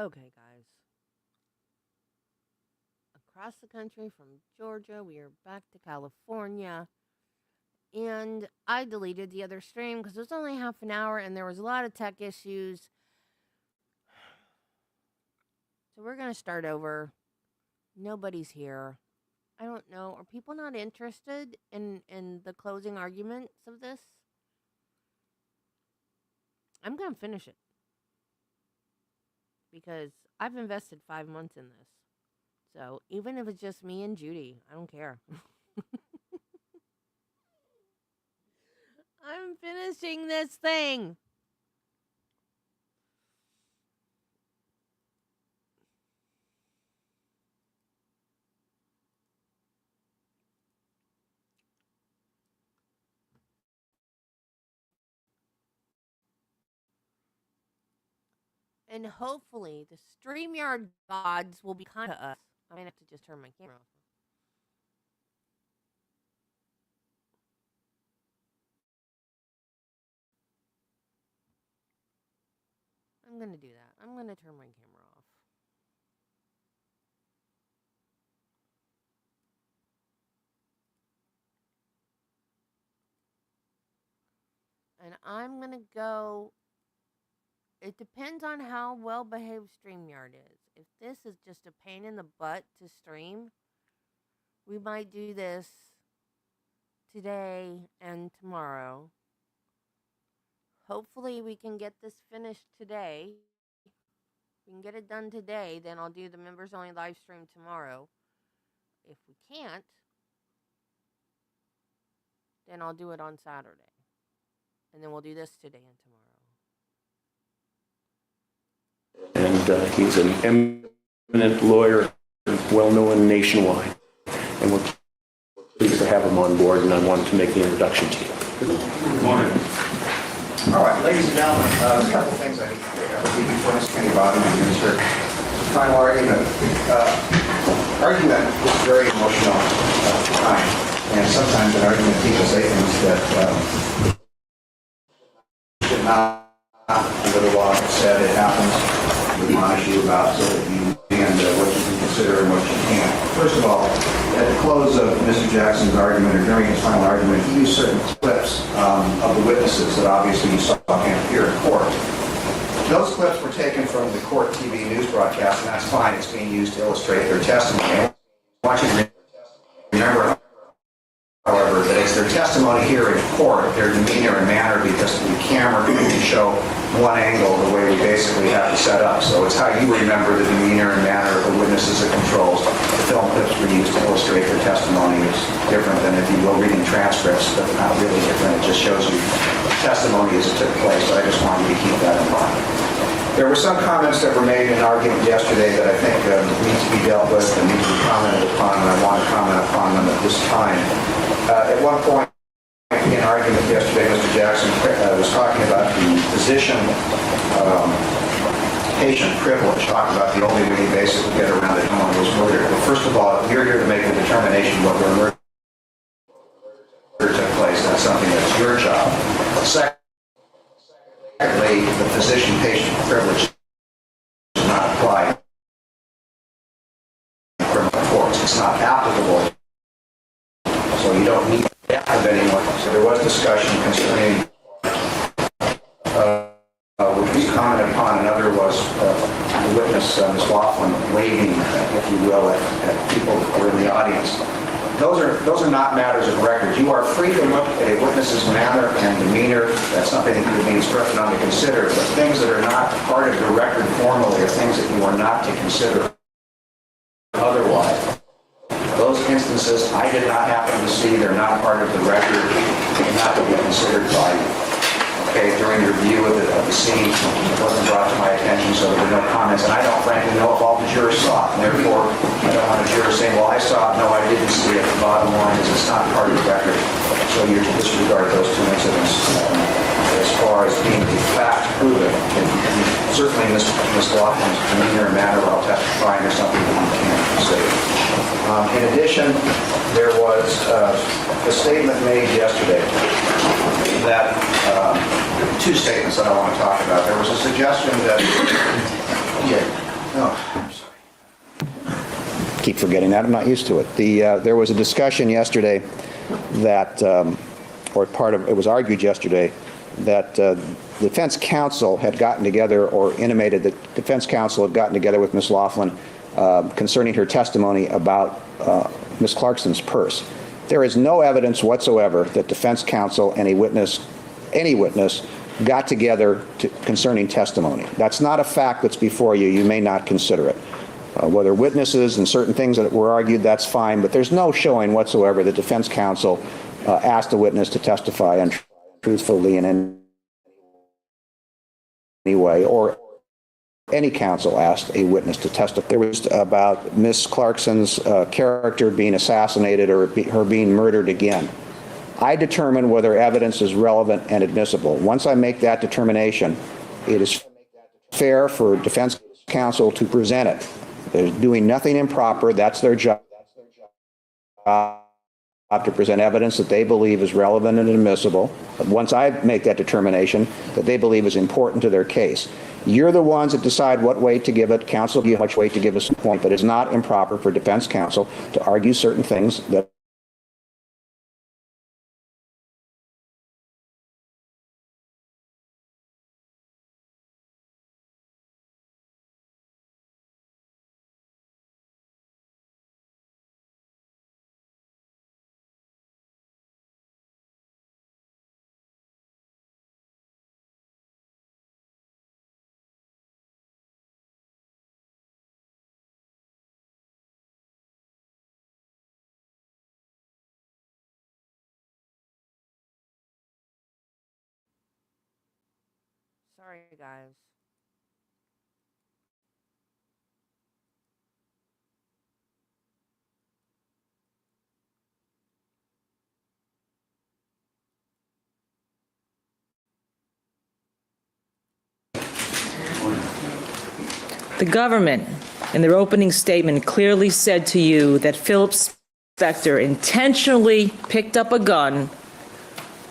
Okay, guys. Across the country from Georgia, we are back to California. And I deleted the other stream because it was only half an hour and there was a lot of tech issues. So we're going to start over. Nobody's here. I don't know. Are people not interested in the closing arguments of this? I'm going to finish it. Because I've invested 5 months in this. So even if it's just me and Judy, I don't care. I'm finishing this thing. And hopefully the StreamYard gods will be kind to us. I might have to just turn my camera off. I'm going to do that. I'm going to turn my camera off. And I'm going to go. It depends on how well behaved StreamYard is. If this is just a pain in the butt to stream, we might do this today and tomorrow. Hopefully we can get this finished today. If we can get it done today, then I'll do the members only live stream tomorrow. If we can't, then I'll do it on Saturday. And then we'll do this today and tomorrow. And he's an eminent lawyer, well known nationwide. And we're pleased to have him on board, and I wanted to make the introduction to you. Good morning. All right, ladies and gentlemen, a couple things I need to clear up before this committee body minister. Final argument. Argument is very emotional time, and sometimes in argument people say things that should not under the law said. It happens. We admonish you about so that you understand what you can consider and what you can't. First of all, at the close of Mr. Jackson's argument, or during his final argument, he used certain clips of the witnesses that obviously you saw him appear in court. Those clips were taken from the court TV news broadcast, and that's fine. It's being used to illustrate their testimony. I want you to remember, however, that it's their testimony here in court, their demeanor and manner, because the camera can only show one angle the way we basically have to set up. So it's how you remember the demeanor and manner of the witnesses that controls. The film clips were used to illustrate their testimony. It's different than if you go reading transcripts, but not really different. It just shows you the testimony as it took place. So I just wanted you to keep that in mind. There were some comments that were made in an argument yesterday that I think need to be dealt with and need to be commented upon, and I want to comment upon them at this time. At one point in argument yesterday, Mr. Jackson was talking about the physician-patient privilege, talking about the only way you basically get around it when was murdered. Well, first of all, you're here to make the determination whether a murder took place. That's something that's your job. Secondly, the physician-patient privilege does not apply in criminal courts. It's not applicable. So you don't need to have anyone. So there was discussion concerning which was commented upon. Another was the witness, Ms. Laughlin, waving, if you will, at people who were in the audience. Those are not matters of record. You are free to look at a witness's manner and demeanor. That's something that you would be instructed on to consider. But things that are not part of your record formally are things that you are not to consider otherwise. Those instances I did not happen to see. They're not part of the record. They're not to be considered by you. Okay, during your view of the scene, it wasn't brought to my attention, so there were no comments. And I don't frankly know if all the jurors saw it. And therefore, I don't want a juror saying, well, I saw it. No, I didn't see it. The bottom line is it's not part of the record. So you're to disregard those two incidents as far as being the fact proven. And certainly Ms. Laughlin's demeanor and manner while testifying is something that you can't consider. In addition, there was a statement made yesterday that two statements that I want to talk about. There was a suggestion that keep forgetting that. I'm not used to it. There was a discussion yesterday that, or it was argued yesterday, that the defense counsel had gotten together, or intimated that defense counsel had gotten together with Ms. Laughlin concerning her testimony about Ms. Clarkson's purse. There is no evidence whatsoever that defense counsel and any witness got together concerning testimony. That's not a fact that's before you. You may not consider it. Whether witnesses and certain things that were argued, that's fine, but there's no showing whatsoever that defense counsel asked a witness to testify untruthfully in any way, or any counsel asked a witness to testify. There was about Ms. Clarkson's character being assassinated or her being murdered again. I determine whether evidence is relevant and admissible. Once I make that determination, it is fair for defense counsel to present it. They're doing nothing improper. That's their job, to present evidence that they believe is relevant and admissible. But once I make that determination that they believe is important to their case, you're the ones that decide what weight to give it. Counsel give much weight to give us a point, but it's not improper for defense counsel to argue certain things that Sorry, guys. The government, in their opening statement, clearly said to you that Phil Spector intentionally picked up a gun,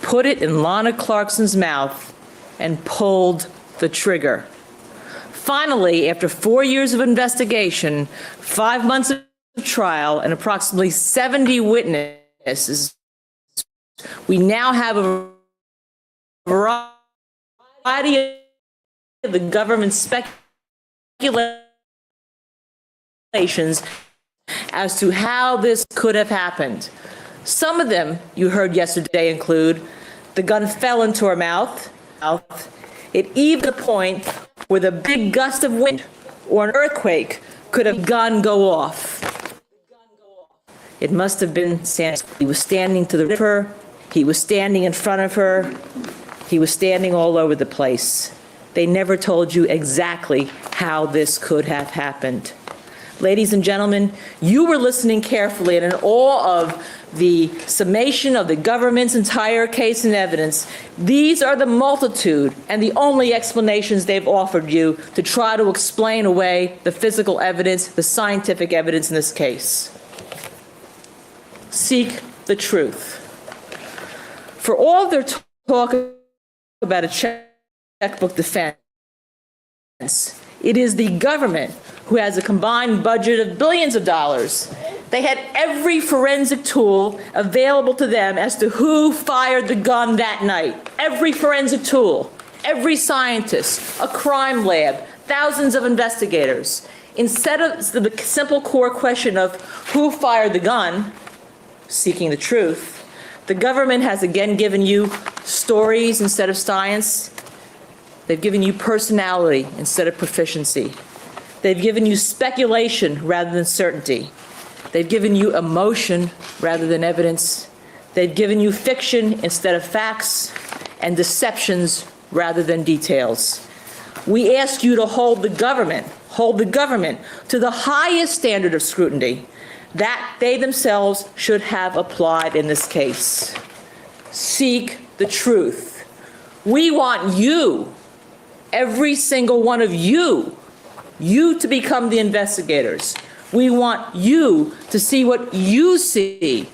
put it in Lana Clarkson's mouth, and pulled the trigger. Finally, after 4 years of investigation, 5 months of trial, and approximately 70 witnesses, we now have a variety of the government's speculations as to how this could have happened. Some of them, you heard yesterday, include the gun fell into her mouth. It even the point where the big gust of wind or an earthquake could have gun go off. It must have been Santa. He was standing to the river. He was standing in front of her. He was standing all over the place. They never told you exactly how this could have happened. Ladies and gentlemen, you were listening carefully, and in awe of the summation of the government's entire case and evidence, these are the multitude and the only explanations they've offered you to try to explain away the physical evidence, the scientific evidence in this case. Seek the truth. For all of their talk about a checkbook defense, it is the government who has a combined budget of billions of dollars. They had every forensic tool available to them as to who fired the gun that night. Every forensic tool, every scientist, a crime lab, thousands of investigators. Instead of the simple core question of who fired the gun, seeking the truth, the government has again given you stories instead of science. They've given you personality instead of proficiency. They've given you speculation rather than certainty. They've given you emotion rather than evidence. They've given you fiction instead of facts, and deceptions rather than details. We ask you to hold the government to the highest standard of scrutiny that they themselves should have applied in this case. Seek the truth. We want you, every single one of you to become the investigators. We want you to see what you see,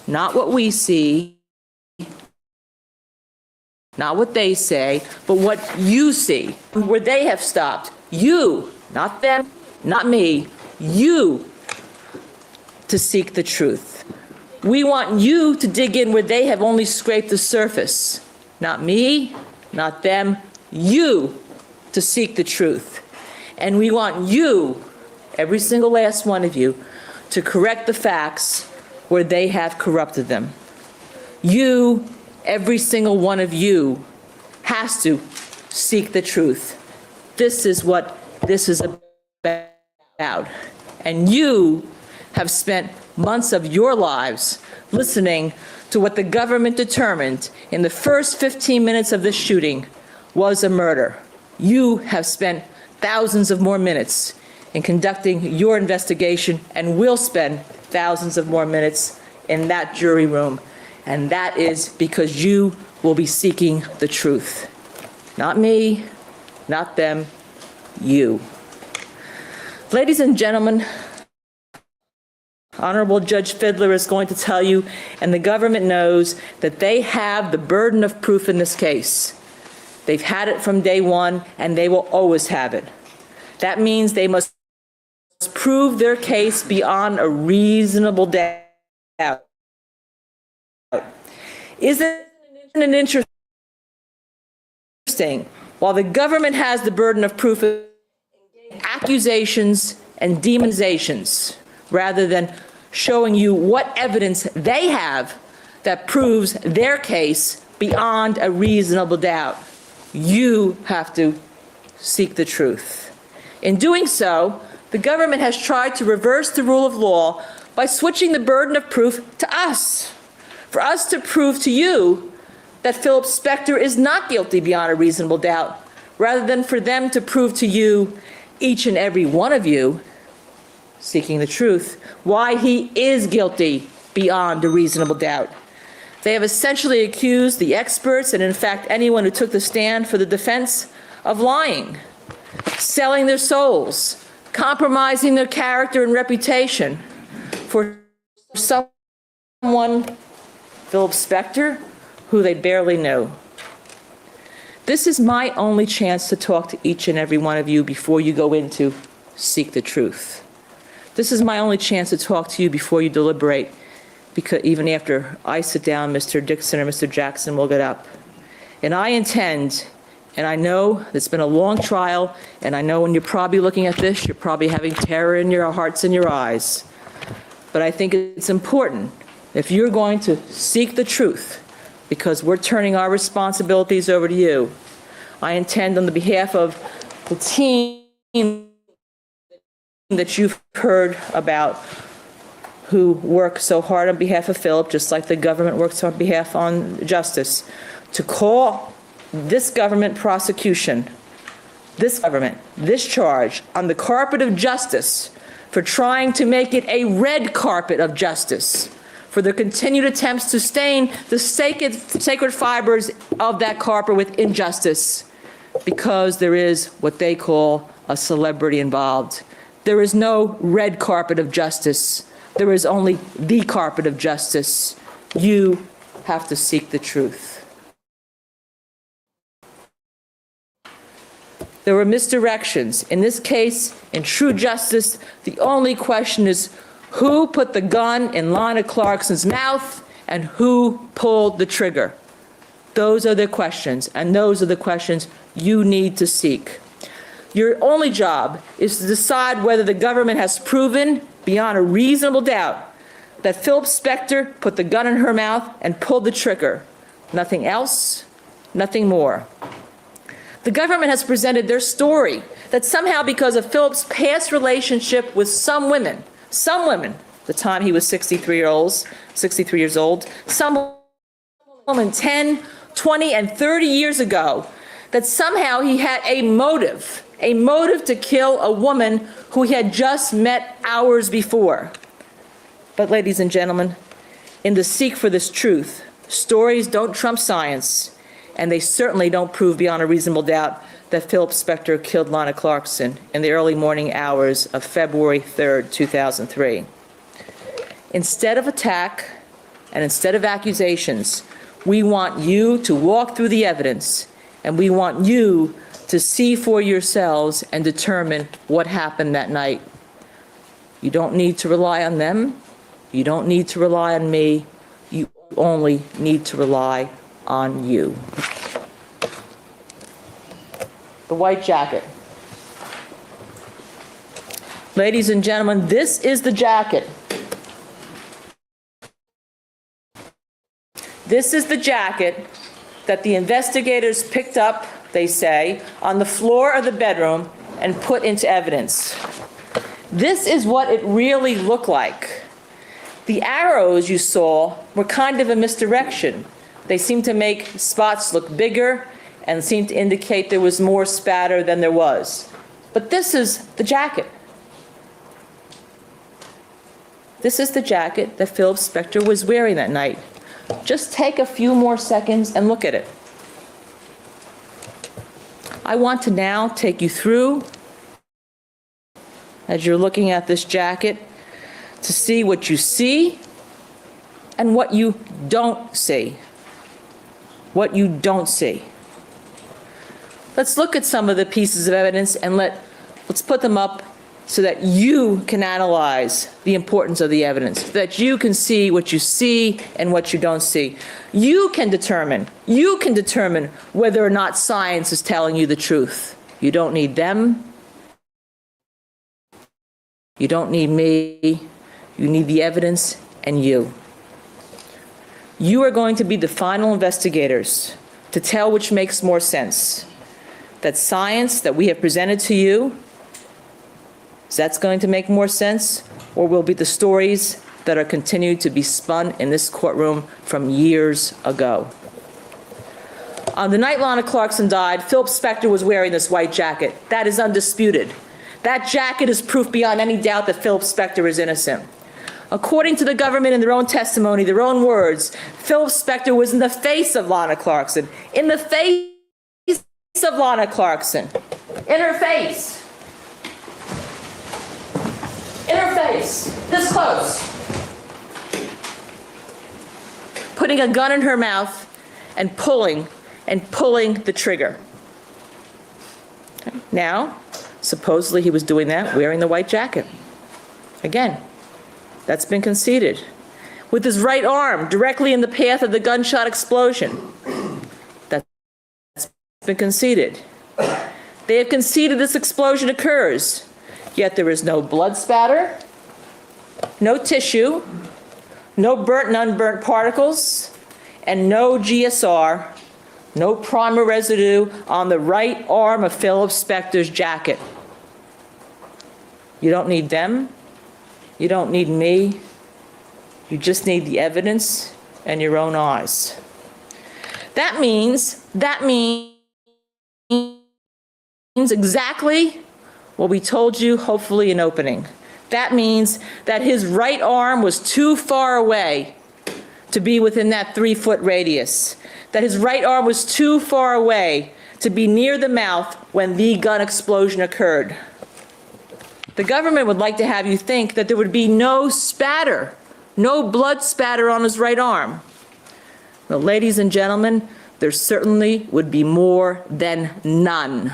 not what we see, not what they say, but what you see, where they have stopped. You, not them, not me, you to seek the truth. We want you to dig in where they have only scraped the surface. Not me, not them, you to seek the truth. And we want you, every single last one of you, to correct the facts where they have corrupted them. You, every single one of you, has to seek the truth. This is what this is about. And you have spent months of your lives listening to what the government determined in the first 15 minutes of this shooting was a murder. You have spent thousands of more minutes in conducting your investigation and will spend thousands of more minutes in that jury room. And that is because you will be seeking the truth. Not me, not them, you. Ladies and gentlemen, Honorable Judge Fidler is going to tell you, and the government knows, that they have the burden of proof in this case. They've had it from day one, and they will always have it. That means they must prove their case beyond a reasonable doubt. Isn't it interesting? While the government has the burden of proof, accusations and demonizations, rather than showing you what evidence they have that proves their case beyond a reasonable doubt. You have to seek the truth. In doing so, the government has tried to reverse the rule of law by switching the burden of proof to us. For us to prove to you that Phil Spector is not guilty beyond a reasonable doubt, rather than for them to prove to you, each and every one of you, seeking the truth, why he is guilty beyond a reasonable doubt. They have essentially accused the experts, and in fact anyone who took the stand for the defense, of lying, selling their souls, compromising their character and reputation for someone, Phil Spector, who they barely knew. This is my only chance to talk to each and every one of you before you go in to seek the truth. This is my only chance to talk to you before you deliberate, because even after I sit down, Mr. Dixon or Mr. Jackson will get up. And I intend, and I know it's been a long trial, and I know when you're probably looking at this, you're probably having terror in your hearts and your eyes. But I think it's important, if you're going to seek the truth, because we're turning our responsibilities over to you, I intend on the behalf of the team that you've heard about, who work so hard on behalf of Philip, just like the government works on behalf on justice, to call this government prosecution, this government, this charge on the carpet of justice for trying to make it a red carpet of justice, for their continued attempts to stain the sacred fibers of that carpet with injustice, because there is what they call a celebrity involved. There is no red carpet of justice. There is only the carpet of justice. You have to seek the truth. There were misdirections. In this case, in true justice, the only question is who put the gun in Lana Clarkson's mouth and who pulled the trigger. Those are the questions, and those are the questions you need to seek. Your only job is to decide whether the government has proven beyond a reasonable doubt that Phil Spector put the gun in her mouth and pulled the trigger. Nothing else, nothing more. The government has presented their story that somehow because of Philip's past relationship with some women, the time he was 63 years old, some woman 10, 20, and 30 years ago, that somehow he had a motive to kill a woman who he had just met hours before. But ladies and gentlemen, in the seek for this truth, stories don't trump science, and they certainly don't prove beyond a reasonable doubt that Phil Spector killed Lana Clarkson in the early morning hours of February 3rd, 2003. Instead of attack and instead of accusations, we want you to walk through the evidence, and we want you to see for yourselves and determine what happened that night. You don't need to rely on them. You don't need to rely on me. You only need to rely on you. The white jacket. Ladies and gentlemen, this is the jacket. This is the jacket that the investigators picked up, they say, on the floor of the bedroom and put into evidence. This is what it really looked like. The arrows you saw were kind of a misdirection. They seemed to make spots look bigger and seemed to indicate there was more spatter than there was. But this is the jacket. This is the jacket that Phil Spector was wearing that night. Just take a few more seconds and look at it. I want to now take you through, as you're looking at this jacket, to see what you see and what you don't see. What you don't see. Let's look at some of the pieces of evidence and let's put them up so that you can analyze the importance of the evidence, so that you can see what you see and what you don't see. You can determine whether or not science is telling you the truth. You don't need them. You don't need me. You need the evidence and you. You are going to be the final investigators to tell which makes more sense. That science that we have presented to you, that's going to make more sense, or will be the stories that are continued to be spun in this courtroom from years ago. On the night Lana Clarkson died, Phil Spector was wearing this white jacket. That is undisputed. That jacket is proof beyond any doubt that Phil Spector is innocent. According to the government in their own testimony, their own words, Phil Spector was in the face of Lana Clarkson. In the face of Lana Clarkson. In her face. In her face, this close. Putting a gun in her mouth and pulling the trigger. Okay. Now, supposedly he was doing that wearing the white jacket. Again, that's been conceded. With his right arm directly in the path of the gunshot explosion. That's been conceded. They have conceded this explosion occurs. Yet there is no blood spatter, no tissue, no burnt and unburnt particles, and no GSR, no primer residue on the right arm of Philip Spector's jacket. You don't need them. You don't need me. You just need the evidence and your own eyes. That means exactly what we told you, hopefully, in opening. That means that his right arm was too far away to be within that 3-foot radius. That his right arm was too far away to be near the mouth when the gun explosion occurred. The government would like to have you think that there would be no spatter, no blood spatter on his right arm. Well, ladies and gentlemen, there certainly would be more than none.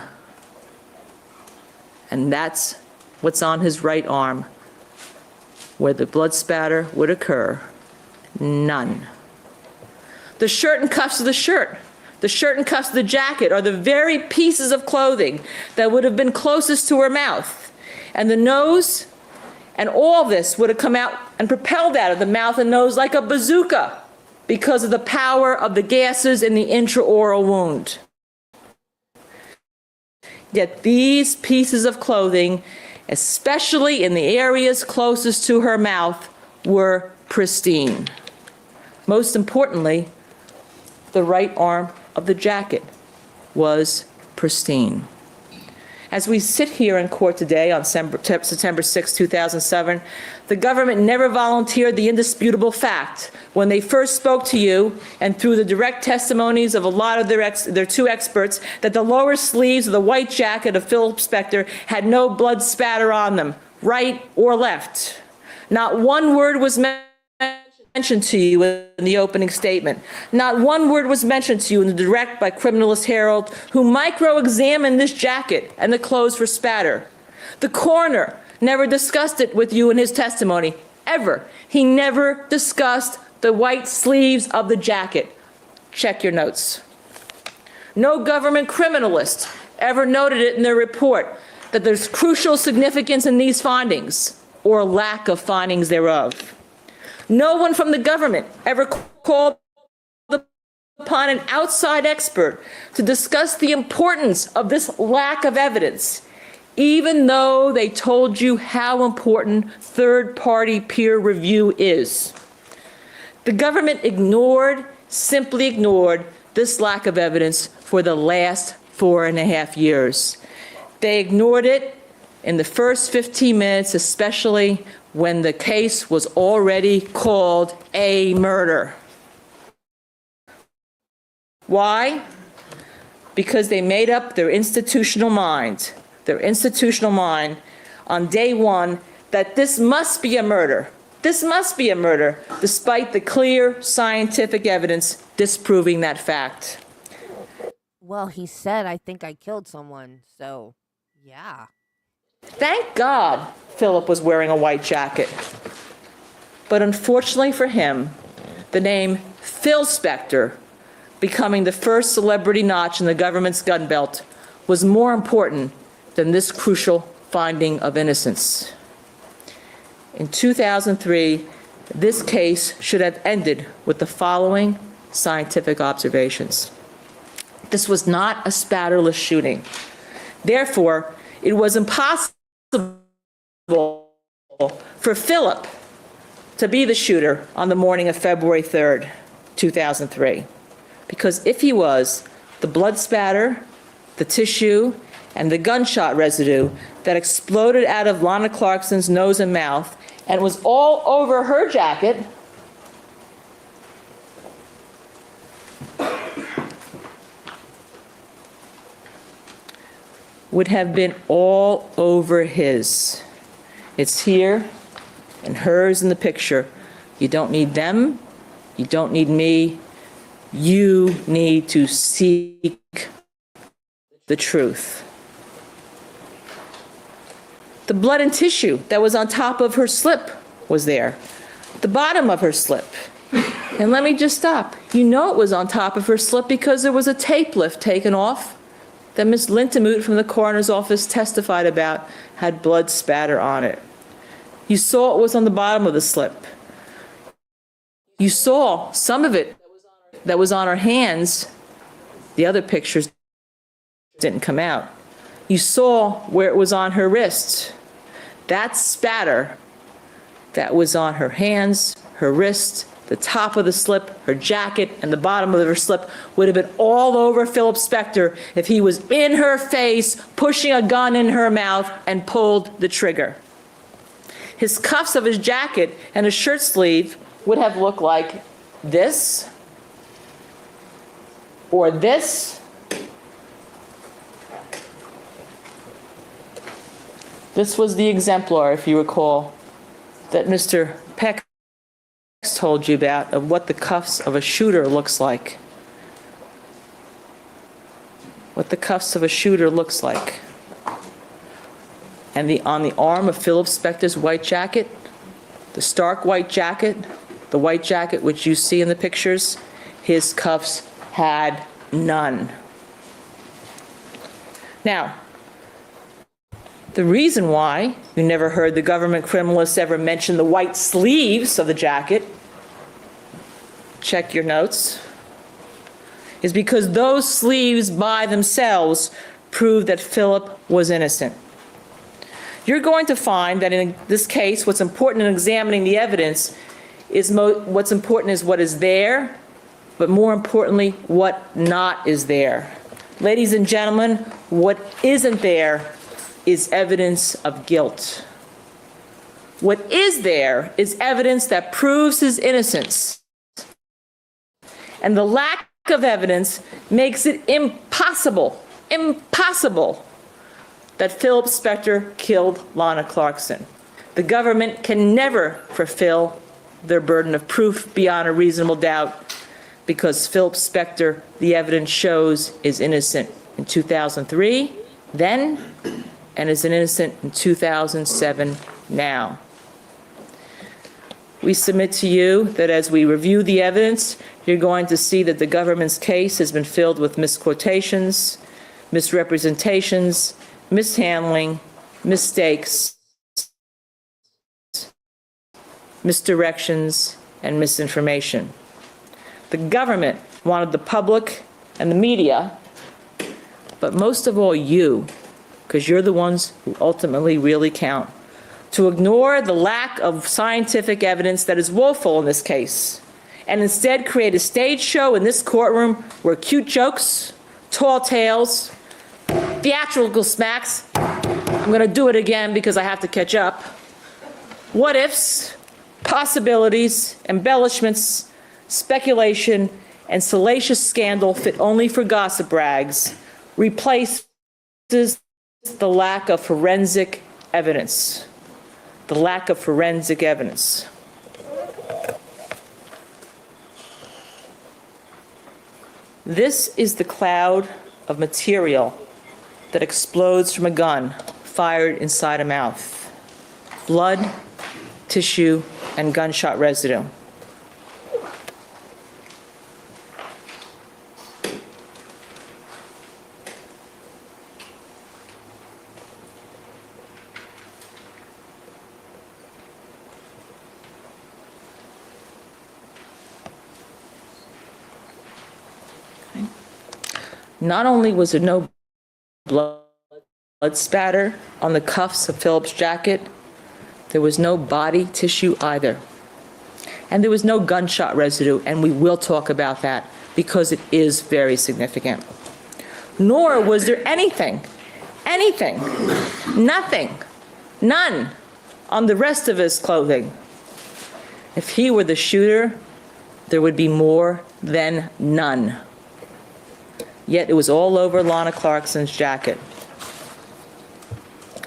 And that's what's on his right arm, where the blood spatter would occur. None. The shirt and cuffs of the shirt, the shirt and cuffs of the jacket are the very pieces of clothing that would have been closest to her mouth. And the nose, and all this would have come out and propelled out of the mouth and nose like a bazooka because of the power of the gases in the intraoral wound. Yet these pieces of clothing, especially in the areas closest to her mouth, were pristine. Most importantly, the right arm of the jacket was pristine. As we sit here in court today on September 6, 2007, the government never volunteered the indisputable fact when they first spoke to you and through the direct testimonies of a lot of their two experts that the lower sleeves of the white jacket of Phil Spector had no blood spatter on them, right or left. Not one word was mentioned to you in the opening statement. Not one word was mentioned to you in the direct by criminalist Harold, who micro-examined this jacket and the clothes for spatter. The coroner never discussed it with you in his testimony, ever. He never discussed the white sleeves of the jacket. Check your notes. No government criminalist ever noted it in their report that there's crucial significance in these findings, or lack of findings thereof. No one from the government ever called upon an outside expert to discuss the importance of this lack of evidence, even though they told you how important third-party peer review is. The government simply ignored this lack of evidence for the last 4.5 years. They ignored it in the first 15 minutes, especially when the case was already called a murder. Why? Because they made up their institutional mind on day one that this must be a murder. This must be a murder, despite the clear scientific evidence disproving that fact. Well, he said, I think I killed someone, so yeah. Thank God Philip was wearing a white jacket. But unfortunately for him, the name Phil Spector, becoming the first celebrity notch in the government's gun belt, was more important than this crucial finding of innocence. In 2003, this case should have ended with the following scientific observations. This was not a spatterless shooting. Therefore, it was impossible for Philip to be the shooter on the morning of February 3rd, 2003. Because if he was, the blood spatter, the tissue, and the gunshot residue that exploded out of Lana Clarkson's nose and mouth and was all over her jacket would have been all over his. It's here and hers in the picture. You don't need them. You don't need me. You need to seek the truth. The blood and tissue that was on top of her slip was there. The bottom of her slip. And let me just stop. You know it was on top of her slip because there was a tape lift taken off that Ms. Lintemoot from the coroner's office testified about had blood spatter on it. You saw it was on the bottom of the slip. You saw some of it that was on her hands. The other pictures didn't come out. You saw where it was on her wrist. That spatter that was on her hands, her wrist, the top of the slip, her jacket, and the bottom of her slip would have been all over Philip Spector if he was in her face, pushing a gun in her mouth, and pulled the trigger. His cuffs of his jacket and his shirt sleeve would have looked like this, or this. This was the exemplar, if you recall, that Mr. Peck told you about, of what the cuffs of a shooter looks like. What the cuffs of a shooter looks like. And on the arm of Philip Spector's white jacket, the stark white jacket, the white jacket which you see in the pictures, his cuffs had none. Now, the reason why you never heard the government criminalists ever mention the white sleeves of the jacket, check your notes, is because those sleeves by themselves prove that Philip was innocent. You're going to find that in this case, what's important in examining the evidence is what's important is what is there, but more importantly, what not is there. Ladies and gentlemen, what isn't there is evidence of guilt. What is there is evidence that proves his innocence. And the lack of evidence makes it impossible that Philip Spector killed Lana Clarkson. The government can never fulfill their burden of proof beyond a reasonable doubt because Philip Spector, the evidence shows, is innocent in 2003, then, and is an innocent in 2007 now. We submit to you that as we review the evidence, you're going to see that the government's case has been filled with misquotations, misrepresentations, mishandling, mistakes, misdirections, and misinformation. The government wanted the public and the media, but most of all you, because you're the ones who ultimately really count, to ignore the lack of scientific evidence that is woeful in this case, and instead create a stage show in this courtroom where cute jokes, tall tales, theatrical smacks, I'm going to do it again because I have to catch up, what ifs, possibilities, embellishments, speculation, and salacious scandal fit only for gossip rags replaces the lack of forensic evidence. The lack of forensic evidence. This is the cloud of material that explodes from a gun fired inside a mouth. Blood, tissue, and gunshot residue. Not only was there no blood spatter on the cuffs of Philip's jacket, there was no body tissue either. And there was no gunshot residue, and we will talk about that because it is very significant. Nor was there anything, nothing, none on the rest of his clothing. If he were the shooter, there would be more than none. Yet it was all over Lana Clarkson's jacket.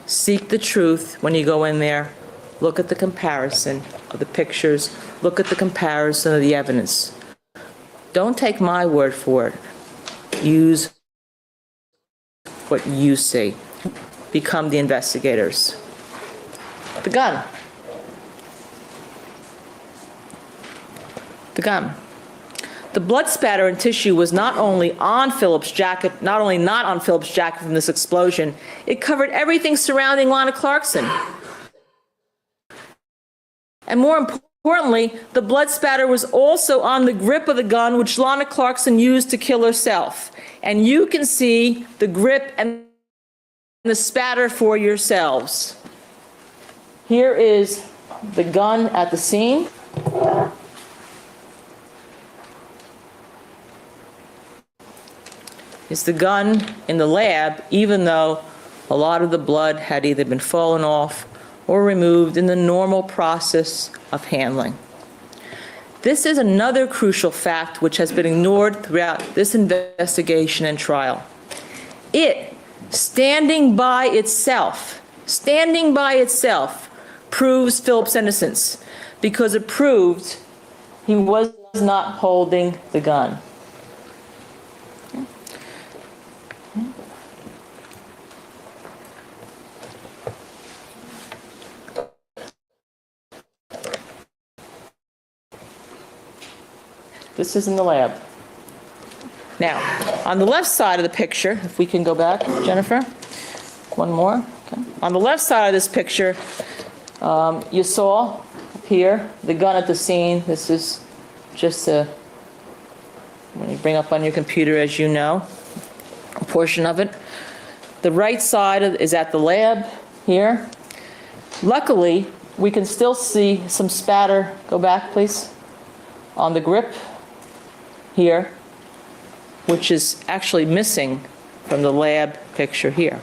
Seek the truth when you go in there. Look at the comparison of the pictures. Look at the comparison of the evidence. Don't take my word for it. Use what you see. Become the investigators. The gun. The gun. The blood spatter and tissue was not only on Philip's jacket, not only not on Philip's jacket from this explosion, it covered everything surrounding Lana Clarkson. And more importantly, the blood spatter was also on the grip of the gun which Lana Clarkson used to kill herself. And you can see the grip and the spatter for yourselves. Here is the gun at the scene. It's the gun in the lab, even though a lot of the blood had either been fallen off or removed in the normal process of handling. This is another crucial fact which has been ignored throughout this investigation and trial. It, standing by itself, proves Philip's innocence because it proved he was not holding the gun. This is in the lab. Now, on the left side of the picture, if we can go back, Jennifer, one more. Okay. On the left side of this picture, you saw here the gun at the scene. This is just when you bring up on your computer, as you know, a portion of it. The right side is at the lab here. Luckily, we can still see some spatter. Go back, please. On the grip here, which is actually missing from the lab picture here.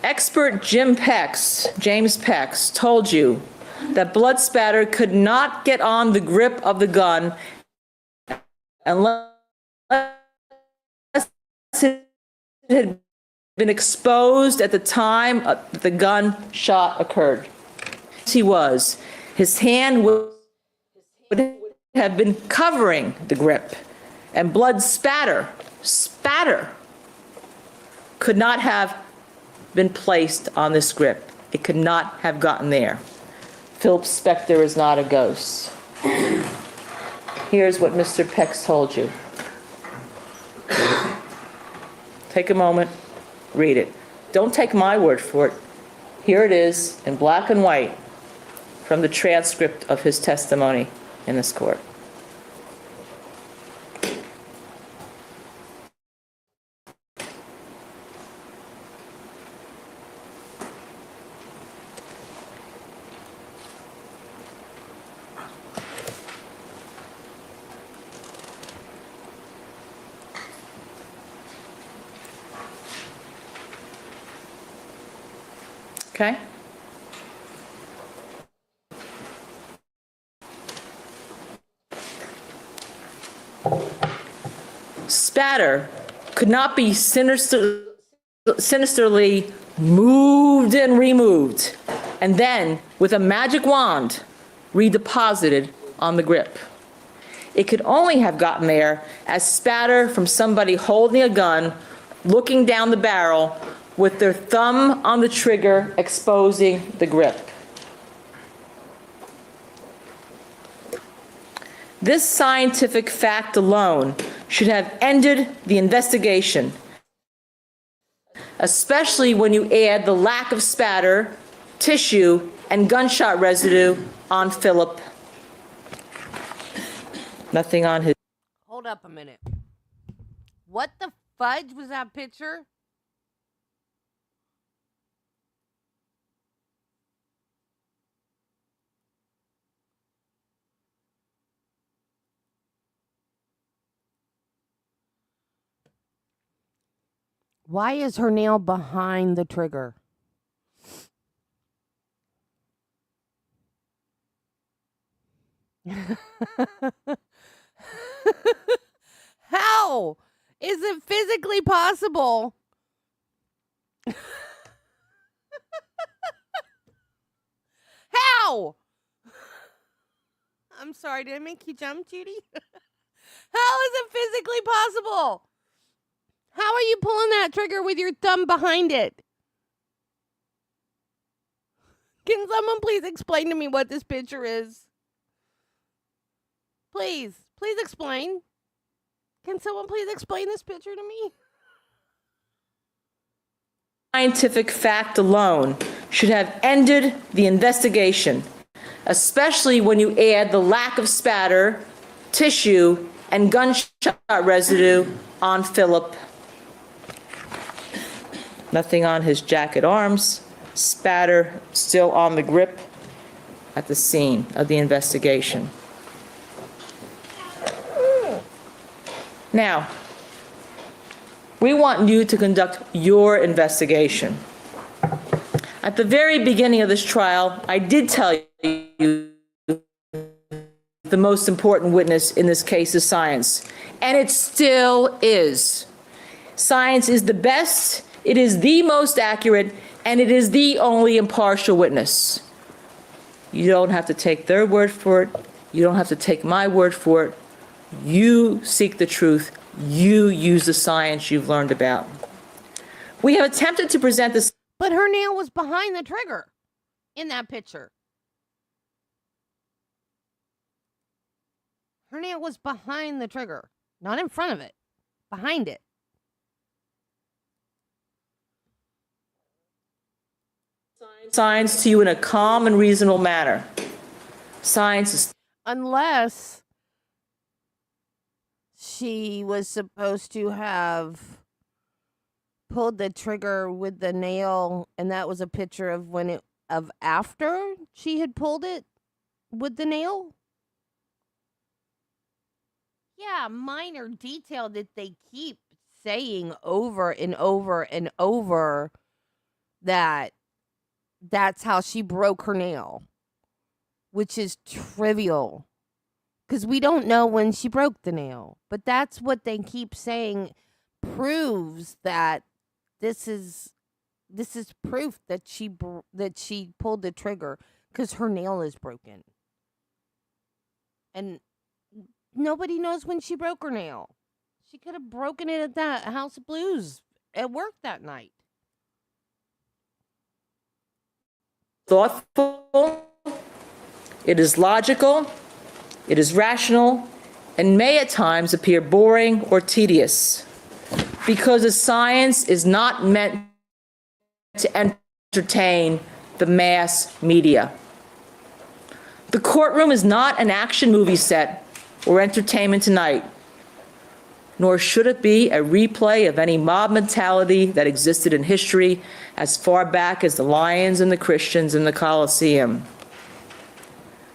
Expert James Pex, told you that blood spatter could not get on the grip of the gun unless it had been exposed at the time that the gunshot occurred. He was. His hand would have been covering the grip, and blood spatter could not have been placed on this grip. It could not have gotten there. Phil Spector is not a ghost. Here's what Mr. Pex told you. Take a moment, read it. Don't take my word for it. Here it is in black and white from the transcript of his testimony in this court. Okay? Spatter could not be sinisterly moved and removed, and then, with a magic wand, redeposited on the grip. It could only have gotten there as spatter from somebody holding a gun, looking down the barrel, with their thumb on the trigger, exposing the grip. This scientific fact alone should have ended the investigation, especially when you add the lack of spatter, tissue, and gunshot residue on Philip. Nothing on his. Hold up a minute. What the fudge was that picture? Why is her nail behind the trigger? How is it physically possible? How? I'm sorry, did I make you jump, Judy? How is it physically possible? How are you pulling that trigger with your thumb behind it? Can someone please explain to me what this picture is? Please explain. Can someone please explain this picture to me? Scientific fact alone should have ended the investigation, especially when you add the lack of spatter, tissue, and gunshot residue on Philip. Nothing on his jacket arms, spatter still on the grip at the scene of the investigation. Now, we want you to conduct your investigation. At the very beginning of this trial, I did tell you the most important witness in this case is science, and it still is. Science is the best, it is the most accurate, and it is the only impartial witness. You don't have to take their word for it. You don't have to take my word for it. You seek the truth. You use the science you've learned about. We have attempted to present this. But her nail was behind the trigger in that picture. Her nail was behind the trigger, not in front of it, behind it. Science to you in a calm and reasonable manner. Science is. Unless she was supposed to have pulled the trigger with the nail, and that was a picture of after she had pulled it with the nail. Yeah, minor detail that they keep saying over and over and over that that's how she broke her nail, which is trivial because we don't know when she broke the nail. But that's what they keep saying proves that this is proof that she pulled the trigger because her nail is broken. And nobody knows when she broke her nail. She could have broken it at that House of Blues at work that night. Thoughtful, it is logical, it is rational, and may at times appear boring or tedious, because the science is not meant to entertain the mass media. The courtroom is not an action movie set or Entertainment Tonight, nor should it be a replay of any mob mentality that existed in history as far back as the lions and the Christians in the Colosseum.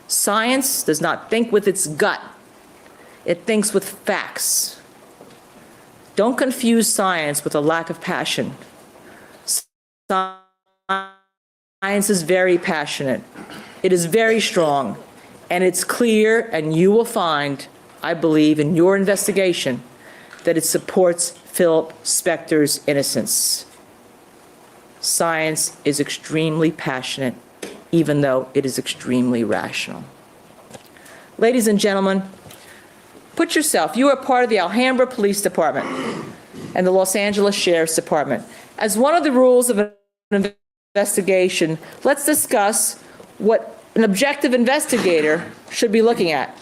Science does not think with its gut. It thinks with facts. Don't confuse science with a lack of passion. Science is very passionate. It is very strong, and it's clear, and you will find, I believe, in your investigation, that it supports Phil Spector's innocence. Science is extremely passionate, even though it is extremely rational. Ladies and gentlemen, put yourself, you are part of the Alhambra Police Department and the Los Angeles Sheriff's Department. As one of the rules of an investigation, let's discuss what an objective investigator should be looking at.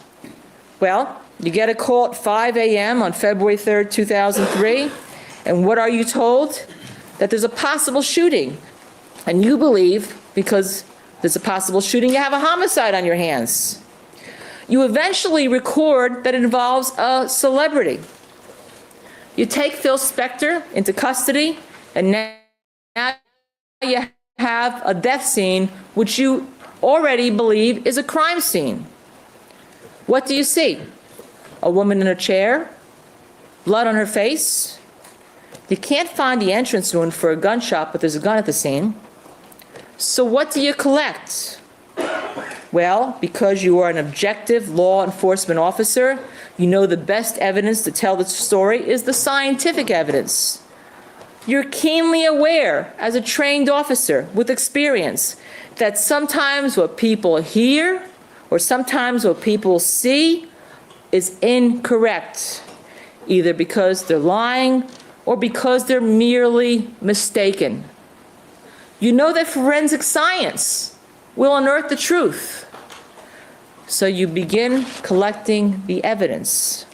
Well, you get a call at 5 a.m. on February 3rd, 2003, and what are you told? That there's a possible shooting. And you believe, because there's a possible shooting, you have a homicide on your hands. You eventually record that it involves a celebrity. You take Phil Spector into custody, and now you have a death scene which you already believe is a crime scene. What do you see? A woman in a chair, blood on her face. You can't find the entrance wound for a gunshot, but there's a gun at the scene. So what do you collect? Well, because you are an objective law enforcement officer, you know the best evidence to tell the story is the scientific evidence. You're keenly aware, as a trained officer with experience, that sometimes what people hear or sometimes what people see is incorrect, either because they're lying or because they're merely mistaken. You know that forensic science will unearth the truth. So you begin collecting the evidence.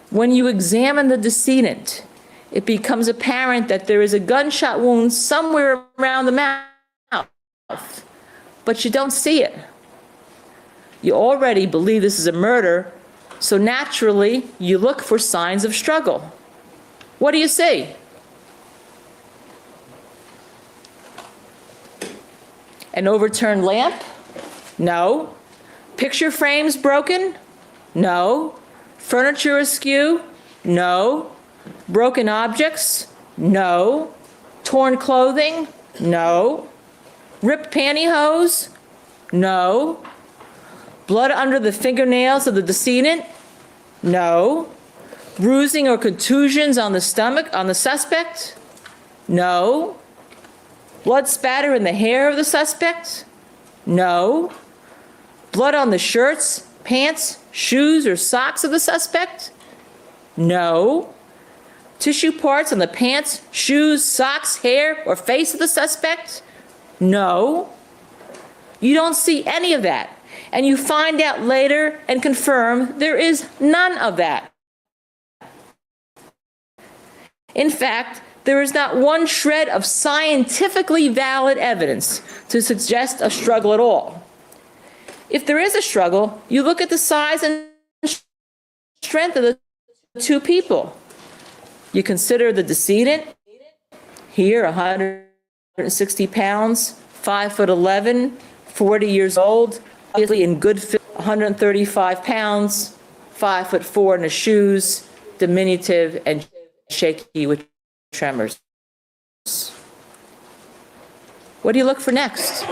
When you examine the decedent, it becomes apparent that there is a gunshot wound somewhere around the mouth, but you don't see it. You already believe this is a murder, so naturally you look for signs of struggle. What do you see? An overturned lamp? No. Picture frames broken? No. Furniture askew? No. Broken objects? No. Torn clothing? No. Ripped pantyhose? No. Blood under the fingernails of the decedent? No. Bruising or contusions on the stomach, on the suspect? No. Blood spatter in the hair of the suspect? No. Blood on the shirts, pants, shoes, or socks of the suspect? No. Tissue parts on the pants, shoes, socks, hair, or face of the suspect? No. You don't see any of that. And you find out later and confirm there is none of that. In fact, there is not one shred of scientifically valid evidence to suggest a struggle at all. If there is a struggle, you look at the size and strength of the two people. You consider the decedent, here 160 pounds, 5'11", 40 years old, obviously in good fit, 135 pounds, 5'4" in his shoes, diminutive and shaky with tremors. What do you look for next?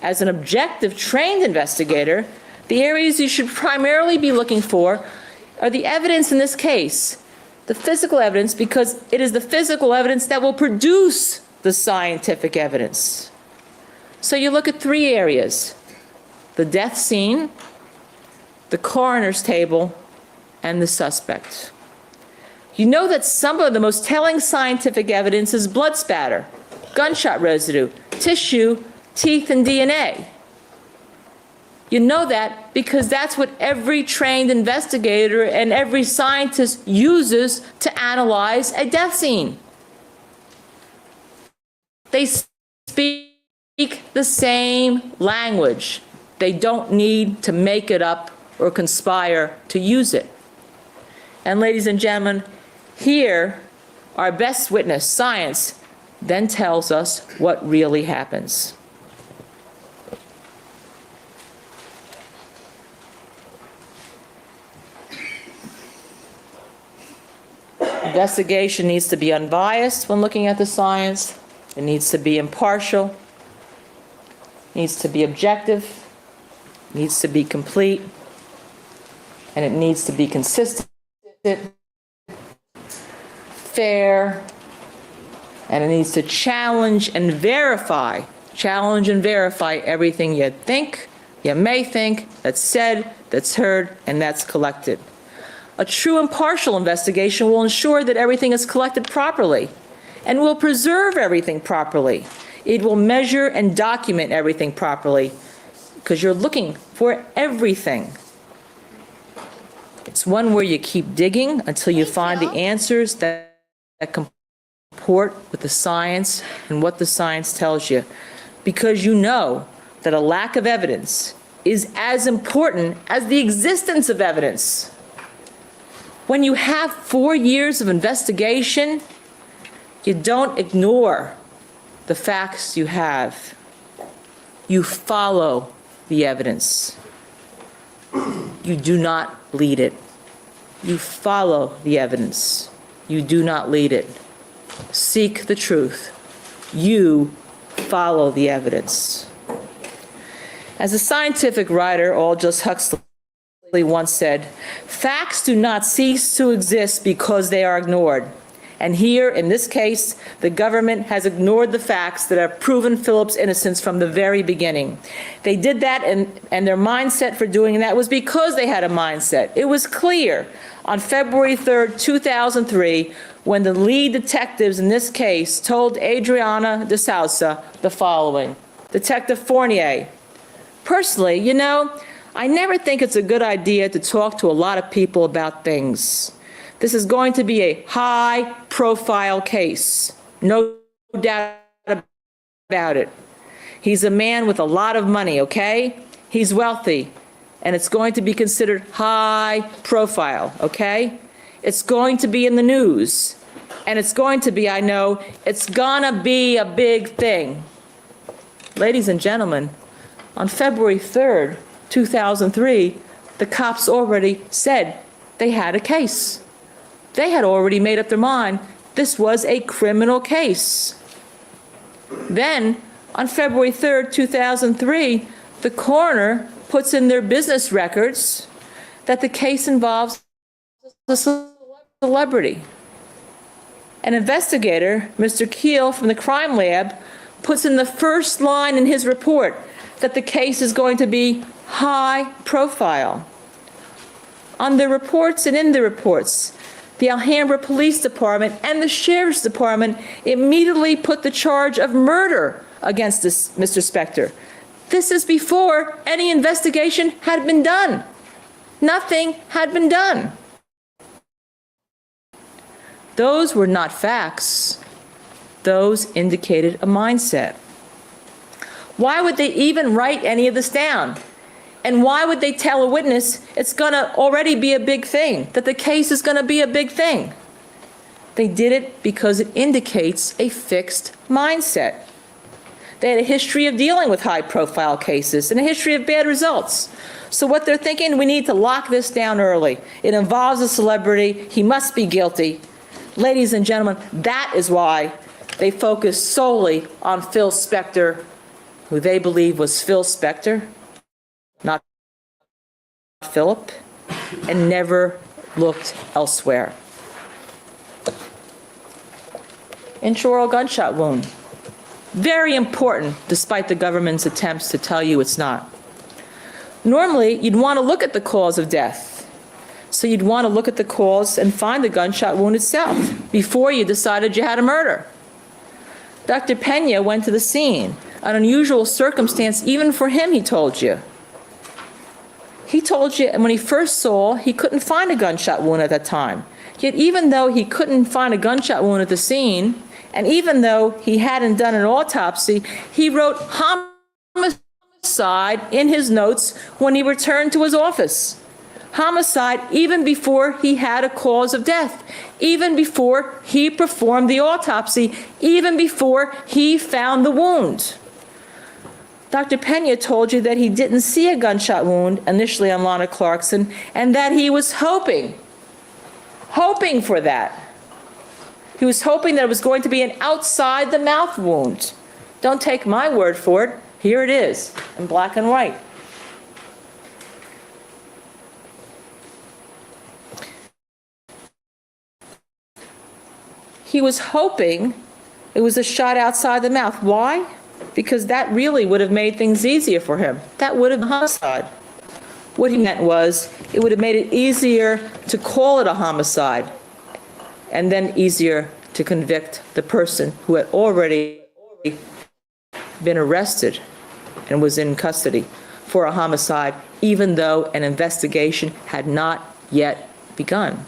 As an objective trained investigator, the areas you should primarily be looking for are the evidence in this case, the physical evidence, because it is the physical evidence that will produce the scientific evidence. So you look at three areas: the death scene, the coroner's table, and the suspect. You know that some of the most telling scientific evidence is blood spatter, gunshot residue, tissue, teeth, and DNA. You know that because that's what every trained investigator and every scientist uses to analyze a death scene. They speak the same language. They don't need to make it up or conspire to use it. And ladies and gentlemen, here, our best witness, science, then tells us what really happens. Investigation needs to be unbiased when looking at the science. It needs to be impartial, needs to be objective, needs to be complete, and it needs to be consistent, fair, and it needs to challenge and verify everything you think, you may think, that's said, that's heard, and that's collected. A true impartial investigation will ensure that everything is collected properly and will preserve everything properly. It will measure and document everything properly because you're looking for everything. It's one where you keep digging until you find the answers that comport with the science and what the science tells you, because you know that a lack of evidence is as important as the existence of evidence. When you have 4 years of investigation, you don't ignore the facts you have. You follow the evidence. You do not lead it. You follow the evidence. You do not lead it. Seek the truth. You follow the evidence. As a scientific writer, Aldous Huxley once said, "Facts do not cease to exist because they are ignored." And here, in this case, the government has ignored the facts that have proven Philip's innocence from the very beginning. They did that, and their mindset for doing that was because they had a mindset. It was clear on February 3rd, 2003, when the lead detectives in this case told Adriana de Souza the following. Detective Fournier, "Personally, you know, I never think it's a good idea to talk to a lot of people about things. This is going to be a high-profile case, no doubt about it. He's a man with a lot of money, okay? He's wealthy, and it's going to be considered high-profile, okay? It's going to be in the news, and it's going to be, I know, it's gonna be a big thing." Ladies and gentlemen, on February 3rd, 2003, the cops already said they had a case. They had already made up their mind this was a criminal case. Then, on February 3rd, 2003, the coroner puts in their business records that the case involves a celebrity. An investigator, Mr. Keel from the crime lab, puts in the first line in his report that the case is going to be high profile. On the reports and in the reports, the Alhambra Police Department and the Sheriff's Department immediately put the charge of murder against this Mr. Spector. This is before any investigation had been done. Nothing had been done. Those were not facts. Those indicated a mindset. Why would they even write any of this down? And why would they tell a witness it's going to already be a big thing, that the case is going to be a big thing? They did it because it indicates a fixed mindset. They had a history of dealing with high-profile cases and a history of bad results. So what they're thinking, we need to lock this down early. It involves a celebrity. He must be guilty. Ladies and gentlemen, that is why they focused solely on Phil Spector, who they believe was Phil Spector, not Philip, and never looked elsewhere. Intraoral gunshot wound. Very important, despite the government's attempts to tell you it's not. Normally, you'd want to look at the cause of death. So you'd want to look at the cause and find the gunshot wound itself before you decided you had a murder. Dr. Pena went to the scene, an unusual circumstance even for him, he told you. He told you, and when he first saw, he couldn't find a gunshot wound at that time. Yet even though he couldn't find a gunshot wound at the scene, and even though he hadn't done an autopsy, he wrote homicide in his notes when he returned to his office. Homicide even before he had a cause of death, even before he performed the autopsy, even before he found the wound. Dr. Pena told you that he didn't see a gunshot wound initially on Lana Clarkson, and that he was hoping for that. He was hoping that it was going to be an outside the mouth wound. Don't take my word for it. Here it is, in black and white. He was hoping it was a shot outside the mouth. Why? Because that really would have made things easier for him. That would have been homicide. What he meant was, it would have made it easier to call it a homicide, and then easier to convict the person who had already been arrested and was in custody for a homicide, even though an investigation had not yet begun.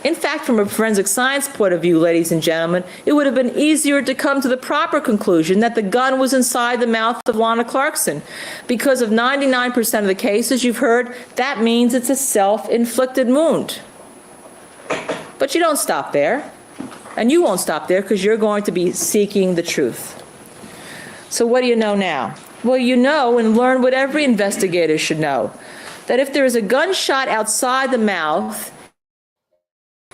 In fact, from a forensic science point of view, ladies and gentlemen, it would have been easier to come to the proper conclusion that the gun was inside the mouth of Lana Clarkson. Because of 99% of the cases you've heard, that means it's a self-inflicted wound. But you don't stop there. And you won't stop there, because you're going to be seeking the truth. So what do you know now? Well, you know and learn what every investigator should know, that if there is a gunshot outside the mouth,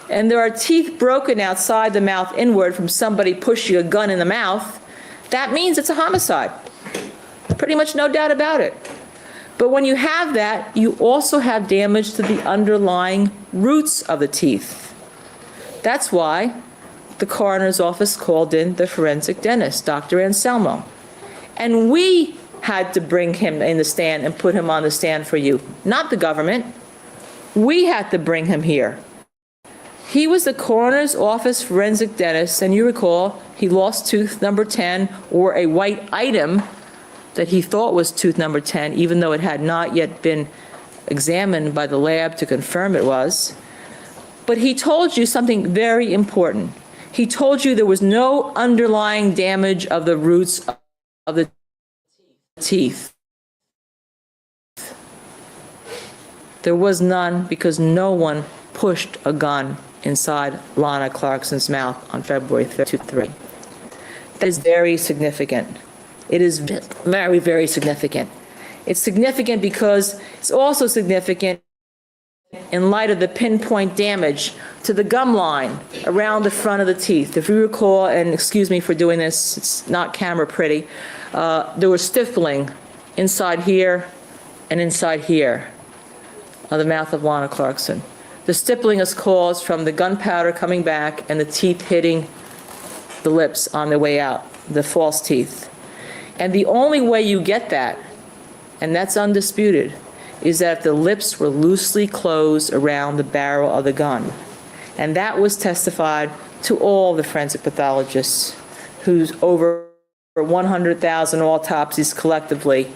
and there are teeth broken outside the mouth inward from somebody pushing a gun in the mouth, that means it's a homicide. Pretty much no doubt about it. But when you have that, you also have damage to the underlying roots of the teeth. That's why the coroner's office called in the forensic dentist, Dr. Anselmo. And we had to bring him in the stand and put him on the stand for you, not the government. We had to bring him here. He was the coroner's office forensic dentist, and you recall he lost tooth number 10, or a white item that he thought was tooth number 10, even though it had not yet been examined by the lab to confirm it was. But he told you something very important. He told you there was no underlying damage of the roots of the teeth. There was none, because no one pushed a gun inside Lana Clarkson's mouth on February 3rd, 2003. That is very significant. It is very, very significant. It's significant because it's also significant in light of the pinpoint damage to the gum line around the front of the teeth. If you recall, and excuse me for doing this, it's not camera pretty, there was stippling inside here and inside here of the mouth of Lana Clarkson. The stippling is caused from the gunpowder coming back and the teeth hitting the lips on their way out, the false teeth. And the only way you get that, and that's undisputed, is that the lips were loosely closed around the barrel of the gun. And that was testified to all the forensic pathologists, whose over 100,000 autopsies collectively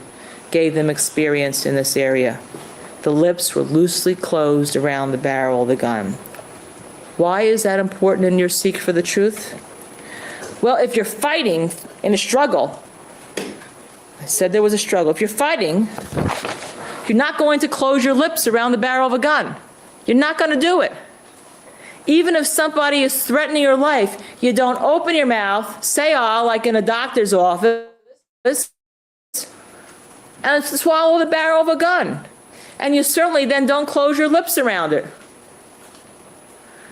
gave them experience in this area. The lips were loosely closed around the barrel of the gun. Why is that important in your seek for the truth? Well, if you're fighting in a struggle, I said there was a struggle. If you're fighting, you're not going to close your lips around the barrel of a gun. You're not going to do it. Even if somebody is threatening your life, you don't open your mouth, say ah, like in a doctor's office, and swallow the barrel of a gun. And you certainly then don't close your lips around it.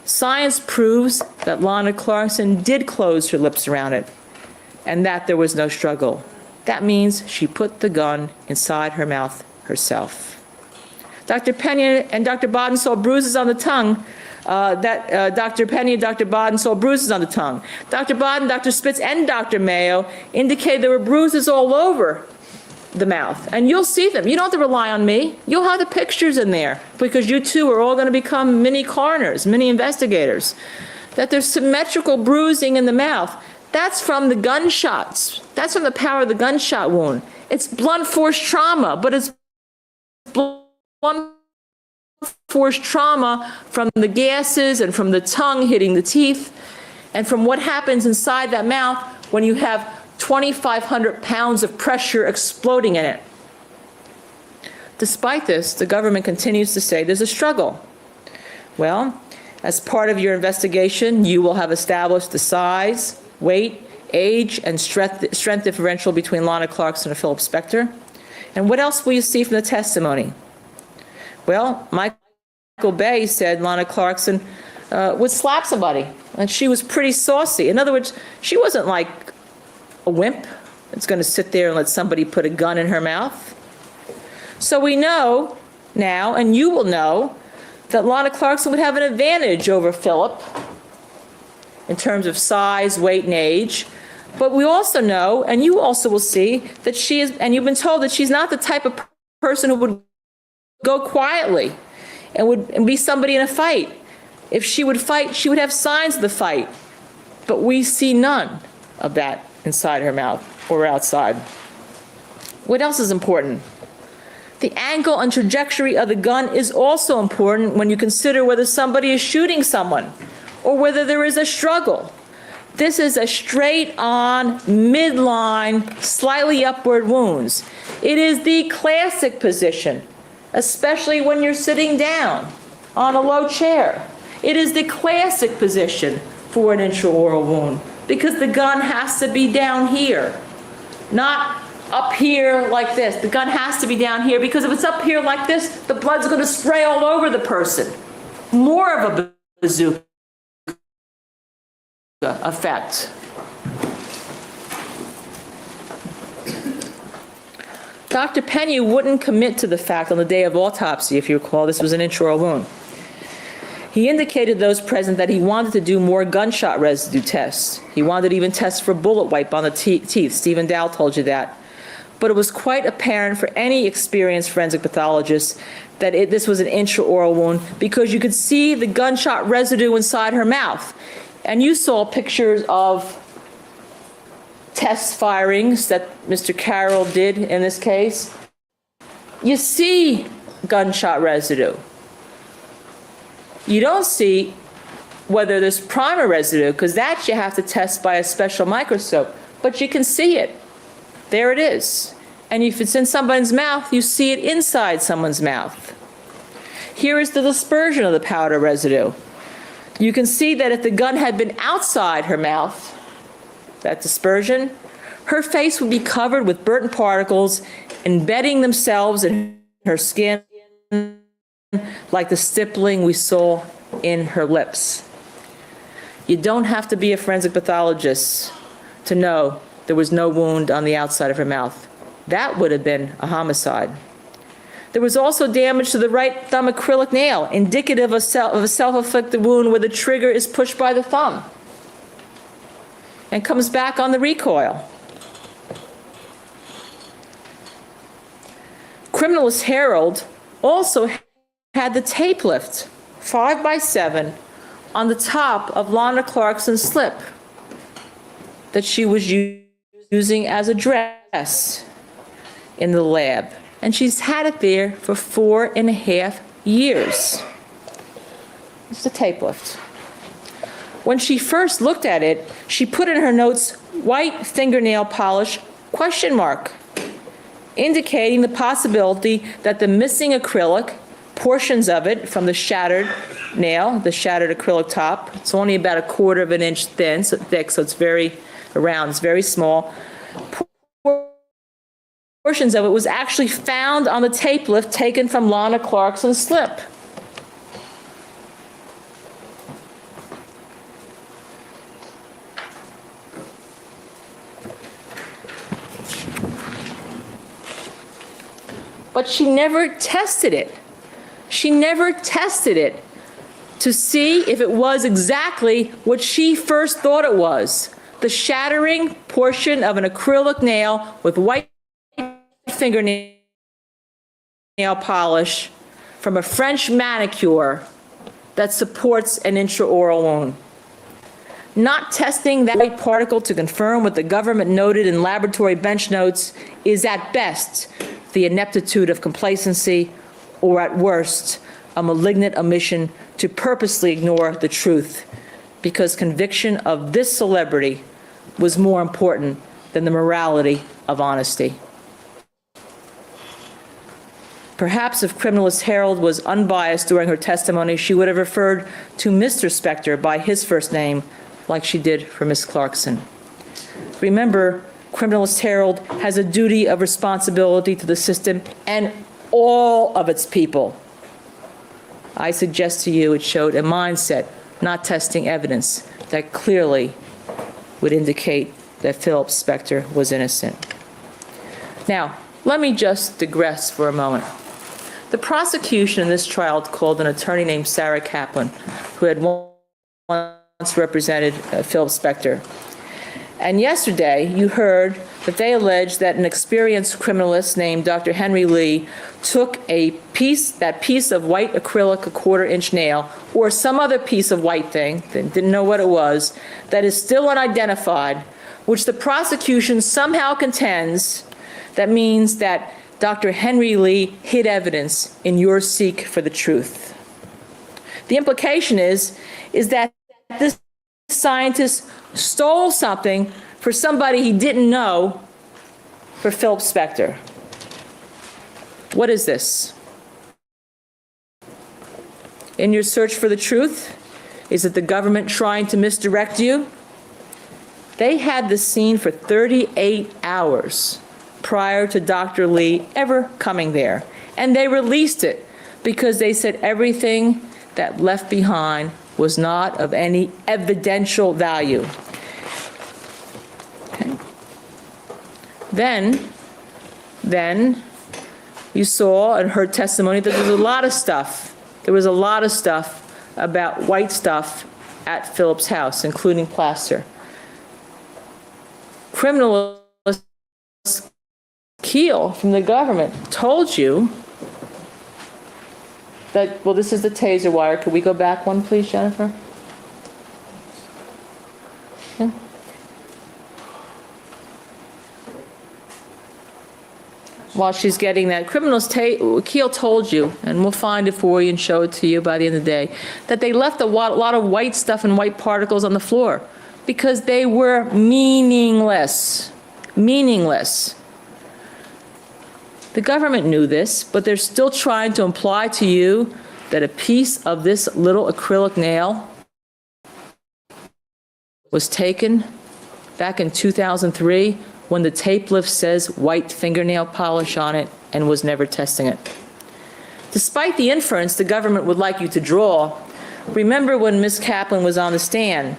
Science proves that Lana Clarkson did close her lips around it, and that there was no struggle. That means she put the gun inside her mouth herself. Dr. Pena and Dr. Bodden saw bruises on the tongue. Dr. Pena and Dr. Bodden saw bruises on the tongue. Dr. Bodden, Dr. Spitz, and Dr. Mayo indicated there were bruises all over the mouth. And you'll see them. You don't have to rely on me. You'll have the pictures in there because you two are all going to become mini coroners, mini investigators. That there's symmetrical bruising in the mouth. That's from the gunshots. That's from the power of the gunshot wound. It's blunt force trauma, but it's blunt force trauma from the gases and from the tongue hitting the teeth and from what happens inside that mouth when you have 2,500 pounds of pressure exploding in it. Despite this, the government continues to say there's a struggle. Well, as part of your investigation, you will have established the size, weight, age, and strength differential between Lana Clarkson and Philip Spector. And what else will you see from the testimony? Well, Michael Bay said Lana Clarkson would slap somebody, and she was pretty saucy. In other words, she wasn't like a wimp that's going to sit there and let somebody put a gun in her mouth. So we know now, and you will know, that Lana Clarkson would have an advantage over Philip in terms of size, weight, and age. But we also know, and you also will see, that she is, and you've been told that she's not the type of person who would go quietly and be somebody in a fight. If she would fight, she would have signs of the fight. But we see none of that inside her mouth or outside. What else is important? The angle and trajectory of the gun is also important when you consider whether somebody is shooting someone or whether there is a struggle. This is a straight-on, midline, slightly upward wounds. It is the classic position, especially when you're sitting down on a low chair. It is the classic position for an intraoral wound because the gun has to be down here, not up here like this. The gun has to be down here because if it's up here like this, the blood's going to spray all over the person. More of a bazooka effect. Dr. Pena wouldn't commit to the fact on the day of autopsy, if you recall, this was an intraoral wound. He indicated to those present that he wanted to do more gunshot residue tests. He wanted to even test for bullet wipe on the teeth. Stephen Dow told you that. But it was quite apparent for any experienced forensic pathologist that this was an intraoral wound because you could see the gunshot residue inside her mouth. And you saw pictures of test firings that Mr. Carroll did in this case. You see gunshot residue. You don't see whether there's primer residue, because that you have to test by a special microscope. But you can see it. There it is. And if it's in someone's mouth, you see it inside someone's mouth. Here is the dispersion of the powder residue. You can see that if the gun had been outside her mouth, that dispersion, her face would be covered with burnt particles embedding themselves in her skin like the stippling we saw in her lips. You don't have to be a forensic pathologist to know there was no wound on the outside of her mouth. That would have been a homicide. There was also damage to the right thumb acrylic nail, indicative of a self-inflicted wound where the trigger is pushed by the thumb and comes back on the recoil. Criminalist Herald also had the tape lift, 5x7, on the top of Lana Clarkson's slip that she was using as a dress in the lab. And she's had it there for 4.5 years. It's the tape lift. When she first looked at it, she put in her notes, white fingernail polish, ? Indicating the possibility that the missing acrylic, portions of it from the shattered nail, the shattered acrylic top, it's only about 1/4 inch thin, so thick, so it's very round, it's very small. Portions of it was actually found on the tape lift taken from Lana Clarkson's slip. But she never tested it. She never tested it to see if it was exactly what she first thought it was, the shattering portion of an acrylic nail with white fingernail polish from a French manicure that supports an intraoral wound. Not testing that white particle to confirm what the government noted in laboratory bench notes is at best the ineptitude of complacency, or at worst, a malignant omission to purposely ignore the truth, because conviction of this celebrity was more important than the morality of honesty. Perhaps if criminalist Harold was unbiased during her testimony, she would have referred to Mr. Spector by his first name, like she did for Ms. Clarkson. Remember, criminalist Harold has a duty of responsibility to the system and all of its people. I suggest to you it showed a mindset, not testing evidence, that clearly would indicate that Phil Spector was innocent. Now, let me just digress for a moment. The prosecution in this trial called an attorney named Sarah Kaplan, who had once represented Phil Spector. And yesterday, you heard that they alleged that an experienced criminalist named Dr. Henry Lee took that piece of white acrylic, a 1/4-inch nail, or some other piece of white thing, didn't know what it was, that is still unidentified, which the prosecution somehow contends that means that Dr. Henry Lee hid evidence in your seek for the truth. The implication is that this scientist stole something for somebody he didn't know for Phil Spector. What is this? In your search for the truth, is it the government trying to misdirect you? They had the scene for 38 hours prior to Dr. Lee ever coming there, and they released it because they said everything that left behind was not of any evidential value. Okay. Then you saw and heard testimony that there was a lot of stuff. There was a lot of stuff about white stuff at Philip's house, including plaster. Criminalist Keel from the government told you that, well, this is the taser wire. Could we go back one, please, Jennifer? Yeah. While she's getting that, Keel told you, and we'll find it for you and show it to you by the end of the day, that they left a lot of white stuff and white particles on the floor because they were meaningless. Meaningless. The government knew this, but they're still trying to imply to you that a piece of this little acrylic nail was taken back in 2003 when the tape lift says white fingernail polish on it and was never testing it. Despite the inference the government would like you to draw, remember when Ms. Kaplan was on the stand,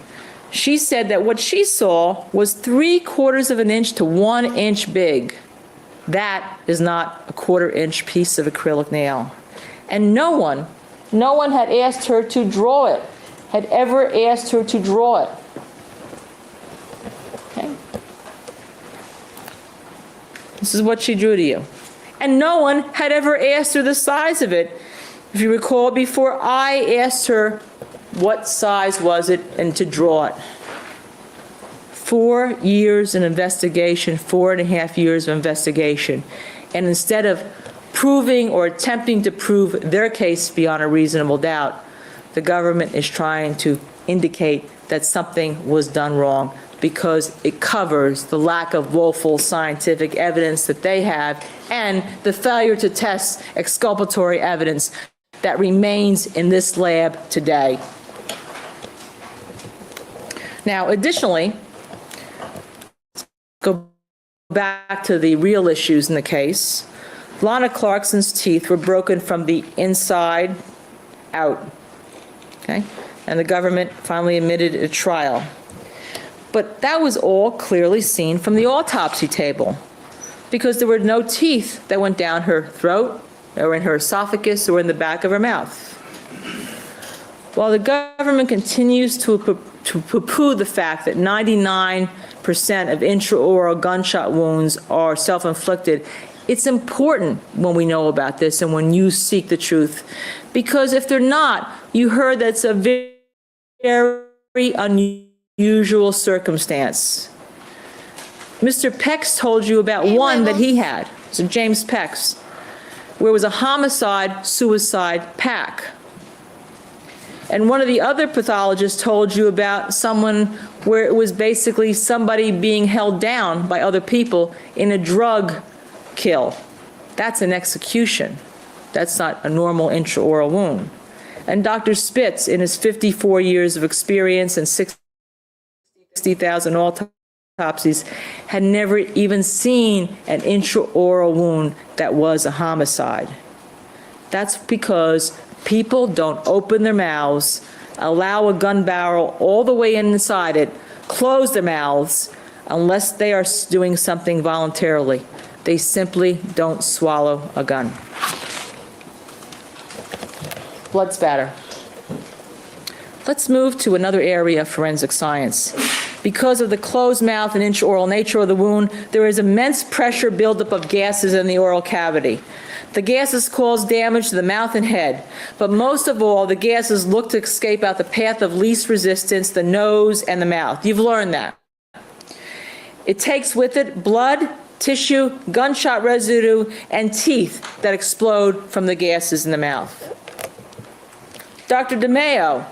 she said that what she saw was 3/4 of an inch to 1 inch big. That is not a 1/4-inch piece of acrylic nail. And no one had asked her to draw it, had ever asked her to draw it. Okay? This is what she drew to you. And no one had ever asked her the size of it. If you recall, before I asked her what size was it and to draw it. 4 years in investigation, 4.5 years of investigation. And instead of proving or attempting to prove their case beyond a reasonable doubt, the government is trying to indicate that something was done wrong because it covers the lack of woeful scientific evidence that they have and the failure to test exculpatory evidence that remains in this lab today. Now, additionally, go back to the real issues in the case. Lana Clarkson's teeth were broken from the inside out, okay? And the government finally admitted a trial. But that was all clearly seen from the autopsy table because there were no teeth that went down her throat or in her esophagus or in the back of her mouth. While the government continues to poo-poo the fact that 99% of intraoral gunshot wounds are self-inflicted, It's important when we know about this and when you seek the truth, because if they're not, you heard that's a very unusual circumstance. Mr. Pex told you about one that he had, so James Pex, where it was a homicide-suicide pact. And one of the other pathologists told you about someone where it was basically somebody being held down by other people in a drug kill. That's an execution. That's not a normal intraoral wound. And Dr. Spitz, in his 54 years of experience and 60,000 autopsies, had never even seen an intraoral wound that was a homicide. That's because people don't open their mouths, allow a gun barrel all the way inside it, close their mouths, unless they are doing something voluntarily. They simply don't swallow a gun. Blood spatter. Let's move to another area of forensic science. Because of the closed mouth and intraoral nature of the wound, there is immense pressure buildup of gases in the oral cavity. The gases cause damage to the mouth and head, but most of all, the gases look to escape out the path of least resistance, the nose and the mouth. You've learned that. It takes with it blood, tissue, gunshot residue, and teeth that explode from the gases in the mouth. Dr. DeMeo,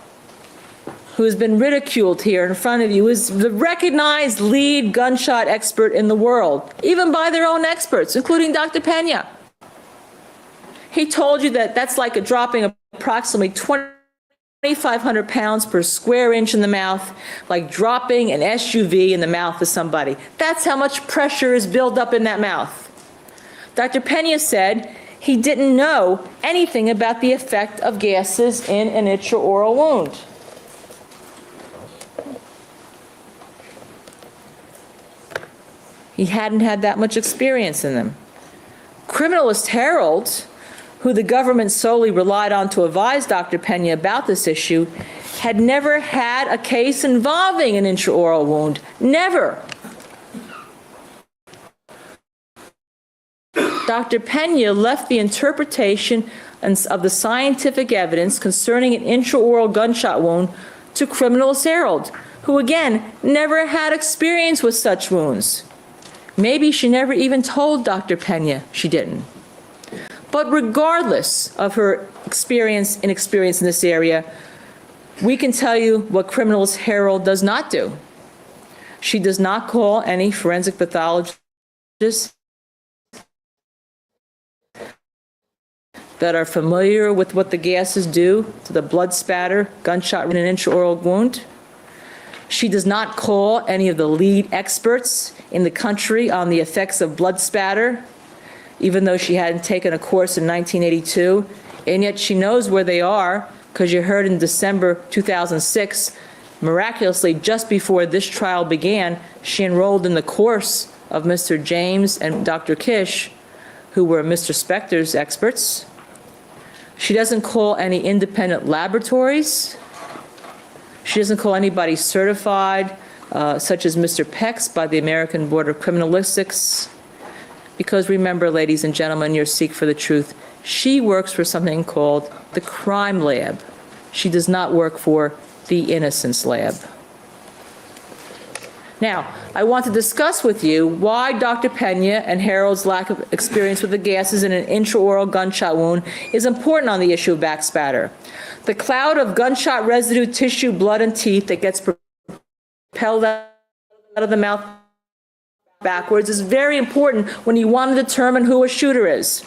who has been ridiculed here in front of you, is the recognized lead gunshot expert in the world, even by their own experts, including Dr. Pena. He told you that that's like dropping approximately 2,500 pounds per square inch in the mouth, like dropping an SUV in the mouth of somebody. That's how much pressure is built up in that mouth. Dr. Pena said he didn't know anything about the effect of gases in an intraoral wound. He hadn't had that much experience in them. Criminalist Harold, who the government solely relied on to advise Dr. Pena about this issue, had never had a case involving an intraoral wound. Never. Dr. Pena left the interpretation of the scientific evidence concerning an intraoral gunshot wound to Criminalist Harold, who again never had experience with such wounds. Maybe she never even told Dr. Pena she didn't. But regardless of her inexperience in this area, we can tell you what Criminalist Harold does not do. She does not call any forensic pathologists that are familiar with what the gases do to the blood spatter, gunshot in an intraoral wound. She does not call any of the lead experts in the country on the effects of blood spatter, even though she hadn't taken a course in 1982, and yet she knows where they are, because you heard in December 2006, miraculously just before this trial began, she enrolled in the course of Mr. James and Dr. Kish, who were Mr. Spector's experts. She doesn't call any independent laboratories. She doesn't call anybody certified, such as Mr. Pex by the American Board of Criminalistics. Because remember, ladies and gentlemen, you're seek for the truth, she works for something called the crime lab. She does not work for the innocence lab. Now, I want to discuss with you why Dr. Pena and Harold's lack of experience with the gases in an intraoral gunshot wound is important on the issue of backspatter. The cloud of gunshot residue, tissue, blood, and teeth that gets propelled out of the mouth backwards is very important when you want to determine who a shooter is.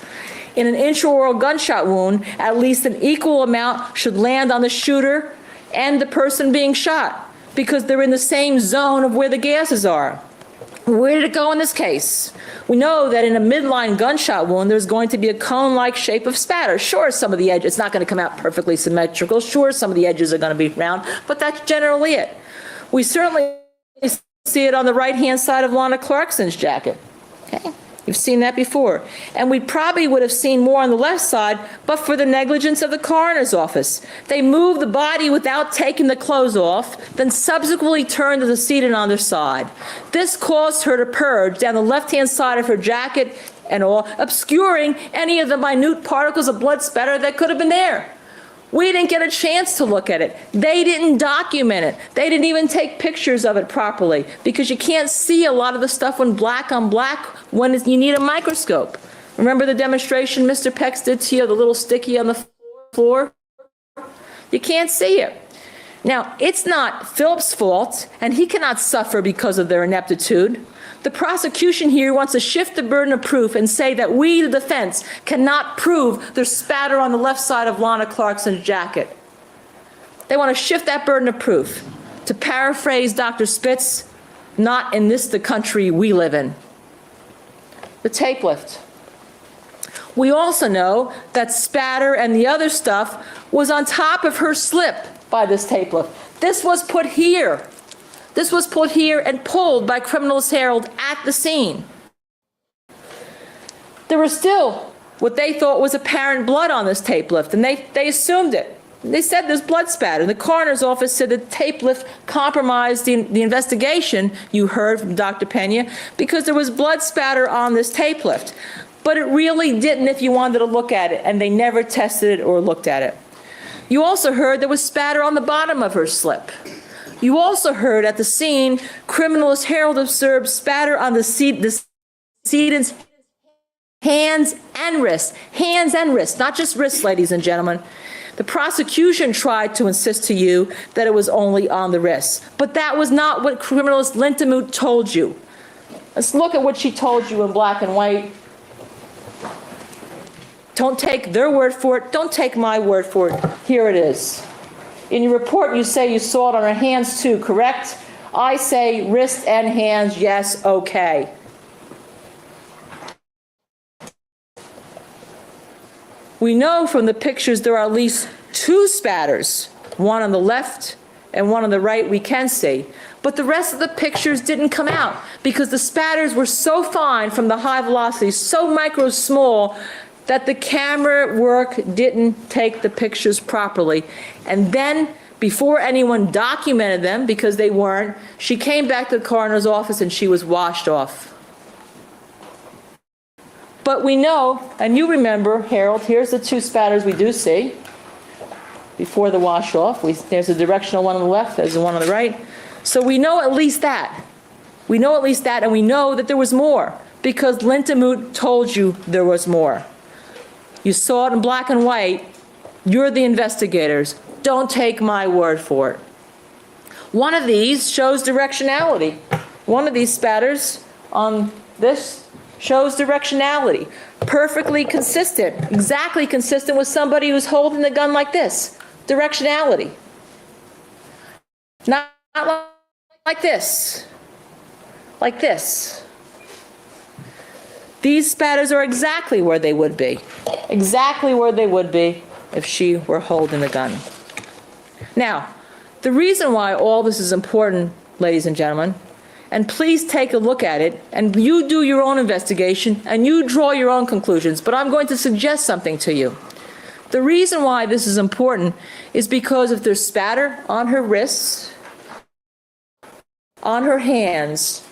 In an intraoral gunshot wound, at least an equal amount should land on the shooter and the person being shot, because they're in the same zone of where the gases are. Where did it go in this case? We know that in a midline gunshot wound, there's going to be a cone-like shape of spatter. Sure, some of the edges, it's not going to come out perfectly symmetrical. Sure, some of the edges are going to be round, but that's generally it. We certainly see it on the right-hand side of Lana Clarkson's jacket. Okay? You've seen that before. And we probably would have seen more on the left side, but for the negligence of the coroner's office. They moved the body without taking the clothes off, then subsequently turned to the seat and on their side. This caused her to purge down the left-hand side of her jacket and all, obscuring any of the minute particles of blood spatter that could have been there. We didn't get a chance to look at it. They didn't document it. They didn't even take pictures of it properly because you can't see a lot of the stuff when black on black when you need a microscope. Remember the demonstration Mr. Pex did to you, the little sticky on the floor? You can't see it. Now, it's not Philip's fault, and he cannot suffer because of their ineptitude. The prosecution here wants to shift the burden of proof and say that we, the defense, cannot prove there's spatter on the left side of Lana Clarkson's jacket. They want to shift that burden of proof. To paraphrase Dr. Spitz, not in this the country we live in. The tape lift. We also know that spatter and the other stuff was on top of her slip by this tape lift. This was put here. This was put here and pulled by Criminalist Herald at the scene. There was still what they thought was apparent blood on this tape lift, and they assumed it. They said there's blood spatter. The coroner's office said the tape lift compromised the investigation, you heard from Dr. Pena, because there was blood spatter on this tape lift. But it really didn't if you wanted to look at it, and they never tested it or looked at it. You also heard there was spatter on the bottom of her slip. You also heard at the scene, Criminalist Herald observed spatter on the decedent's hands and wrists. Hands and wrists, not just wrists, ladies and gentlemen. The prosecution tried to insist to you that it was only on the wrists, but that was not what Criminalist Lintemuth told you. Let's look at what she told you in black and white. Don't take their word for it. Don't take my word for it. Here it is. In your report, you say you saw it on her hands too, correct? I say wrist and hands, yes, okay. We know from the pictures there are at least 2 spatters, one on the left and one on the right we can see. But the rest of the pictures didn't come out because the spatters were so fine from the high velocity, so micro small, that the camera work didn't take the pictures properly. And then, before anyone documented them, because they weren't, she came back to the coroner's office and she was washed off. But we know, and you remember, Harold, here's the 2 spatters we do see before the wash off. There's a directional one on the left, there's the one on the right. So we know at least that. We know at least that, and we know that there was more, because Lintemuth told you there was more. You saw it in black and white. You're the investigators. Don't take my word for it. One of these shows directionality. One of these spatters on this shows directionality. Perfectly consistent, exactly consistent with somebody who's holding the gun like this. Directionality. Not like this. Like this. These spatters are exactly where they would be. Exactly where they would be if she were holding the gun. Now, the reason why all this is important, ladies and gentlemen, and please take a look at it, and you do your own investigation, and you draw your own conclusions, but I'm going to suggest something to you. The reason why this is important is because if there's spatter on her wrists, on her hands,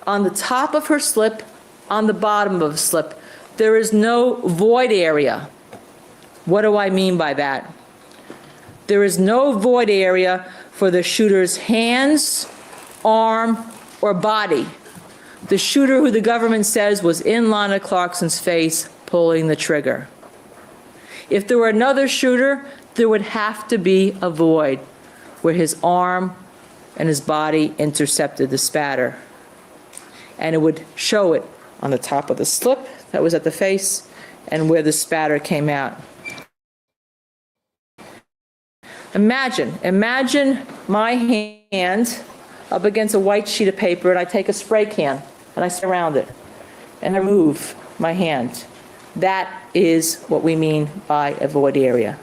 on the top of her slip, on the bottom of the slip, there is no void area. What do I mean by that? There is no void area for the shooter's hands, arm, or body. The shooter who the government says was in Lana Clarkson's face pulling the trigger. If there were another shooter, there would have to be a void where his arm and his body intercepted the spatter. And it would show it on the top of the slip that was at the face and where the spatter came out. Imagine my hand up against a white sheet of paper, and I take a spray can and I surround it and I move my hand. That is what we mean by a void area.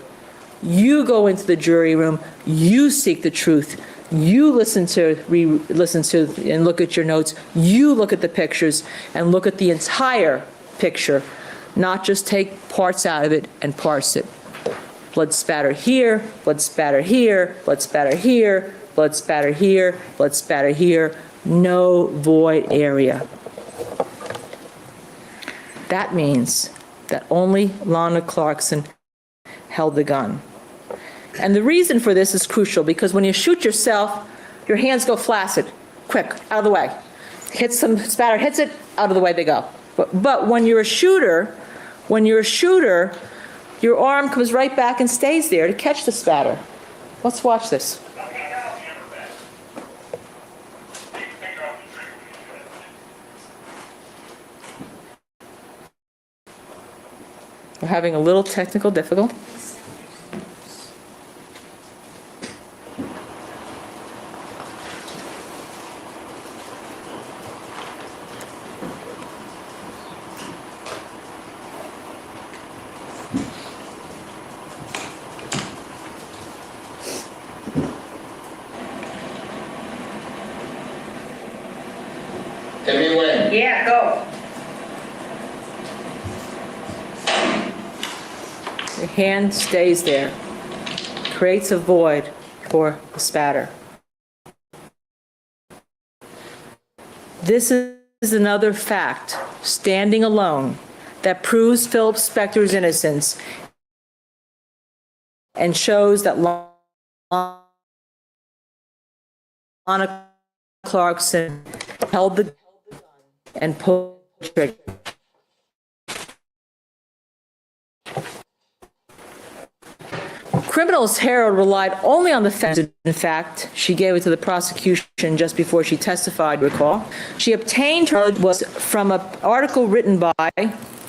You go into the jury room, you seek the truth You listen to, listen to, and look at your notes. You look at the pictures and look at the entire picture, not just take parts out of it and parse it. Blood spatter here, blood spatter here, blood spatter here, blood spatter here, blood spatter here. No void area. That means that only Lana Clarkson held the gun. And the reason for this is crucial, because when you shoot yourself, your hands go flaccid, quick, out of the way. Hits some spatter, hits it, out of the way they go. But when you're a shooter, your arm comes right back and stays there to catch the spatter. Let's watch this. We're having a little technical difficulty. Everyone. Yeah, go. Your hand stays there, creates a void for the spatter. This is another fact, standing alone, that proves Phil Spector's innocence and shows that Lana Clarkson held the gun and pulled the trigger. Criminals Herald relied only on the fact, in fact, she gave it to the prosecution just before she testified, recall. She obtained her was from an article written by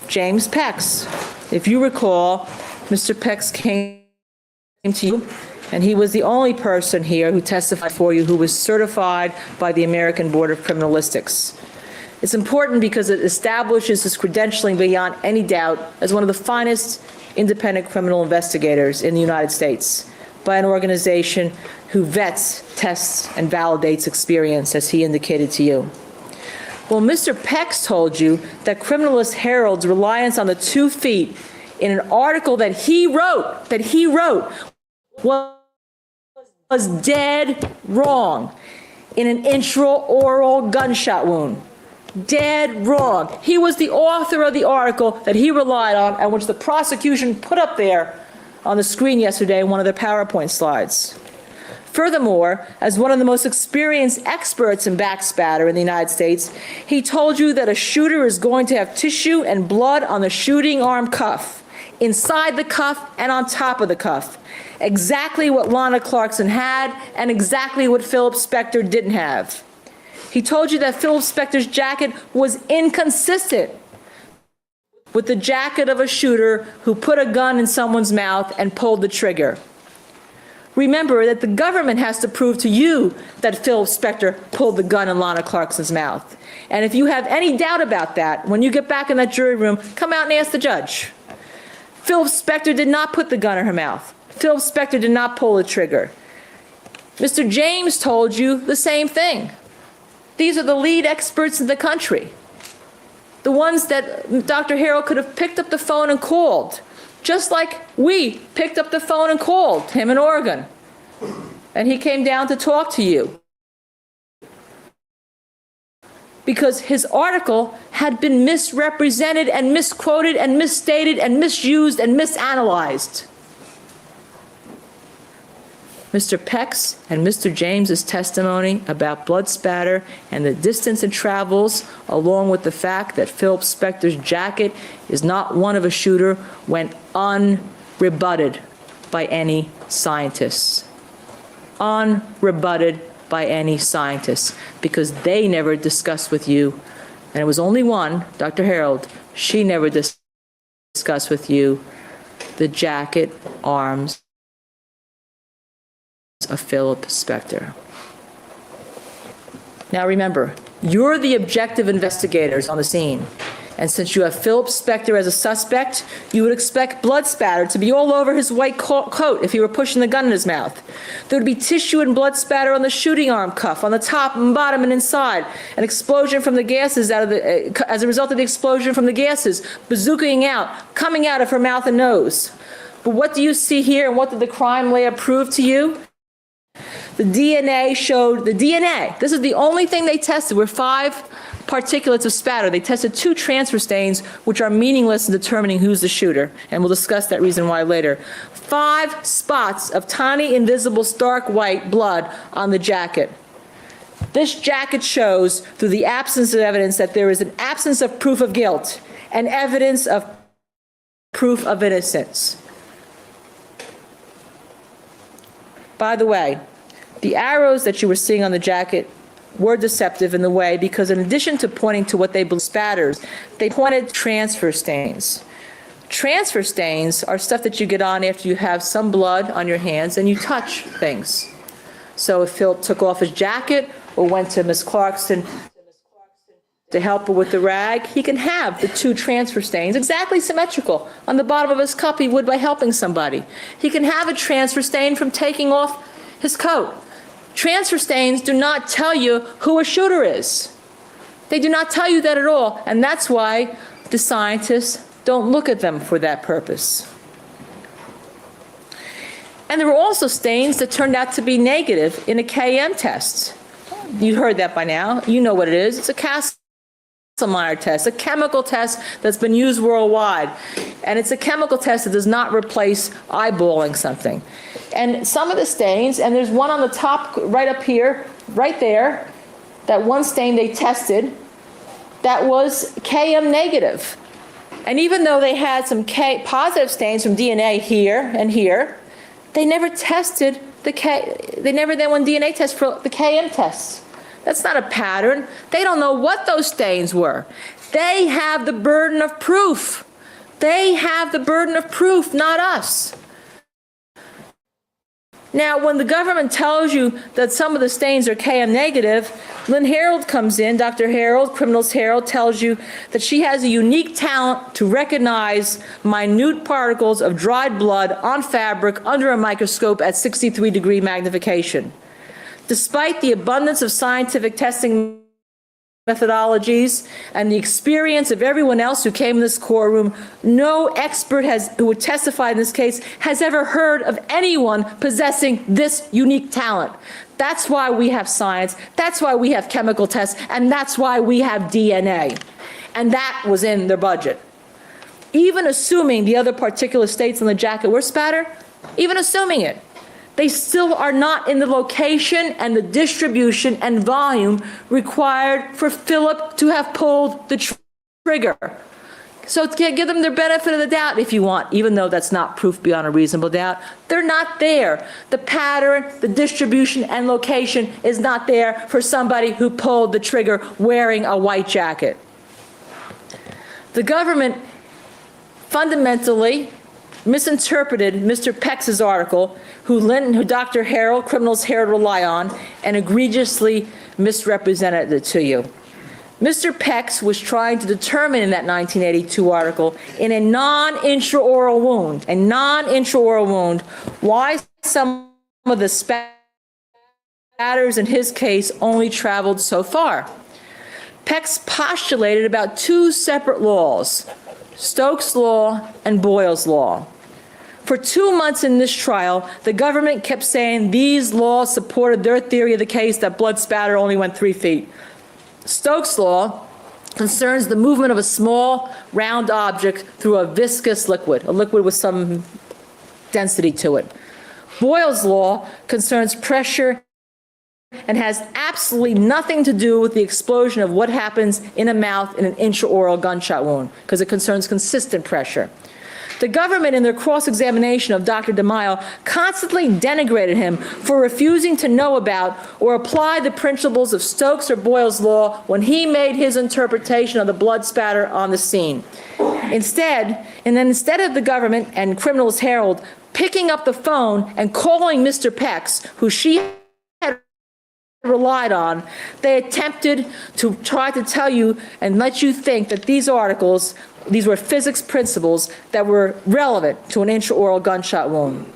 James Pex. If you recall, Mr. Pex came to you, and he was the only person here who testified for you who was certified by the American Board of Criminalistics. It's important because it establishes his credentialing beyond any doubt as one of the finest independent criminal investigators in the United States by an organization who vets, tests, and validates experience, as he indicated to you. Well, Mr. Pex told you that Criminalist Herald's reliance on the 2 feet in an article that he wrote was dead wrong in an intraoral gunshot wound. Dead wrong. He was the author of the article that he relied on and which the prosecution put up there on the screen yesterday in one of their PowerPoint slides. Furthermore, as one of the most experienced experts in backspatter in the United States, he told you that a shooter is going to have tissue and blood on the shooting arm cuff, inside the cuff and on top of the cuff. Exactly what Lana Clarkson had and exactly what Philip Spector didn't have. He told you that Phil Spector's jacket was inconsistent with the jacket of a shooter who put a gun in someone's mouth and pulled the trigger. Remember that the government has to prove to you that Phil Spector pulled the gun in Lana Clarkson's mouth. And if you have any doubt about that, when you get back in that jury room, come out and ask the judge. Phil Spector did not put the gun in her mouth. Phil Spector did not pull the trigger. Mr. James told you the same thing. These are the lead experts in the country. The ones that Dr. Harrell could have picked up the phone and called, just like we picked up the phone and called him in Oregon. And he came down to talk to you. Because his article had been misrepresented and misquoted and misstated and misused and misanalyzed. Mr. Peck's and Mr. James's testimony about blood spatter and the distance it travels, along with the fact that Philip Spector's jacket is not one of a shooter, went unrebutted by any scientists. Unrebutted by any scientists, because they never discussed with you, and it was only one, Dr. Harold, she never discussed with you the jacket arms of Philip Spector. Now remember, you're the objective investigators on the scene. And since you have Phil Spector as a suspect, you would expect blood spatter to be all over his white coat if he were pushing the gun in his mouth. There would be tissue and blood spatter on the shooting arm cuff, on the top and bottom and inside. An explosion from the gases as a result of the explosion from the gases, bazookaing out, coming out of her mouth and nose. But what do you see here, and what did the crime lab prove to you? The DNA showed, this is the only thing they tested, were 5 particulates of spatter. They tested 2 transfer stains, which are meaningless in determining who's the shooter, and we'll discuss that reason why later. 5 spots of tiny, invisible, stark white blood on the jacket. This jacket shows, through the absence of evidence, that there is an absence of proof of guilt and evidence of proof of innocence. By the way, the arrows that you were seeing on the jacket were deceptive in the way because in addition to pointing to what they believe spatters, they pointed transfer stains. Transfer stains are stuff that you get on after you have some blood on your hands and you touch things. So if Phil took off his jacket or went to Miss Clarkson to help her with the rag, he can have the 2 transfer stains, exactly symmetrical, on the bottom of his cup he would by helping somebody. He can have a transfer stain from taking off his coat. Transfer stains do not tell you who a shooter is. They do not tell you that at all, and that's why the scientists don't look at them for that purpose. And there were also stains that turned out to be negative in a KM test. You heard that by now. You know what it is. It's a Kastelmeyer test, a chemical test that's been used worldwide. And it's a chemical test that does not replace eyeballing something. And some of the stains, and there's one on the top right up here, right there, that one stain they tested that was KM negative. And even though they had some positive stains from DNA here and here, they never tested they never did one DNA test for the KM tests. That's not a pattern. They don't know what those stains were. They have the burden of proof. They have the burden of proof, not us. Now, when the government tells you that some of the stains are KM negative, Lynn Harold comes in, Dr. Harold, Criminals Harold, tells you that she has a unique talent to recognize minute particles of dried blood on fabric under a microscope at 63-degree magnification. Despite the abundance of scientific testing methodologies and the experience of everyone else who came in this courtroom, no expert who would testify in this case has ever heard of anyone possessing this unique talent. That's why we have science, that's why we have chemical tests, and that's why we have DNA. And that was in their budget. Even assuming the other particular states on the jacket were spatter, even assuming it, they still are not in the location and the distribution and volume required for Philip to have pulled the trigger. So give them their benefit of the doubt if you want, even though that's not proof beyond a reasonable doubt. They're not there. The pattern, the distribution, and location is not there for somebody who pulled the trigger wearing a white jacket. The government fundamentally misinterpreted Mr. Peck's article, who Dr. Harold, Criminals Harold rely on, and egregiously misrepresented it to you. Mr. Peck was trying to determine in that 1982 article, in a non-intraoral wound, why some of the spatters in his case only traveled so far. Peck postulated about 2 separate laws, Stokes' law and Boyle's law. For 2 months in this trial, the government kept saying these laws supported their theory of the case that blood spatter only went 3 feet. Stokes' law concerns the movement of a small, round object through a viscous liquid, a liquid with some density to it. Boyle's law concerns pressure and has absolutely nothing to do with the explosion of what happens in a mouth in an intraoral gunshot wound, because it concerns consistent pressure. The government, in their cross-examination of Dr. DeMille, constantly denigrated him for refusing to know about or apply the principles of Stokes or Boyle's law when he made his interpretation of the blood spatter on the scene. Instead of the government and Criminals Herald picking up the phone and calling Mr. Peck, who she had relied on, they attempted to try to tell you and let you think that these articles, these were physics principles that were relevant to an intraoral gunshot wound.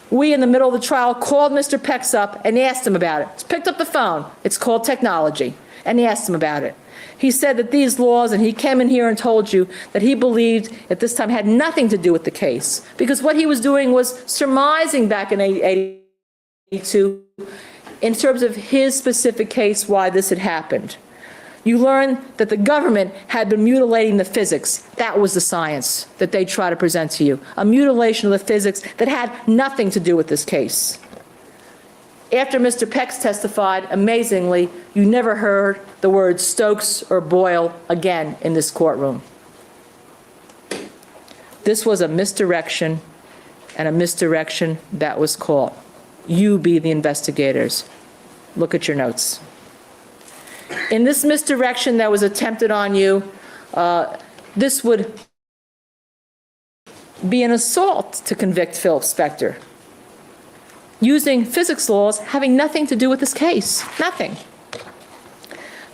We, in the middle of the trial, called Mr. Pex up and asked him about it. He picked up the phone. It's called technology. And he asked him about it. He said that these laws, and he came in here and told you that he believed at this time had nothing to do with the case, because what he was doing was surmising back in 1982 in terms of his specific case why this had happened. You learn that the government had been mutilating the physics. That was the science that they tried to present to you, a mutilation of the physics that had nothing to do with this case. After Mr. Pex testified, amazingly, you never heard the words Stokes or Boyle again in this courtroom. This was a misdirection, and a misdirection that was caught. You be the investigators. Look at your notes. In this misdirection that was attempted on you, this would be an assault to convict Phil Spector, using physics laws having nothing to do with this case. Nothing.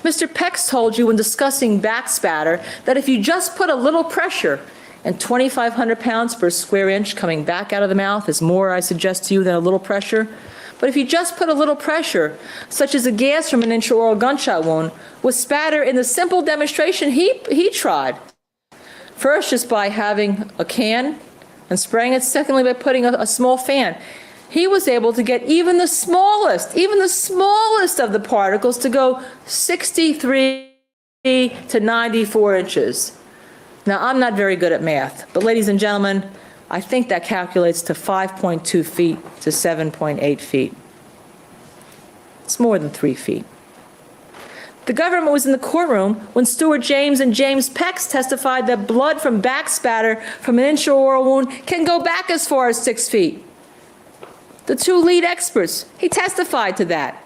Mr. Pex told you when discussing backspatter that if you just put a little pressure, and 2,500 pounds per square inch coming back out of the mouth is more, I suggest to you, than a little pressure. But if you just put a little pressure, such as a gas from an intraoral gunshot wound, with spatter in the simple demonstration he tried, first just by having a can and spraying it, secondly by putting a small fan, he was able to get even the smallest of the particles to go 63 to 94 inches. Now, I'm not very good at math, but ladies and gentlemen, I think that calculates to 5.2 feet to 7.8 feet. It's more than 3 feet. The government was in the courtroom when Stuart James and James Pex testified that blood from backspatter from an intraoral wound can go back as far as 6 feet. The two lead experts, he testified to that.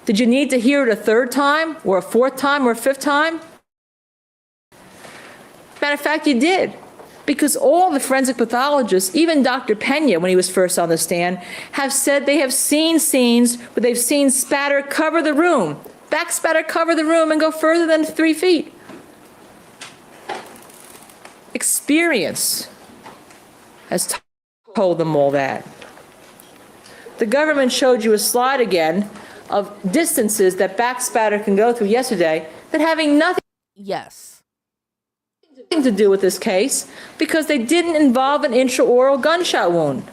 Did you need to hear it a third time, or a fourth time, or a fifth time? Matter of fact, you did. Because all the forensic pathologists, even Dr. Pena, when he was first on the stand, have said they have seen scenes where they've seen spatter cover the room, backspatter cover the room and go further than 3 feet. Experience has told them all that. The government showed you a slide again of distances that backspatter can go through yesterday that having nothing Yes. to do with this case because they didn't involve an intraoral gunshot wound.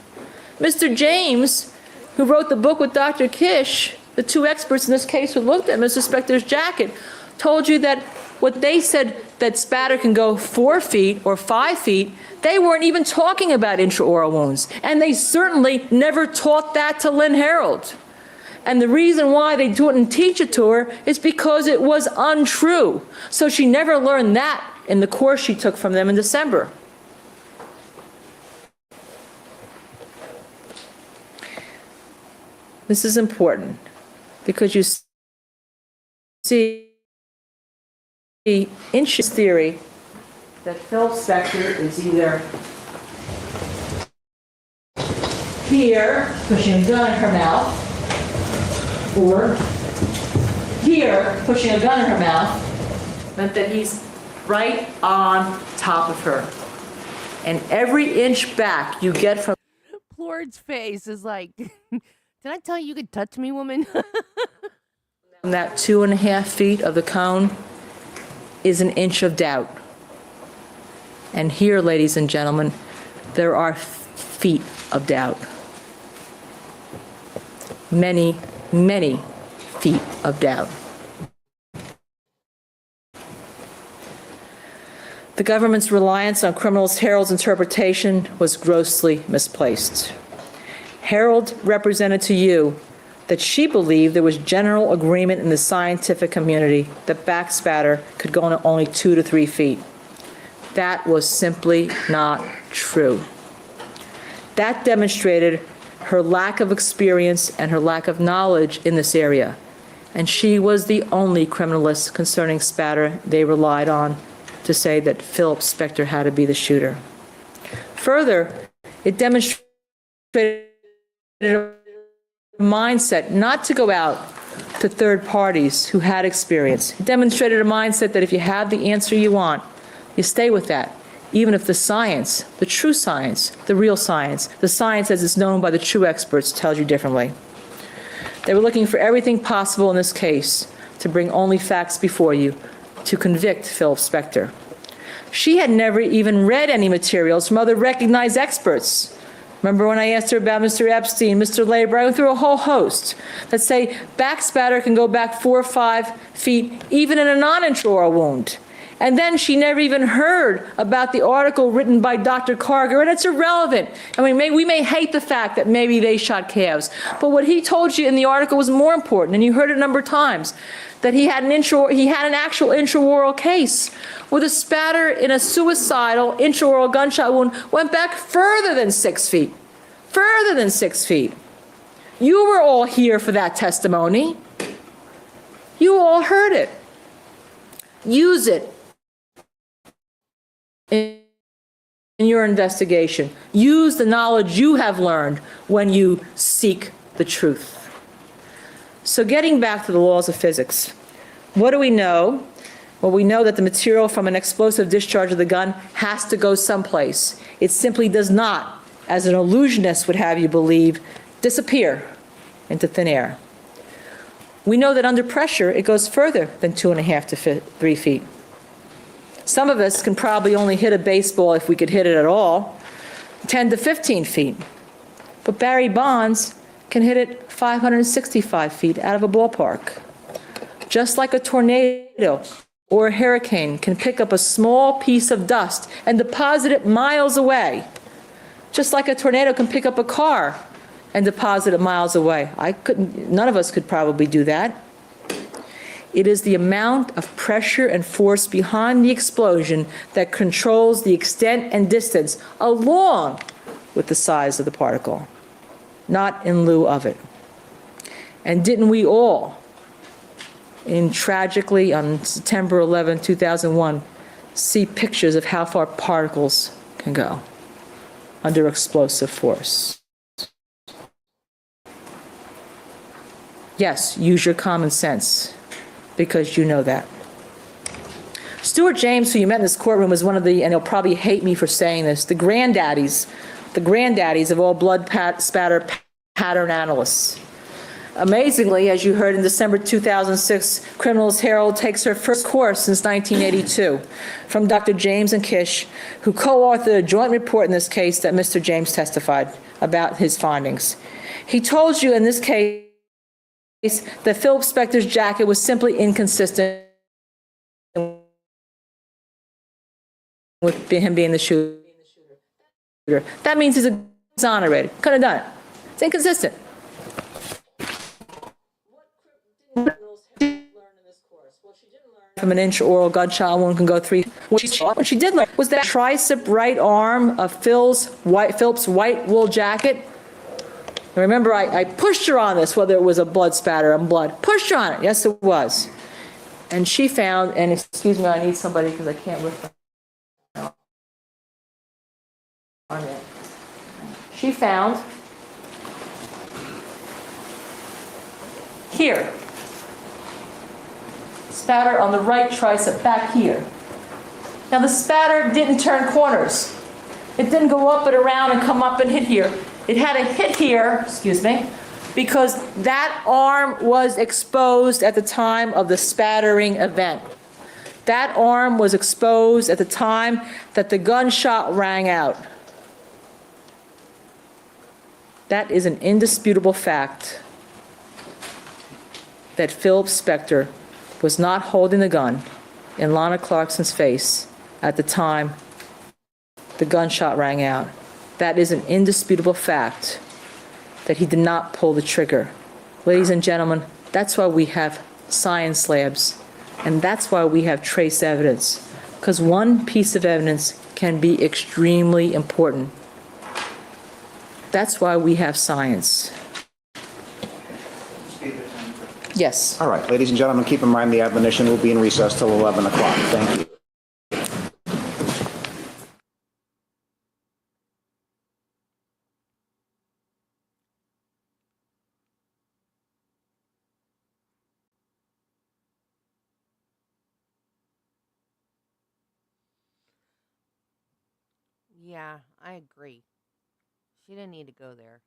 Mr. James, who wrote the book with Dr. Kish, the two experts in this case who looked at Mr. Spector's jacket, told you that what they said that spatter can go 4 feet or 5 feet, they weren't even talking about intraoral wounds. And they certainly never taught that to Lynn Harold. And the reason why they didn't teach it to her is because it was untrue. So she never learned that in the course she took from them in December. This is important because you see the inches theory that Phil Spector is either here, pushing a gun in her mouth, or here, pushing a gun in her mouth, meant that he's right on top of her. And every inch back you get from Plord's face is like, did I tell you could touch me, woman? that 2.5 feet of the cone is an inch of doubt. And here, ladies and gentlemen, there are feet of doubt. Many, many feet of doubt. The government's reliance on criminalist Harold's interpretation was grossly misplaced. Harold represented to you that she believed there was general agreement in the scientific community that backspatter could go on only 2 to 3 feet. That was simply not true. That demonstrated her lack of experience and her lack of knowledge in this area. And she was the only criminalist concerning spatter they relied on to say that Phil Spector had to be the shooter. Further, it demonstrated a mindset not to go out to third parties who had experience. It demonstrated a mindset that if you have the answer you want, you stay with that, even if the science, the true science, the real science, the science as it's known by the true experts tells you differently. They were looking for everything possible in this case to bring only facts before you to convict Phil Spector. She had never even read any materials from other recognized experts. Remember when I asked her about Mr. Epstein, Mr. Labor, I went through a whole host that say back spatter can go back 4 or 5 feet, even in a non-intraoral wound. And then she never even heard about the article written by Dr. Carger, and it's irrelevant. I mean, we may hate the fact that maybe they shot calves, but what he told you in the article was more important, and you heard it a number of times, that he had an actual intraoral case where the spatter in a suicidal intraoral gunshot wound went back further than 6 feet. Further than 6 feet. You were all here for that testimony. You all heard it. Use it in your investigation. Use the knowledge you have learned when you seek the truth. So getting back to the laws of physics, what do we know? Well, we know that the material from an explosive discharge of the gun has to go someplace. It simply does not, as an illusionist would have you believe, disappear into thin air. We know that under pressure, it goes further than 2.5 to 3 feet. Some of us can probably only hit a baseball, if we could hit it at all, 10 to 15 feet. But Barry Bonds can hit it 565 feet out of a ballpark. Just like a tornado or a hurricane can pick up a small piece of dust and deposit it miles away. Just like a tornado can pick up a car and deposit it miles away. None of us could probably do that. It is the amount of pressure and force behind the explosion that controls the extent and distance along with the size of the particle, not in lieu of it. And didn't we all, tragically on September 11, 2001, see pictures of how far particles can go under explosive force? Yes, use your common sense, because you know that. Stuart James, who you met in this courtroom, was one of the, and he'll probably hate me for saying this, the granddaddies of all blood spatter pattern analysts. Amazingly, as you heard in December 2006, Criminals Herald takes her first course since 1982 from Dr. James and Kish, who co-authored a joint report in this case that Mr. James testified about his findings. He told you in this case that Phil Spector's jacket was simply inconsistent with him being the shooter. That means he's exonerated. Couldn't have done it. It's inconsistent. From an intraoral gunshot wound can go 3. What she did learn was that tricep right arm of Philip's white wool jacket. And remember, I pushed her on this, whether it was a blood spatter and blood. Pushed her on it. Yes, it was. And she found, and excuse me, I need somebody because I can't lift them. She found here, spatter on the right tricep back here. Now the spatter didn't turn corners. It didn't go up and around and come up and hit here. It had a hit here, excuse me, because that arm was exposed at the time of the spattering event. That arm was exposed at the time that the gunshot rang out. That is an indisputable fact that Phil Spector was not holding the gun in Lana Clarkson's face at the time the gunshot rang out. That is an indisputable fact that he did not pull the trigger. Ladies and gentlemen, that's why we have science labs, and that's why we have trace evidence, because one piece of evidence can be extremely important. That's why we have science. Yes. All right, ladies and gentlemen, keep in mind the admonition will be in recess till 11 o'clock. Thank you. Yeah, I agree. She didn't need to go there.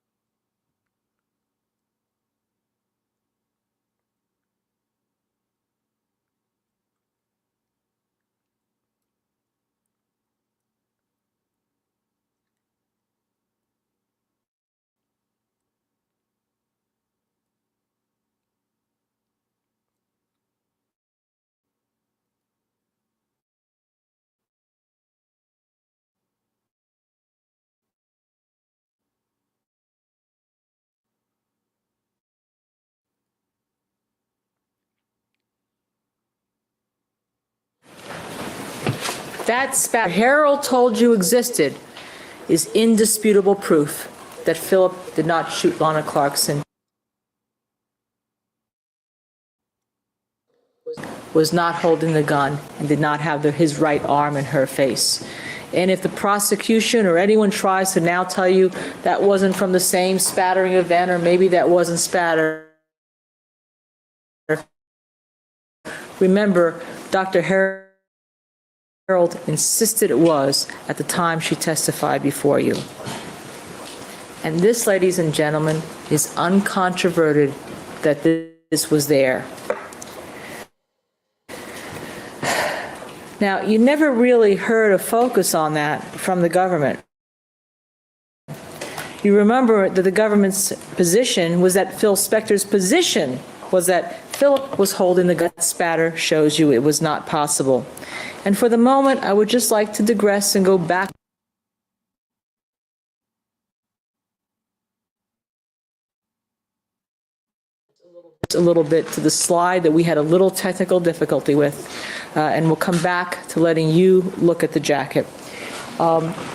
That spatter Harold told you existed is indisputable proof that Philip did not shoot Lana Clarkson, was not holding the gun, and did not have his right arm in her face. And if the prosecution or anyone tries to now tell you that wasn't from the same spattering event, or maybe that wasn't spatter, remember, Dr. Harold insisted it was at the time she testified before you. And this, ladies and gentlemen, is uncontroverted that this was there. Now, you never really heard a focus on that from the government. You remember that the government's position was that Phil Spector's position was that Philip was holding the gun. Spatter shows you it was not possible. And for the moment, I would just like to digress and go back a little bit to the slide that we had a little technical difficulty with, and we'll come back to letting you look at the jacket.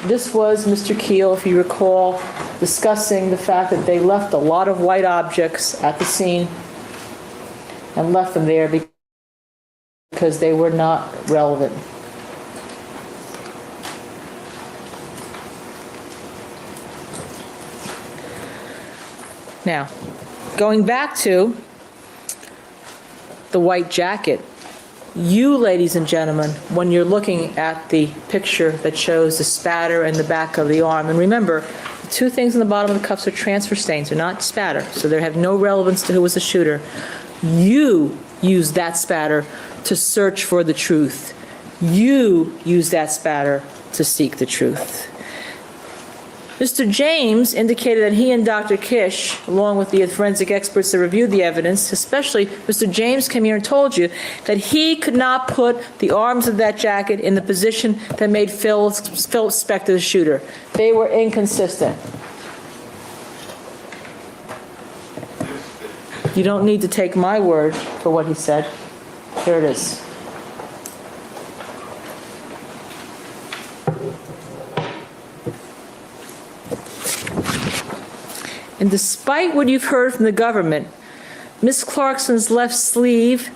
This was Mr. Keel, if you recall, discussing the fact that they left a lot of white objects at the scene and left them there because they were not relevant. Now, going back to the white jacket, you, ladies and gentlemen, when you're looking at the picture that shows the spatter and the back of the arm, and remember, the two things on the bottom of the cuffs are transfer stains, they're not spatter, so they have no relevance to who was the shooter. You used that spatter to search for the truth. You used that spatter to seek the truth. Mr. James indicated that he and Dr. Kish, along with the forensic experts that reviewed the evidence, especially Mr. James, came here and told you that he could not put the arms of that jacket in the position that made Phil Spector the shooter. They were inconsistent. You don't need to take my word for what he said. Here it is. And despite what you've heard from the government, Miss Clarkson's left sleeve,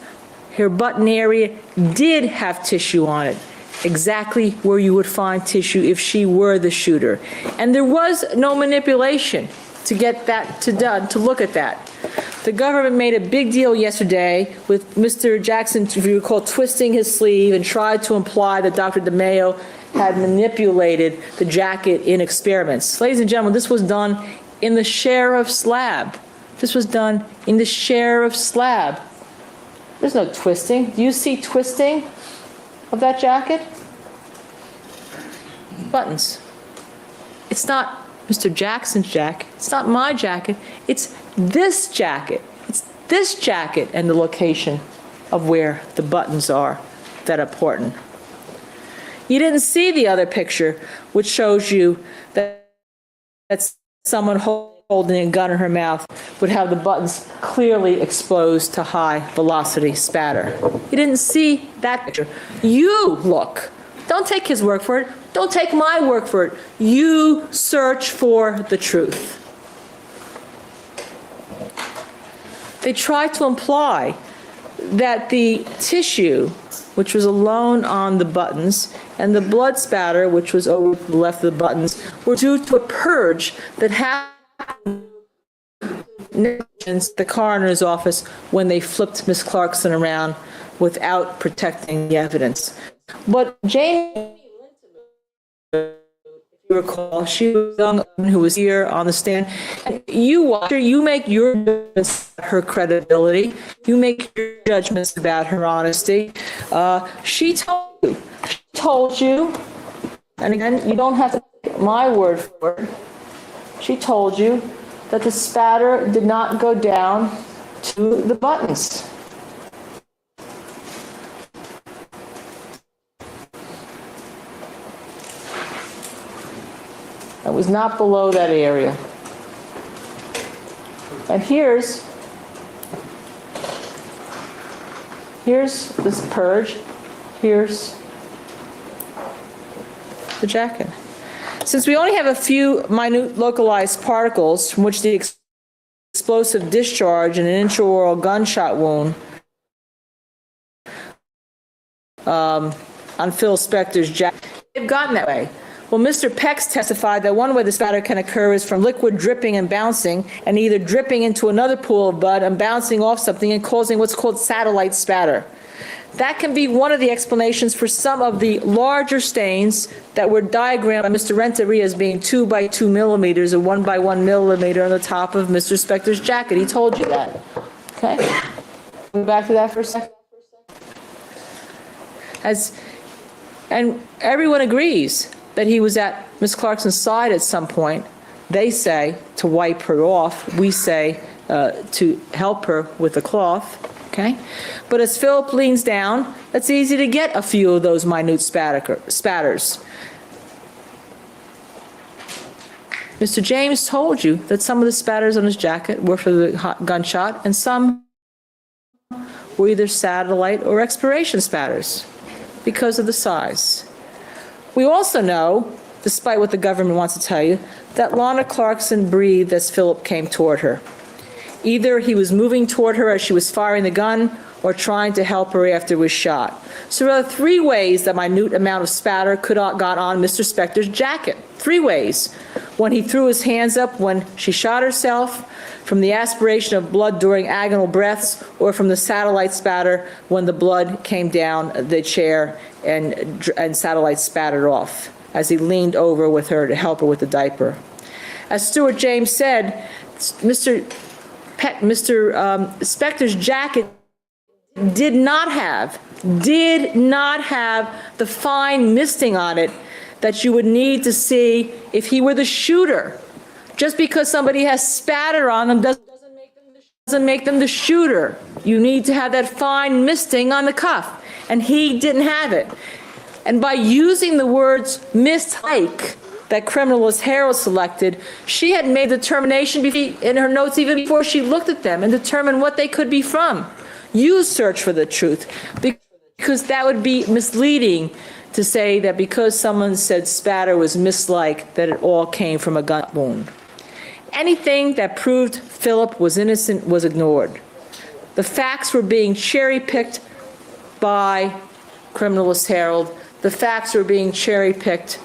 her button area, did have tissue on it, exactly where you would find tissue if she were the shooter. And there was no manipulation to get that done, to look at that. The government made a big deal yesterday with Mr. Jackson, if you recall, twisting his sleeve and tried to imply that Dr. DeMaio had manipulated the jacket in experiments. Ladies and gentlemen, this was done in the sheriff's slab. This was done in the sheriff's slab. There's no twisting. Do you see twisting of that jacket? Buttons. It's not Mr. Jackson's jacket. It's not my jacket. It's this jacket. It's this jacket and the location of where the buttons are that are important. You didn't see the other picture, which shows you that someone holding a gun in her mouth would have the buttons clearly exposed to high velocity spatter. You didn't see that picture. You look. Don't take his word for it. Don't take my word for it. You search for the truth. They tried to imply that the tissue, which was alone on the buttons, and the blood spatter, which was over the left of the buttons, were due to a purge that happened in the coroner's office when they flipped Miss Clarkson around without protecting the evidence. But Jamie, if recall. She was young, who was here on the stand. And you watch her, you make your judgments about her credibility. You make your judgments about her honesty. She told you, and again, you don't have to take my word for it. She told you that the spatter did not go down to the buttons. It was not below that area. And here's this purge. Here's the jacket. Since we only have a few minute localized particles from which the explosive discharge in an intraoral gunshot wound on Phil Spector's jacket, they've gotten that way. Well, Mr. Pex testified that one way the spatter can occur is from liquid dripping and bouncing, and either dripping into another pool of blood and bouncing off something and causing what's called satellite spatter. That can be one of the explanations for some of the larger stains that were diagrammed by Mr. Renteria as being 2 by 2 millimeters or 1 by 1 millimeter on the top of Mr. Spector's jacket. He told you that. Okay? Go back to that for a second. And everyone agrees that he was at Ms. Clarkson's side at some point. They say to wipe her off. We say to help her with the cloth. Okay? But as Philip leans down, it's easy to get a few of those minute spatters. Mr. James told you that some of the spatters on his jacket were for the gunshot, and some were either satellite or expiration spatters because of the size. We also know, despite what the government wants to tell you, that Lana Clarkson breathed as Philip came toward her. Either he was moving toward her as she was firing the gun or trying to help her after he was shot. So there are 3 ways that minute amount of spatter could have got on Mr. Spector's jacket. 3 ways. When he threw his hands up when she shot herself, from the aspiration of blood during agonal breaths, or from the satellite spatter when the blood came down the chair and satellite spattered off as he leaned over with her to help her with the diaper. As Stuart James said, Mr. Spector's jacket did not have the fine misting on it that you would need to see if he were the shooter. Just because somebody has spatter on them doesn't make them the shooter. You need to have that fine misting on the cuff, and he didn't have it. And by using the words mist-like that criminalist Harold selected, she had made a determination in her notes even before she looked at them and determined what they could be from. You search for the truth, because that would be misleading to say that because someone said spatter was mist-like, that it all came from a gun wound. Anything that proved Philip was innocent was ignored. The facts were being cherry-picked by criminalist Harold. The facts were being cherry-picked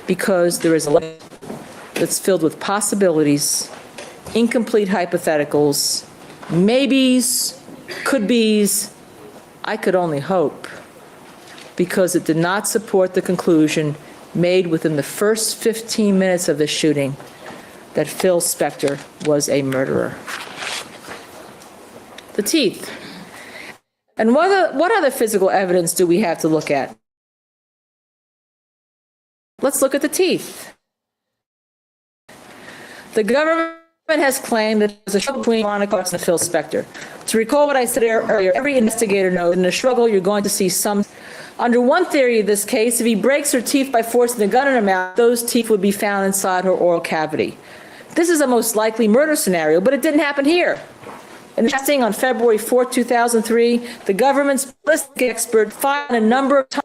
because there is a list that's filled with possibilities, incomplete hypotheticals, maybes, could-bes. I could only hope, because it did not support the conclusion made within the first 15 minutes of the shooting that Phil Spector was a murderer. The teeth. And what other physical evidence do we have to look at? Let's look at the teeth. The government has claimed that there was a struggle between Lana Clarkson and Phil Spector. To recall what I said earlier, every investigator knows in a struggle you're going to see some. Under one theory of this case, if he breaks her teeth by forcing the gun in her mouth, those teeth would be found inside her oral cavity. This is a most likely murder scenario, but it didn't happen here. In testing on February 4, 2003, the government's ballistic expert found a number of times.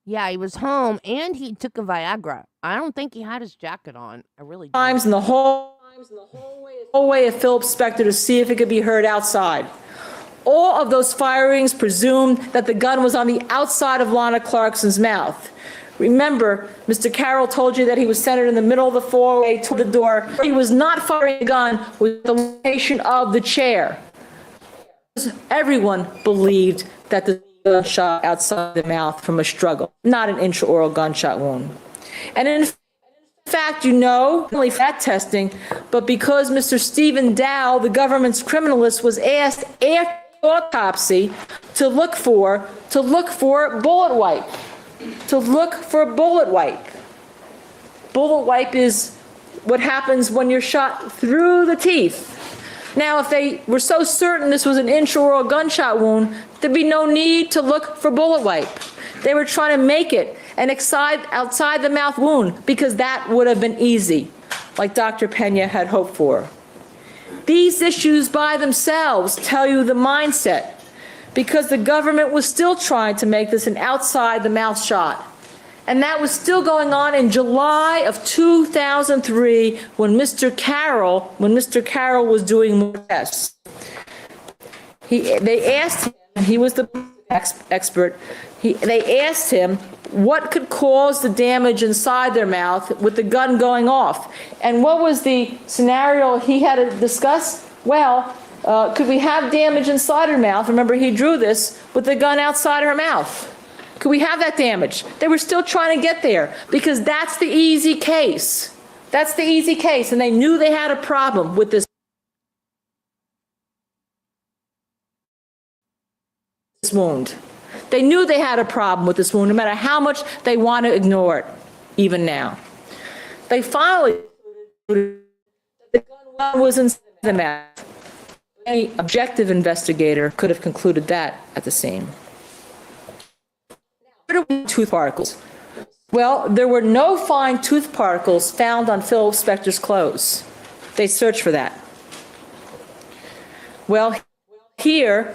Yeah, he was home and he took a Viagra. I don't think he had his jacket on. I really don't. Times in the whole way of Philip Spector to see if it could be heard outside. All of those firings presumed that the gun was on the outside of Lana Clarkson's mouth. Remember, Mr. Carroll told you that he was centered in the middle of the foyer toward the door. He was not firing the gun with the location of the chair. Everyone believed that the gunshot outside the mouth from a struggle, not an intraoral gunshot wound. And in fact, not only for that testing, but because Mr. Stephen Dow, the government's criminalist, was asked after the autopsy to look for bullet wipe. Bullet wipe is what happens when you're shot through the teeth. Now, if they were so certain this was an intraoral gunshot wound, there'd be no need to look for bullet wipe. They were trying to make it an outside the mouth wound because that would have been easy, like Dr. Pena had hoped for. These issues by themselves tell you the mindset, because the government was still trying to make this an outside the mouth shot. And that was still going on in July of 2003 when Mr. Carroll was doing more tests. They asked him, he was the expert, they asked him what could cause the damage inside their mouth with the gun going off. And what was the scenario he had to discuss? Well, could we have damage inside her mouth? Remember, he drew this with the gun outside her mouth. Could we have that damage? They were still trying to get there because that's the easy case. That's the easy case. And they knew they had a problem with this wound. They knew they had a problem with this wound, no matter how much they want to ignore it, even now. They finally concluded that the gun was inside the mouth. Any objective investigator could have concluded that at the scene. Tooth particles. Well, there were no fine tooth particles found on Phil Spector's clothes. They searched for that. Well, here,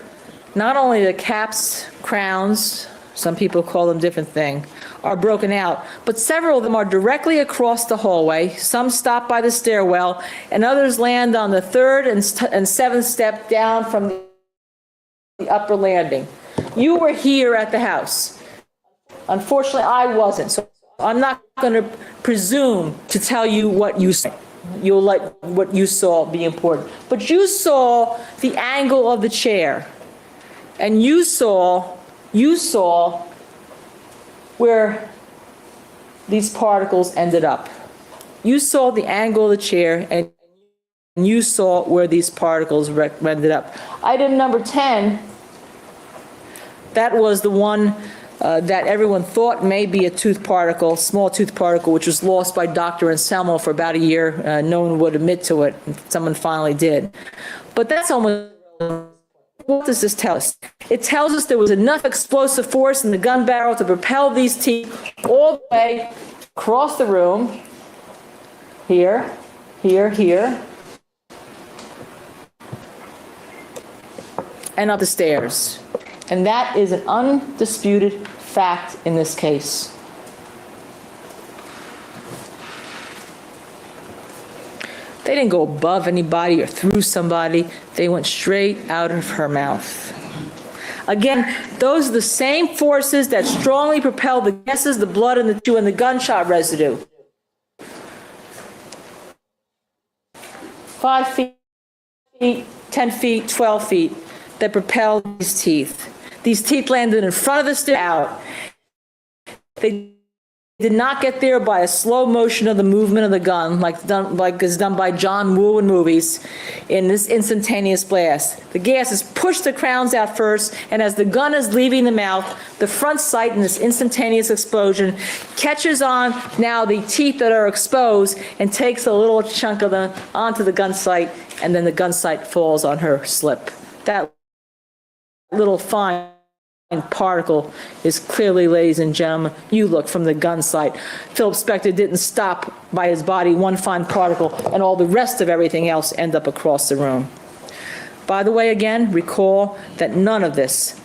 not only the caps, crowns, some people call them different things, are broken out, but several of them are directly across the hallway. Some stop by the stairwell, and others land on the third and seventh step down from the upper landing. You were here at the house. Unfortunately, I wasn't, so I'm not going to presume to tell you what you saw. You'll let what you saw be important. But you saw the angle of the chair, and you saw where these particles ended up. You saw the angle of the chair, and you saw where these particles ended up. Item number 10, that was the one that everyone thought may be a tooth particle, small tooth particle, which was lost by Dr. Anselmo for about a year. No one would admit to it. Someone finally did. But that's almost, what does this tell us? It tells us there was enough explosive force in the gun barrel to propel these teeth all the way across the room, here, here, here, and up the stairs. And that is an undisputed fact in this case. They didn't go above anybody or through somebody. They went straight out of her mouth. Again, those are the same forces that strongly propel the gases, the blood, and the tissue, and the gunshot residue. 5 feet, 10 feet, 12 feet that propel these teeth. These teeth landed in front of the stair out. They did not get there by a slow motion of the movement of the gun, like is done by John Woo in movies, in this instantaneous blast. The gases push the crowns out first, and as the gun is leaving the mouth, the front sight in this instantaneous explosion catches on now the teeth that are exposed and takes a little chunk of them onto the gun sight, and then the gun sight falls on her slip. That little fine particle is clearly, ladies and gentlemen, you look from the gun sight. Phil Spector didn't stop by his body one fine particle, and all the rest of everything else end up across the room. By the way, again, recall that none of this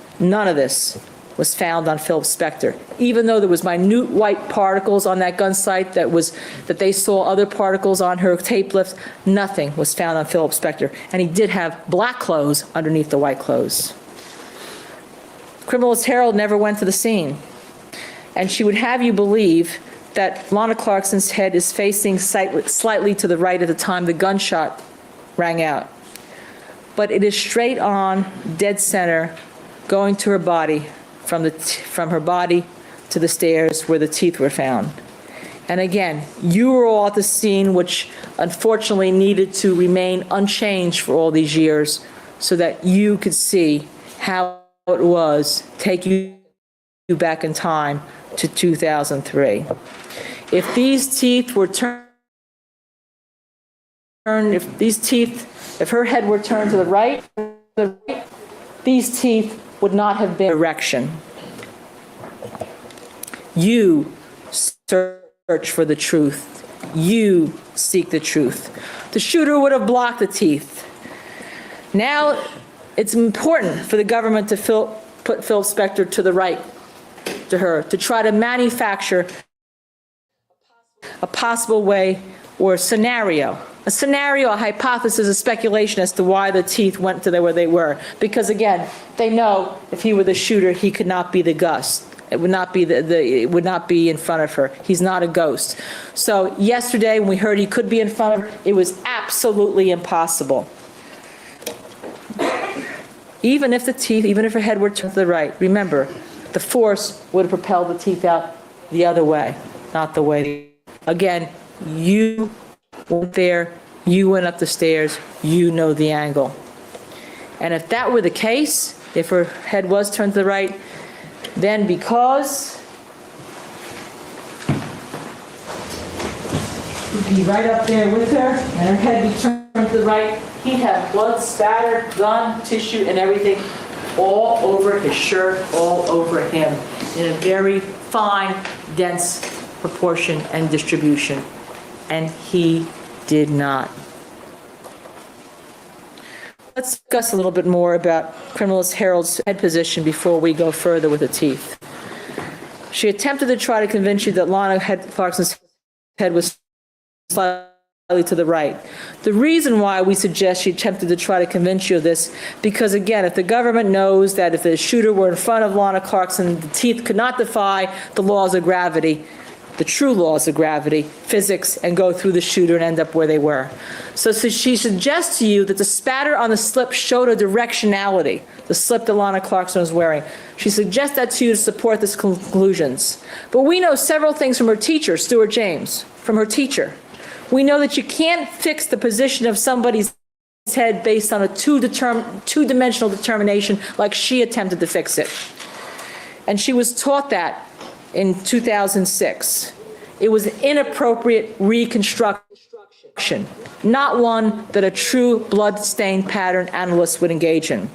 was found on Phil Spector. Even though there was minute white particles on that gun sight that they saw other particles on her tape lift, nothing was found on Phil Spector. And he did have black clothes underneath the white clothes. Criminalist Herald never went to the scene. And she would have you believe that Lana Clarkson's head is facing slightly to the right at the time the gunshot rang out. But it is straight on, dead center, going to her body from her body to the stairs where the teeth were found. And again, you were all at the scene, which unfortunately needed to remain unchanged for all these years so that you could see how it was, take you back in time to 2003. If these teeth were turned, if her head were turned to the right, these teeth would not have been erection. You search for the truth. You seek the truth. The shooter would have blocked the teeth. Now, it's important for the government to put Phil Spector to the right to her, to try to manufacture a possible way or a scenario, a hypothesis, a speculation as to why the teeth went to where they were. Because again, they know if he were the shooter, he could not be the ghost. It would not be it would not be in front of her. He's not a ghost. So yesterday, when we heard he could be in front of her, it was absolutely impossible. Even if her head were turned to the right, remember, the force would have propelled the teeth out the other way, not the way. Again, you went there, you went up the stairs, you know the angle. And if that were the case, if her head was turned to the right, then because he'd be right up there with her, and her head be turned to the right, he'd have blood spatter, gun, tissue, and everything all over his shirt, all over him, in a very fine, dense proportion and distribution. And he did not. Let's discuss a little bit more about Criminalist Harold's head position before we go further with the teeth. She attempted to try to convince you that Lana Clarkson's head was slightly to the right. The reason why we suggest she attempted to try to convince you of this, because again, if the government knows that if the shooter were in front of Lana Clarkson, the teeth could not defy the laws of gravity, the true laws of gravity, physics, and go through the shooter and end up where they were. So she suggests to you that the spatter on the slip showed a directionality, the slip that Lana Clarkson was wearing. She suggests that to you to support these conclusions. But we know several things from her teacher, Stuart James, from her teacher. We know that you can't fix the position of somebody's head based on a two-dimensional determination like she attempted to fix it. And she was taught that in 2006. It was inappropriate reconstruction, not one that a true blood-stained pattern analyst would engage in.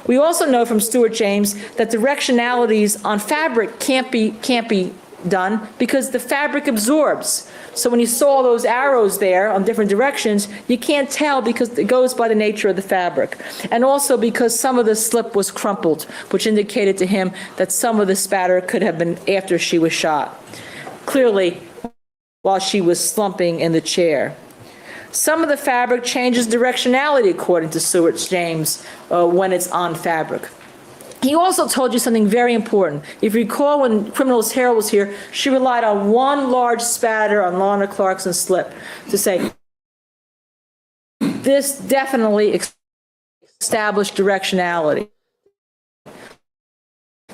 We also know from Stuart James that directionalities on fabric can't be done because the fabric absorbs. So when you saw those arrows there on different directions, you can't tell because it goes by the nature of the fabric. And also because some of the slip was crumpled, which indicated to him that some of the spatter could have been after she was shot. Clearly, while she was slumping in the chair. Some of the fabric changes directionality, according to Stuart James, when it's on fabric. He also told you something very important. If you recall, when Criminalist Harold was here, she relied on one large spatter on Lana Clarkson's slip to say, this definitely established directionality.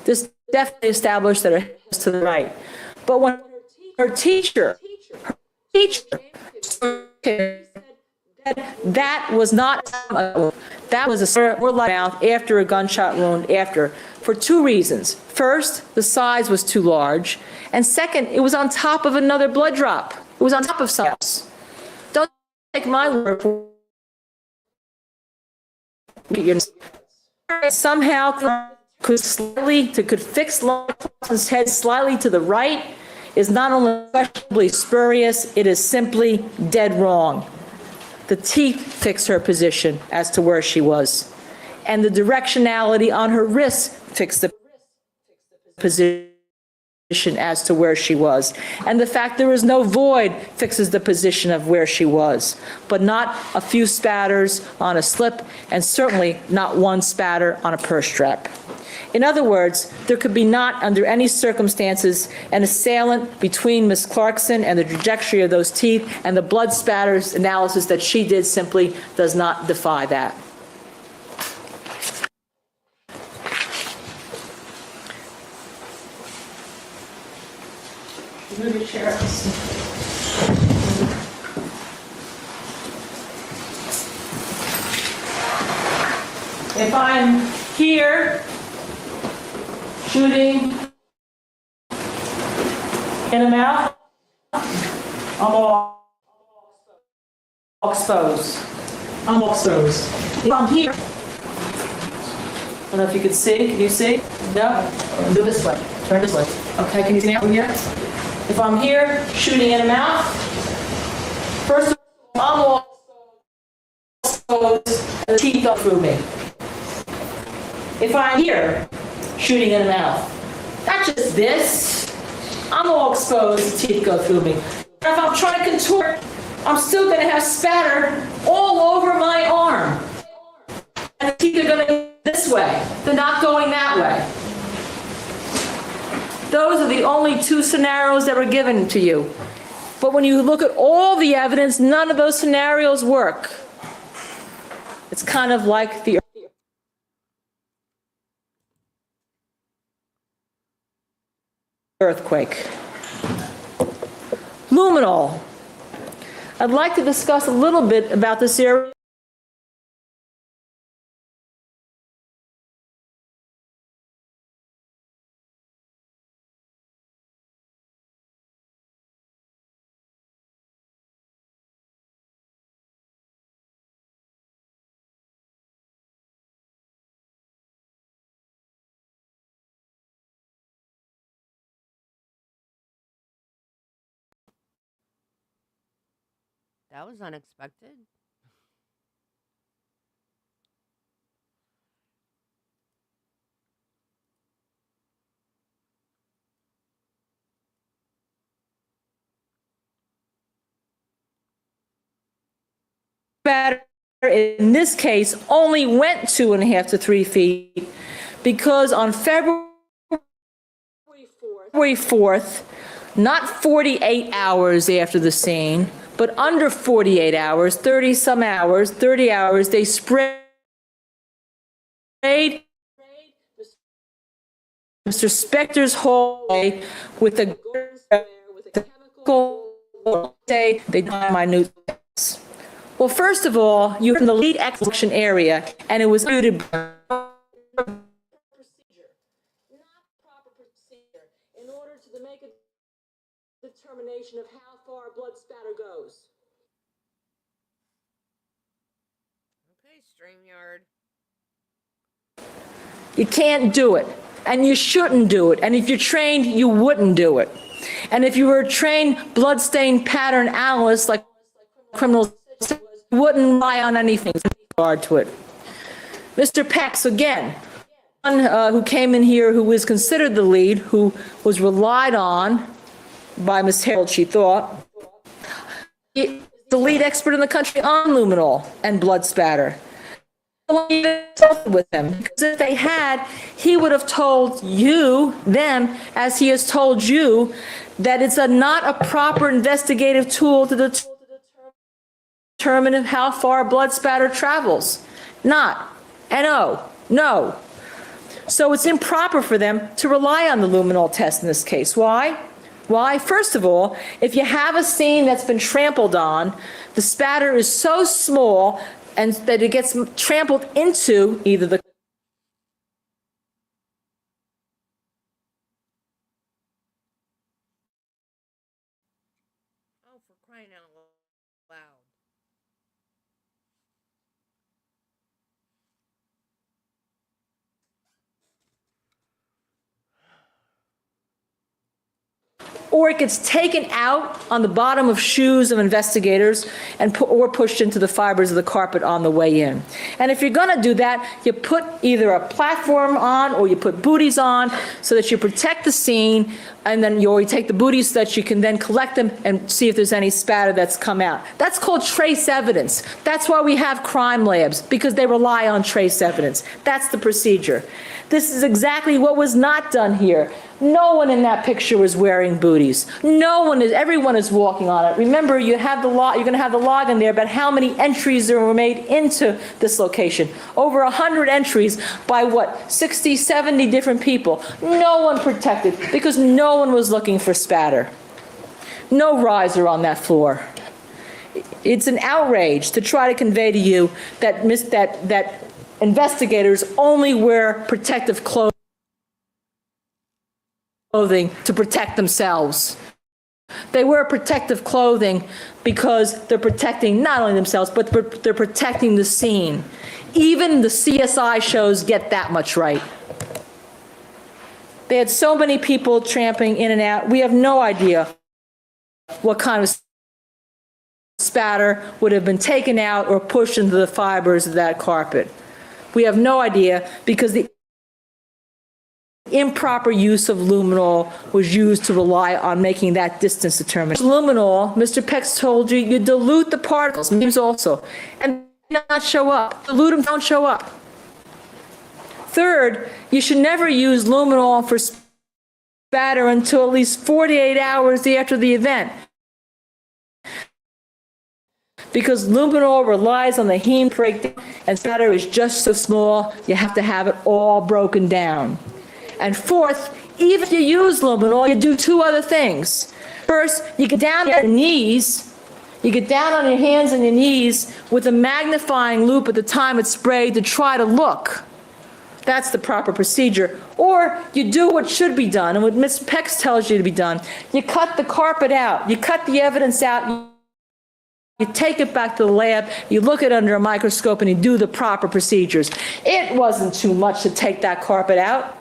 This definitely established that her head was to the right. But when her teacher that was not, that was a sore mouth after a gunshot wound for two reasons. First, the size was too large, and second, it was on top of another blood drop. It was on top of something else. Don't take my word for it. Somehow could fix Lawson's head slightly to the right is not only questionably spurious, it is simply dead wrong. The teeth fix her position as to where she was, and the directionality on her wrist fixed the position as to where she was. And the fact there is no void fixes the position of where she was, but not a few spatters on a slip, and certainly not one spatter on a purse strap. In other words, there could be not, under any circumstances, an assailant between Ms. Clarkson and the trajectory of those teeth, and the blood spatters analysis that she did simply does not defy that. Move your chair. If I'm here shooting in a mouth, I'm all exposed. I'm all exposed. If I'm here, I don't know if you can see. Can you see? No? Move this way. Turn this way. Okay, can you see now from here? If I'm here shooting in a mouth, first of all, I'm all exposed and the teeth go through me. If I'm here shooting in a mouth, not just this, I'm all exposed, the teeth go through me. If I'm trying to contort, I'm still going to have spatter all over my arm. And the teeth are going to go this way. They're not going that way. Those are the only two scenarios that were given to you. But when you look at all the evidence, none of those scenarios work. It's kind of like the earthquake. Luminol. I'd like to discuss a little bit about this area. That was unexpected. Spatter in this case only went 2.5 to 3 feet because on February 4th, not 48 hours after the scene, but under 48 hours, 30 some hours, 30 hours, they sprayed Mr. Spector's hallway with a chemical, say they minute. Well, first of all, you're in the lead execution area, and it was muted by procedure, not proper procedure, in order to make a determination of how far blood spatter goes. Okay, StreamYard. You can't do it, and you shouldn't do it, and if you're trained, you wouldn't do it. And if you were a trained blood-stain pattern analyst like criminals, you wouldn't rely on anything in regard to it. Mr. Pax, again, one who came in here who was considered the lead, who was relied on by Ms. Harold, she thought, the lead expert in the country on luminol and blood spatter. With him, because if they had, he would have told you, them, as he has told you, that it's not a proper investigative tool to determine how far blood spatter travels. Not. N-O. No. So it's improper for them to rely on the luminol test in this case. Why? Why? First of all, if you have a scene that's been trampled on, the spatter is so small and that it gets trampled into either the Oh, for crying out loud. or it gets taken out on the bottom of shoes of investigators and or pushed into the fibers of the carpet on the way in. And if you're going to do that, you put either a platform on or you put booties on so that you protect the scene, and then you take the booties so that you can then collect them and see if there's any spatter that's come out. That's called trace evidence. That's why we have crime labs, because they rely on trace evidence. That's the procedure. This is exactly what was not done here. No one in that picture was wearing booties. Everyone is walking on it. Remember, you're going to have the log in there about how many entries there were made into this location. Over 100 entries by 60, 70 different people. No one protected because no one was looking for spatter. no riser on that floor. It's an outrage to try to convey to you that investigators only wear protective clothing to protect themselves. They wear protective clothing because they're protecting not only themselves, but they're protecting the scene. Even the CSI shows get that much right. They had so many people tramping in and out. We have no idea what kind of spatter would have been taken out or pushed into the fibers of that carpet. We have no idea because the improper use of luminol was used to rely on making that distance determination. Luminol, Mr. Peck's told you, you dilute the particles, names also, and not show up. Dilute them, don't show up. Third, you should never use luminol for spatter until at least 48 hours after the event, because luminol relies on the heme breakdown, and spatter is just so small, you have to have it all broken down. And fourth, even if you use luminol, you do two other things. First, you get down on your knees, you get down on your hands and your knees with a magnifying loupe at the time it's sprayed to try to look. That's the proper procedure. Or you do what should be done, and what Ms. Peck tells you to be done. You cut the carpet out, you cut the evidence out, you take it back to the lab, you look at it under a microscope, and you do the proper procedures. It wasn't too much to take that carpet out.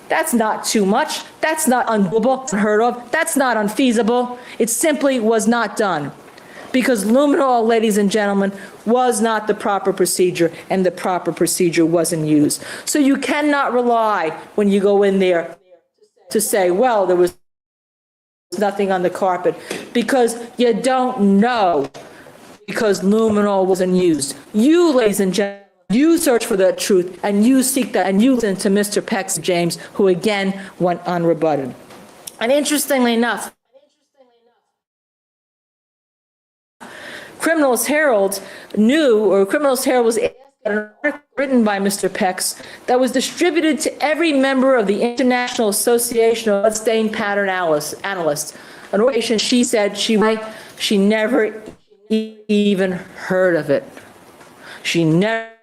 That's not too much. That's not undoable, unheard of. That's not unfeasible. It simply was not done. Because luminol, ladies and gentlemen, was not the proper procedure, and the proper procedure wasn't used. So you cannot rely when you go in there to say, well, there was nothing on the carpet, because you don't know, because luminol wasn't used. You, ladies and gentlemen, you search for the truth, and you seek that, and you listen to Mr. Peck James, who again went unrebutted. And interestingly enough, Criminals Herald was asked about an article written by Mr. Peck that was distributed to every member of the International Association of Bloodstained Pattern Analysts, an organization she said she never even heard of it. She never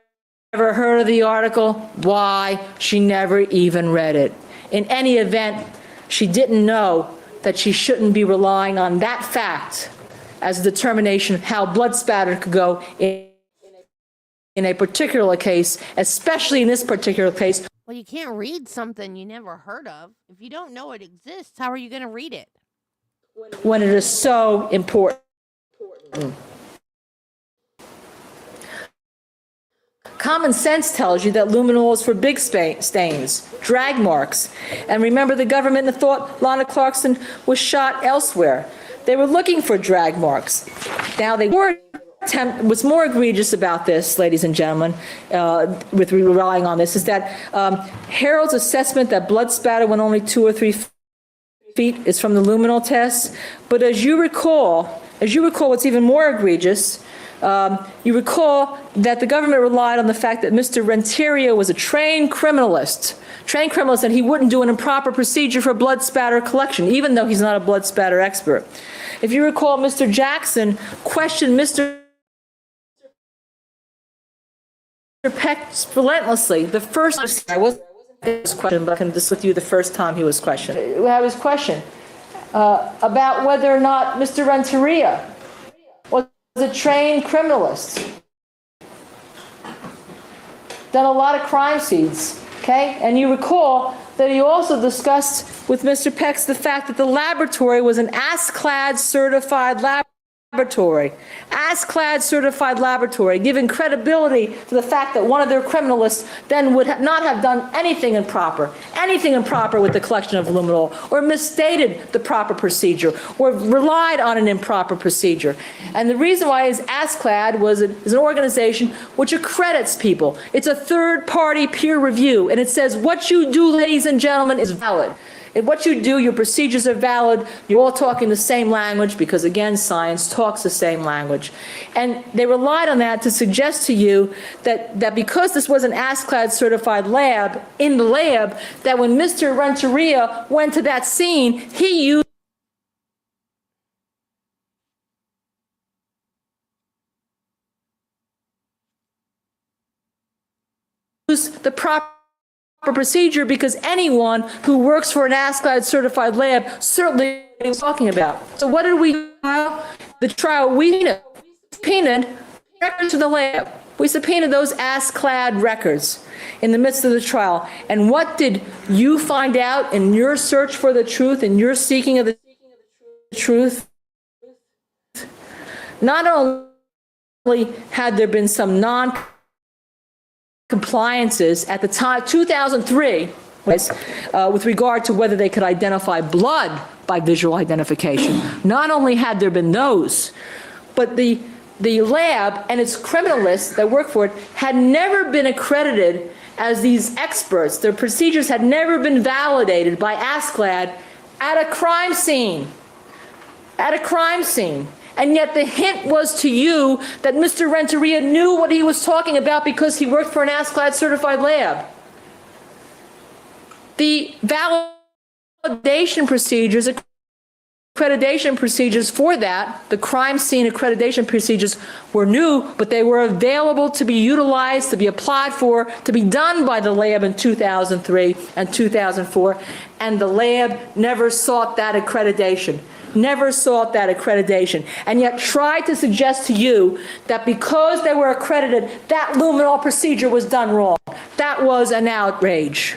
heard of the article. Why? She never even read it. In any event, she didn't know that she shouldn't be relying on that fact as a determination how blood spatter could go in a particular case, especially in this particular case. Well, you can't read something you never heard of. If you don't know it exists, how are you going to read it? When it is so important. Common sense tells you that luminol is for big stains, drag marks. And remember, the government thought Lana Clarkson was shot elsewhere. They were looking for drag marks. Now, what's more egregious about this, ladies and gentlemen, with relying on this, is that Harold's assessment that blood spatter went only 2 or 3 feet is from the luminol test. But as you recall, what's even more egregious, you recall that the government relied on the fact that Mr. Renteria was a trained criminalist, and he wouldn't do an improper procedure for blood spatter collection, even though he's not a blood spatter expert. If you recall, Mr. Jackson questioned Mr. Peck relentlessly. The first time, I wasn't this question, but I can just with you the first time he was questioned. I was questioned about whether or not Mr. Renteria was a trained criminalist, done a lot of crime scenes, okay? And you recall that he also discussed with Mr. Peck the fact that the laboratory was an ASCLD certified laboratory. ASCLD certified laboratory, giving credibility to the fact that one of their criminalists then would not have done anything improper with the collection of luminol, or misstated the proper procedure, or relied on an improper procedure. And the reason why is ASCLD is an organization which accredits people. It's a third-party peer review, and it says what you do, ladies and gentlemen, is valid. And what you do, your procedures are valid, you're all talking the same language, because again, science talks the same language. And they relied on that to suggest to you that because this was an ASCLD certified lab, in the lab, that when Mr. Renteria went to that scene, he used use the proper procedure, because anyone who works for an ASCLD certified lab certainly knows what I'm talking about. So what did we do? The trial, we subpoenaed records to the lab. We subpoenaed those ASCLD records in the midst of the trial. And what did you find out in your search for the truth, in your seeking of the truth? Not only had there been some non-compliances at the time, 2003, with regard to whether they could identify blood by visual identification. Not only had there been those, but the lab and its criminalists that work for it had never been accredited as these experts. Their procedures had never been validated by ASCLD at a crime scene. At a crime scene. And yet the hint was to you that Mr. Renteria knew what he was talking about because he worked for an ASCLD certified lab. The validation procedures, accreditation procedures for that, the crime scene accreditation procedures were new, but they were available to be utilized, to be applied for, to be done by the lab in 2003 and 2004, and the lab never sought that accreditation. Never sought that accreditation, and yet tried to suggest to you that because they were accredited, that luminol procedure was done wrong. That was an outrage.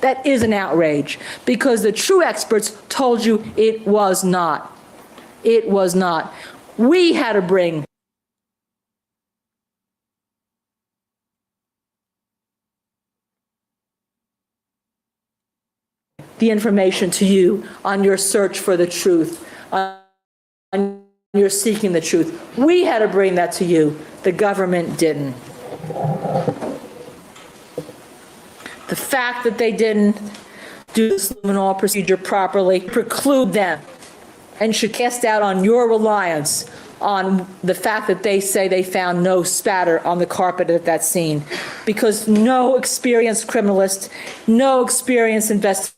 That is an outrage, because the true experts told you it was not. It was not. We had to bring the information to you on your search for the truth, on your seeking the truth. We had to bring that to you. The government didn't. The fact that they didn't do this luminol procedure properly preclude them and should cast doubt on your reliance on the fact that they say they found no spatter on the carpet at that scene, because no experienced criminalist, no experienced investigator,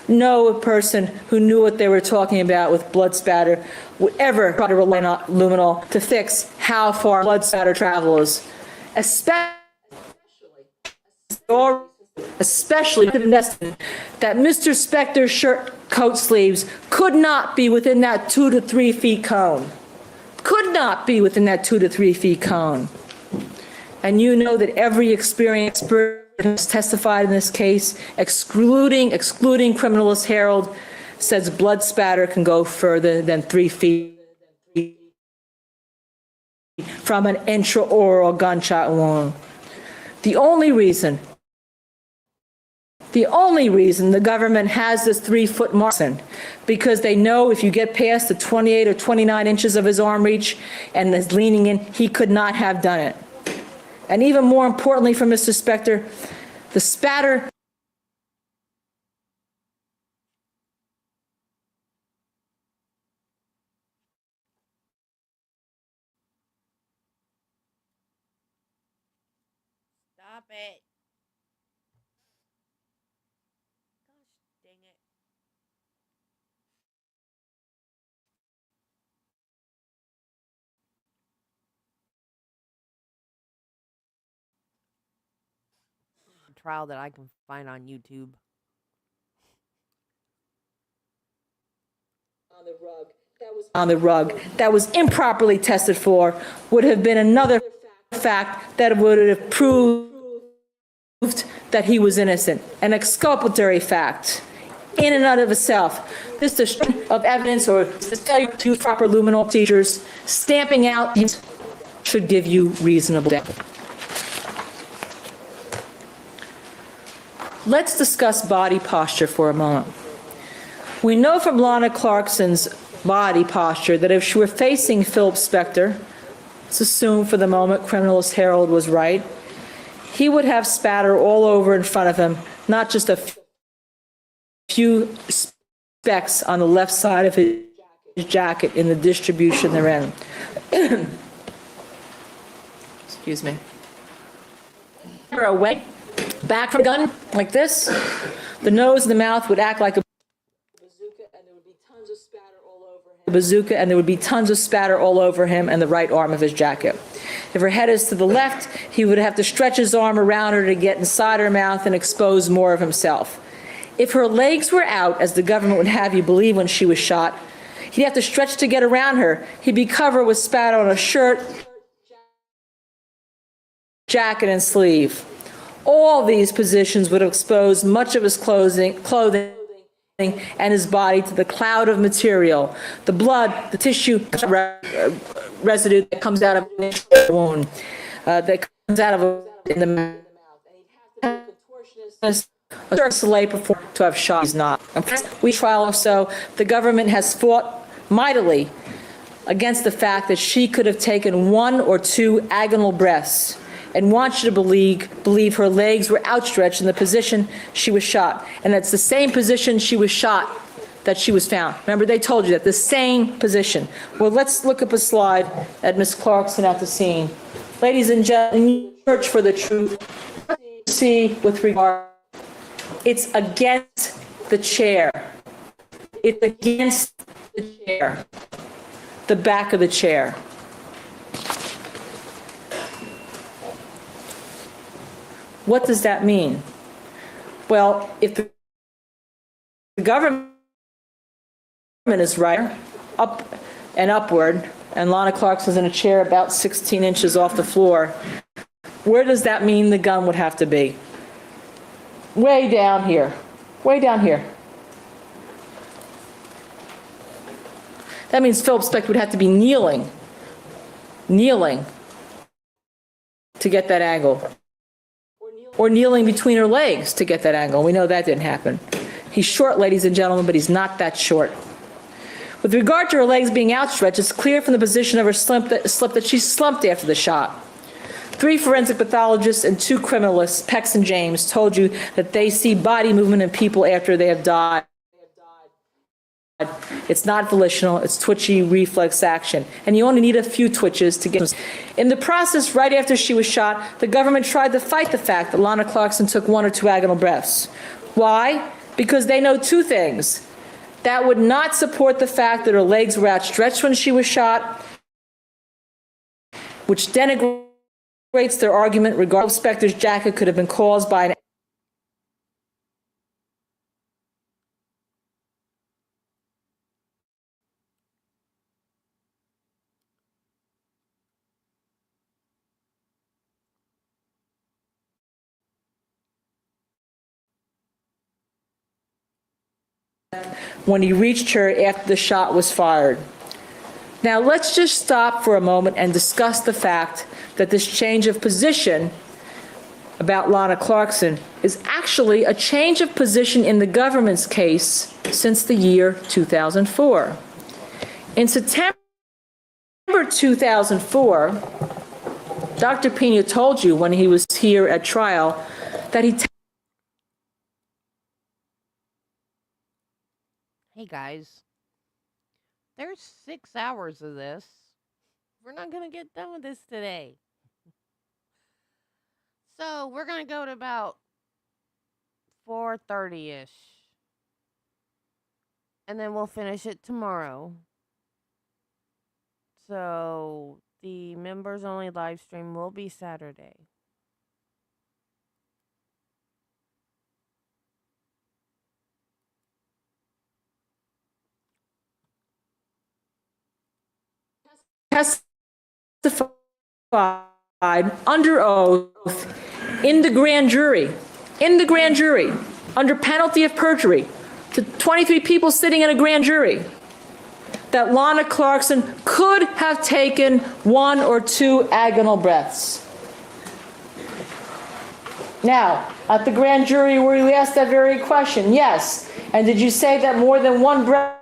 no person who knew what they were talking about with blood spatter would ever try to rely on luminol to fix how far blood spatter travels, especially that Mr. Spector's shirt coat sleeves could not be within that 2 to 3 feet cone. Could not be within that 2 to 3 feet cone. And you know that every experienced expert who's testified in this case, excluding criminalist Harold, says blood spatter can go further than 3 feet from an intraoral gunshot wound. The only reason the government has this 3-foot margin, because they know if you get past the 28 or 29 inches of his arm reach and is leaning in, he could not have done it. And even more importantly for Mr. Spector, the spatter Stop it. Gosh dang it. Trial that I can find on YouTube. on the rug that was improperly tested for would have been another fact that would have proved that he was innocent, an exculpatory fact in and of itself. This destruction of evidence or the failure to use proper luminol procedures, stamping out these should give you reasonable doubt. Let's discuss body posture for a moment. We know from Lana Clarkson's body posture that if she were facing Phil Spector, let's assume for the moment criminalist Harold was right, he would have spatter all over in front of him, not just a few specks on the left side of his jacket in the distribution they're in. Excuse me. Away, back from the gun, like this, the nose and the mouth would act like a bazooka, and there would be tons of spatter all over a bazooka, and there would be tons of spatter all over him and the right arm of his jacket. If her head is to the left, he would have to stretch his arm around her to get inside her mouth and expose more of himself. If her legs were out, as the government would have you believe when she was shot, he'd have to stretch to get around her. He'd be covered with spatter on a shirt, jacket, and sleeve. All these positions would expose much of his clothing and his body to the cloud of material, the blood, the tissue residue that comes out of the wound, that comes out of in the mouth. A Soleil performed to have shot. He's not. We trial also. The government has fought mightily against the fact that she could have taken 1 or 2 agonal breaths, and wants you to believe her legs were outstretched in the position she was shot. And that's the same position she was shot that she was found. Remember, they told you that, the same position. Well, let's look up a slide at Ms. Clarkson at the scene. Ladies and gentlemen, search for the truth. See with regard, it's against the chair. It's against the chair, the back of the chair. What does that mean? Well, if the government is right, up and upward, and Lana Clarkson's in a chair about 16 inches off the floor, where does that mean the gun would have to be? Way down here. Way down here. That means Phil Spector would have to be kneeling to get that angle. Or kneeling between her legs to get that angle. We know that didn't happen. He's short, ladies and gentlemen, but he's not that short. With regard to her legs being outstretched, it's clear from the position of her slip that she slumped after the shot. 3 forensic pathologists and 2 criminalists, Pex and James, told you that they see body movement in people after they have died. It's not volitional, it's twitchy reflex action. And you only need a few twitches to get. In the process, right after she was shot, the government tried to fight the fact that Lana Clarkson took 1 or 2 agonal breaths. Why? Because they know 2 things. That would not support the fact that her legs were outstretched when she was shot, which denigrates their argument regarding Spector's jacket could have been caused by an when he reached her after the shot was fired. Now let's just stop for a moment and discuss the fact that this change of position about Lana Clarkson is actually a change of position in the government's case since the year 2004. In September 2004, Dr. Pena told you when he was here at trial that he Hey guys, there's 6 hours of this. We're not going to get done with this today. So we're going to go to about 4:30-ish. And then we'll finish it tomorrow. So the members only live stream will be Saturday. Testified under oath in the grand jury, under penalty of perjury, to 23 people sitting in a grand jury, that Lana Clarkson could have taken 1 or 2 agonal breaths. Now, at the grand jury where you asked that very question, yes, and did you say that more than 1 breath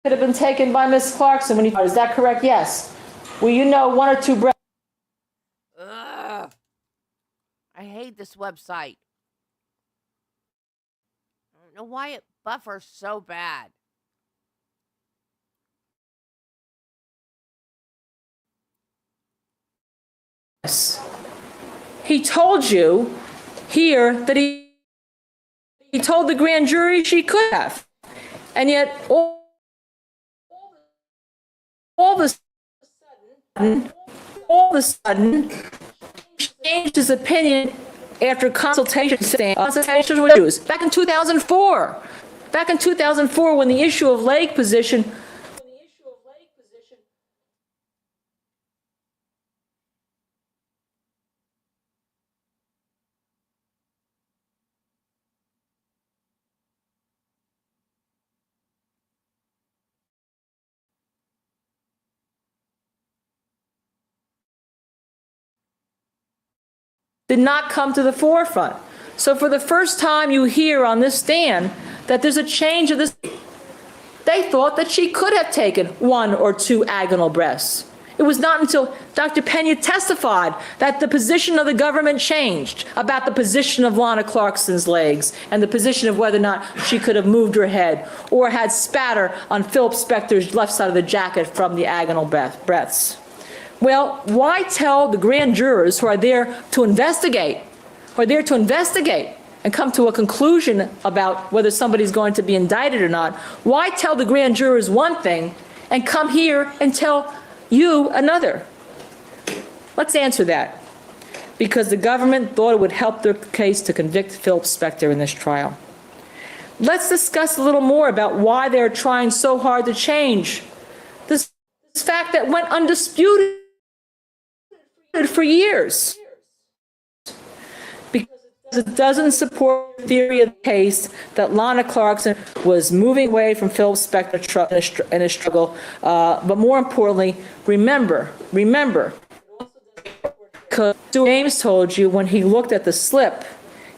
could have been taken by Ms. Clarkson when you, is that correct? Yes. Well, you know 1 or 2 breaths. Ugh. I hate this website. I don't know why it buffers so bad. He told you here that he told the grand jury she could have. And yet, all of a sudden, he changed his opinion after consultation with Jews. Back in 2004, when the issue of leg position did not come to the forefront. So for the first time you hear on this stand that there's a change of this. They thought that she could have taken 1 or 2 agonal breaths. It was not until Dr. Pena testified that the position of the government changed about the position of Lana Clarkson's legs and the position of whether or not she could have moved her head or had spatter on Phil Spector's left side of the jacket from the agonal breaths. Well, why tell the grand jurors who are there to investigate, and come to a conclusion about whether somebody's going to be indicted or not? Why tell the grand jurors one thing and come here and tell you another? Let's answer that. Because the government thought it would help their case to convict Phil Spector in this trial. Let's discuss a little more about why they're trying so hard to change this fact that went undisputed for years. Because it doesn't support the theory of the case that Lana Clarkson was moving away from Phil Spector in a struggle. But more importantly, remember, because James told you when he looked at the slip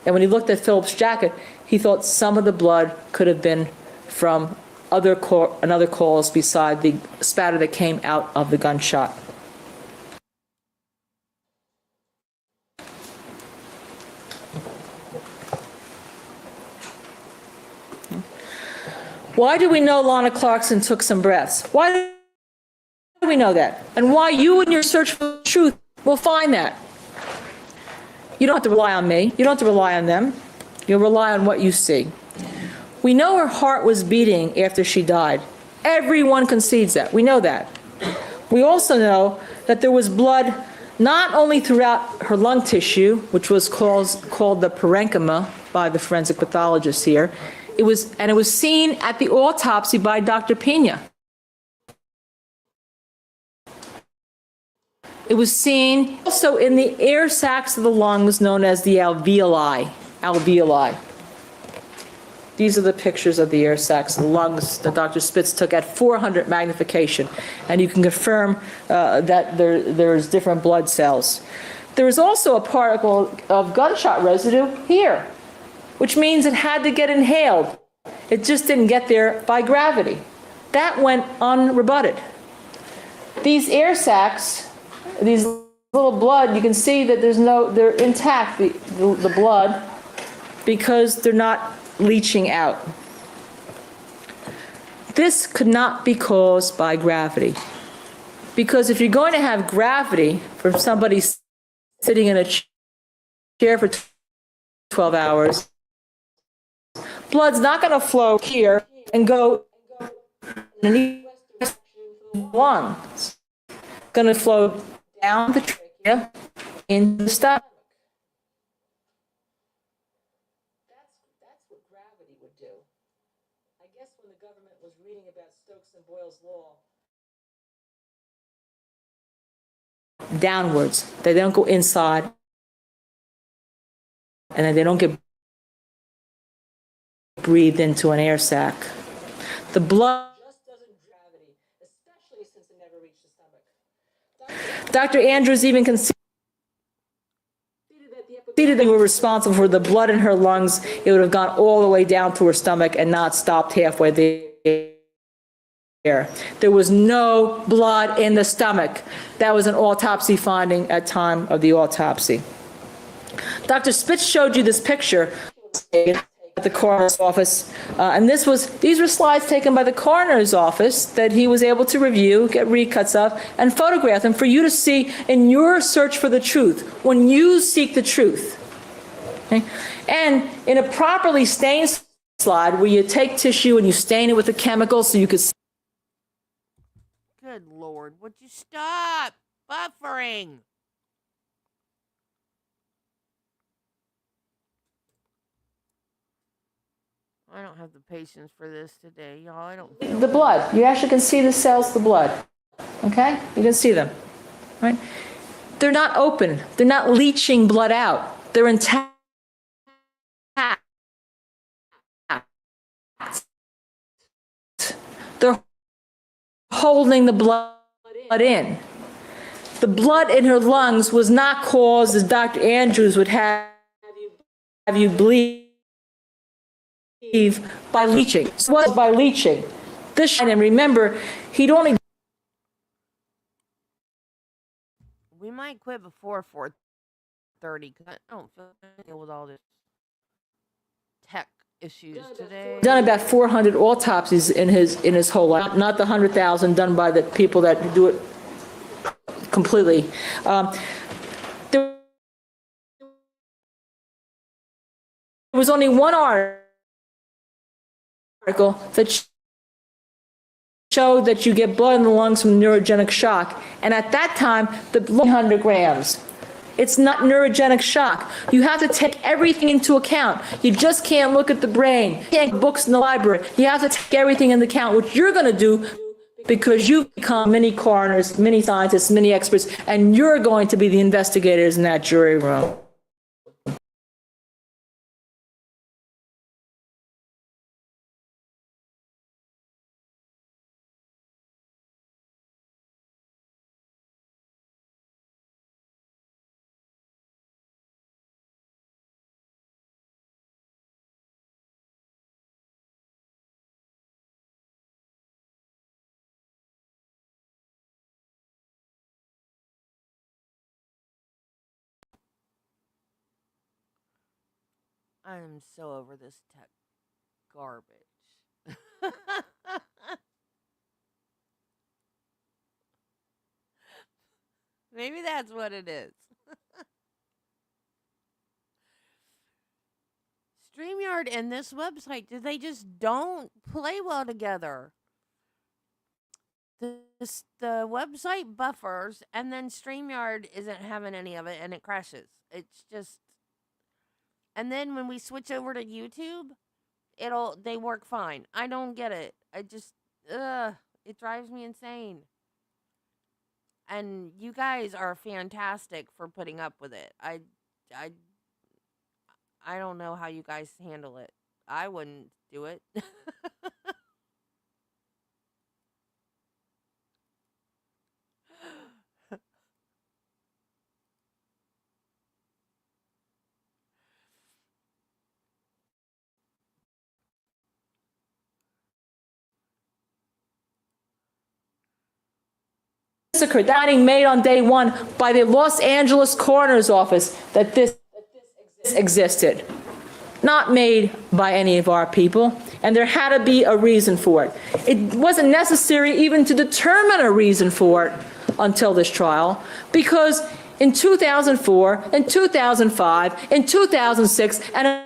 and when he looked at Philip's jacket, he thought some of the blood could have been from other cause beside the spatter that came out of the gunshot. Why do we know Lana Clarkson took some breaths? Why do we know that? And why you in your search for the truth will find that? You don't have to rely on me. You don't have to rely on them. You'll rely on what you see. We know her heart was beating after she died. Everyone concedes that. We know that. We also know that there was blood not only throughout her lung tissue, which was called the parenchyma by the forensic pathologist here. It was seen at the autopsy by Dr. Pena. It was seen also in the air sacs of the lungs known as the alveoli. These are the pictures of the air sacs of the lungs that Dr. Spitz took at 400 magnification. And you can confirm that there's different blood cells. There is also a particle of gunshot residue here, which means it had to get inhaled. It just didn't get there by gravity. That went unrebutted. These air sacs, these little blood, you can see that they're intact, the blood, because they're not leaching out. This could not be caused by gravity. Because if you're going to have gravity from somebody sitting in a chair for 12 hours, blood's not going to flow here and go in the lung. It's going to flow down the trachea into the stomach. That's what gravity would do. I guess when the government was reading about Stokes and Boyle's law, downwards, they don't go inside, and then they don't get breathed into an air sac. The blood just doesn't gravity, especially since it never reached the stomach. Dr. Andrews even conceded that they were responsible for the blood in her lungs. It would have gone all the way down to her stomach and not stopped halfway there. There was no blood in the stomach. That was an autopsy finding at time of the autopsy. Dr. Spitz showed you this picture at the coroner's office, and these were slides taken by the coroner's office that he was able to review, get recuts of, and photograph them for you to see in your search for the truth, when you seek the truth. Okay? And in a properly stained slide where you take tissue and you stain it with a chemical so you could. Good Lord, would you stop buffering? I don't have the patience for this today, y'all. I don't. The blood. You actually can see the cells, the blood. Okay? You can see them. Right? They're not open. They're not leaching blood out. They're intact. They're holding the blood in. The blood in her lungs was not caused, as Dr. Andrews would have you believe, by leaching. It was by leaching. This, and remember, he'd only. We might quit before 4:30 because I don't feel like deal with all this tech issues today. Done about 400 autopsies in his whole life, not the 100,000 done by the people that do it completely. There was only one article that showed that you get blood in the lungs from neurogenic shock, and at that time, the 100 grams. It's not neurogenic shock. You have to take everything into account. You just can't look at the brain. You can't get books in the library. You have to take everything into account, which you're going to do because you've become many coroners, many scientists, many experts, and you're going to be the investigators in that jury room. I am so over this tech garbage. Maybe that's what it is. StreamYard and this website, they just don't play well together. The website buffers, and then StreamYard isn't having any of it, and it crashes. It's just, and then when we switch over to YouTube, they work fine. I don't get it. It drives me insane. And you guys are fantastic for putting up with it. I don't know how you guys handle it. I wouldn't do it. Occurred, made on day one by the Los Angeles coroner's office that this existed, not made by any of our people, and there had to be a reason for it. It wasn't necessary even to determine a reason for it until this trial, because in 2004, in 2005, in 2006, and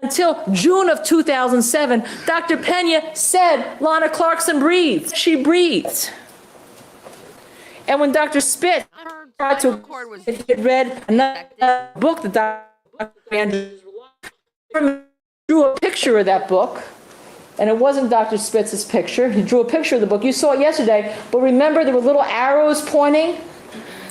until June of 2007, Dr. Pena said Lana Clarkson breathed. She breathed. And when Dr. Spitz tried to read another book that Dr. Andrews drew a picture of that book, and it wasn't Dr. Spitz's picture. He drew a picture of the book. You saw it yesterday, but remember there were little arrows pointing?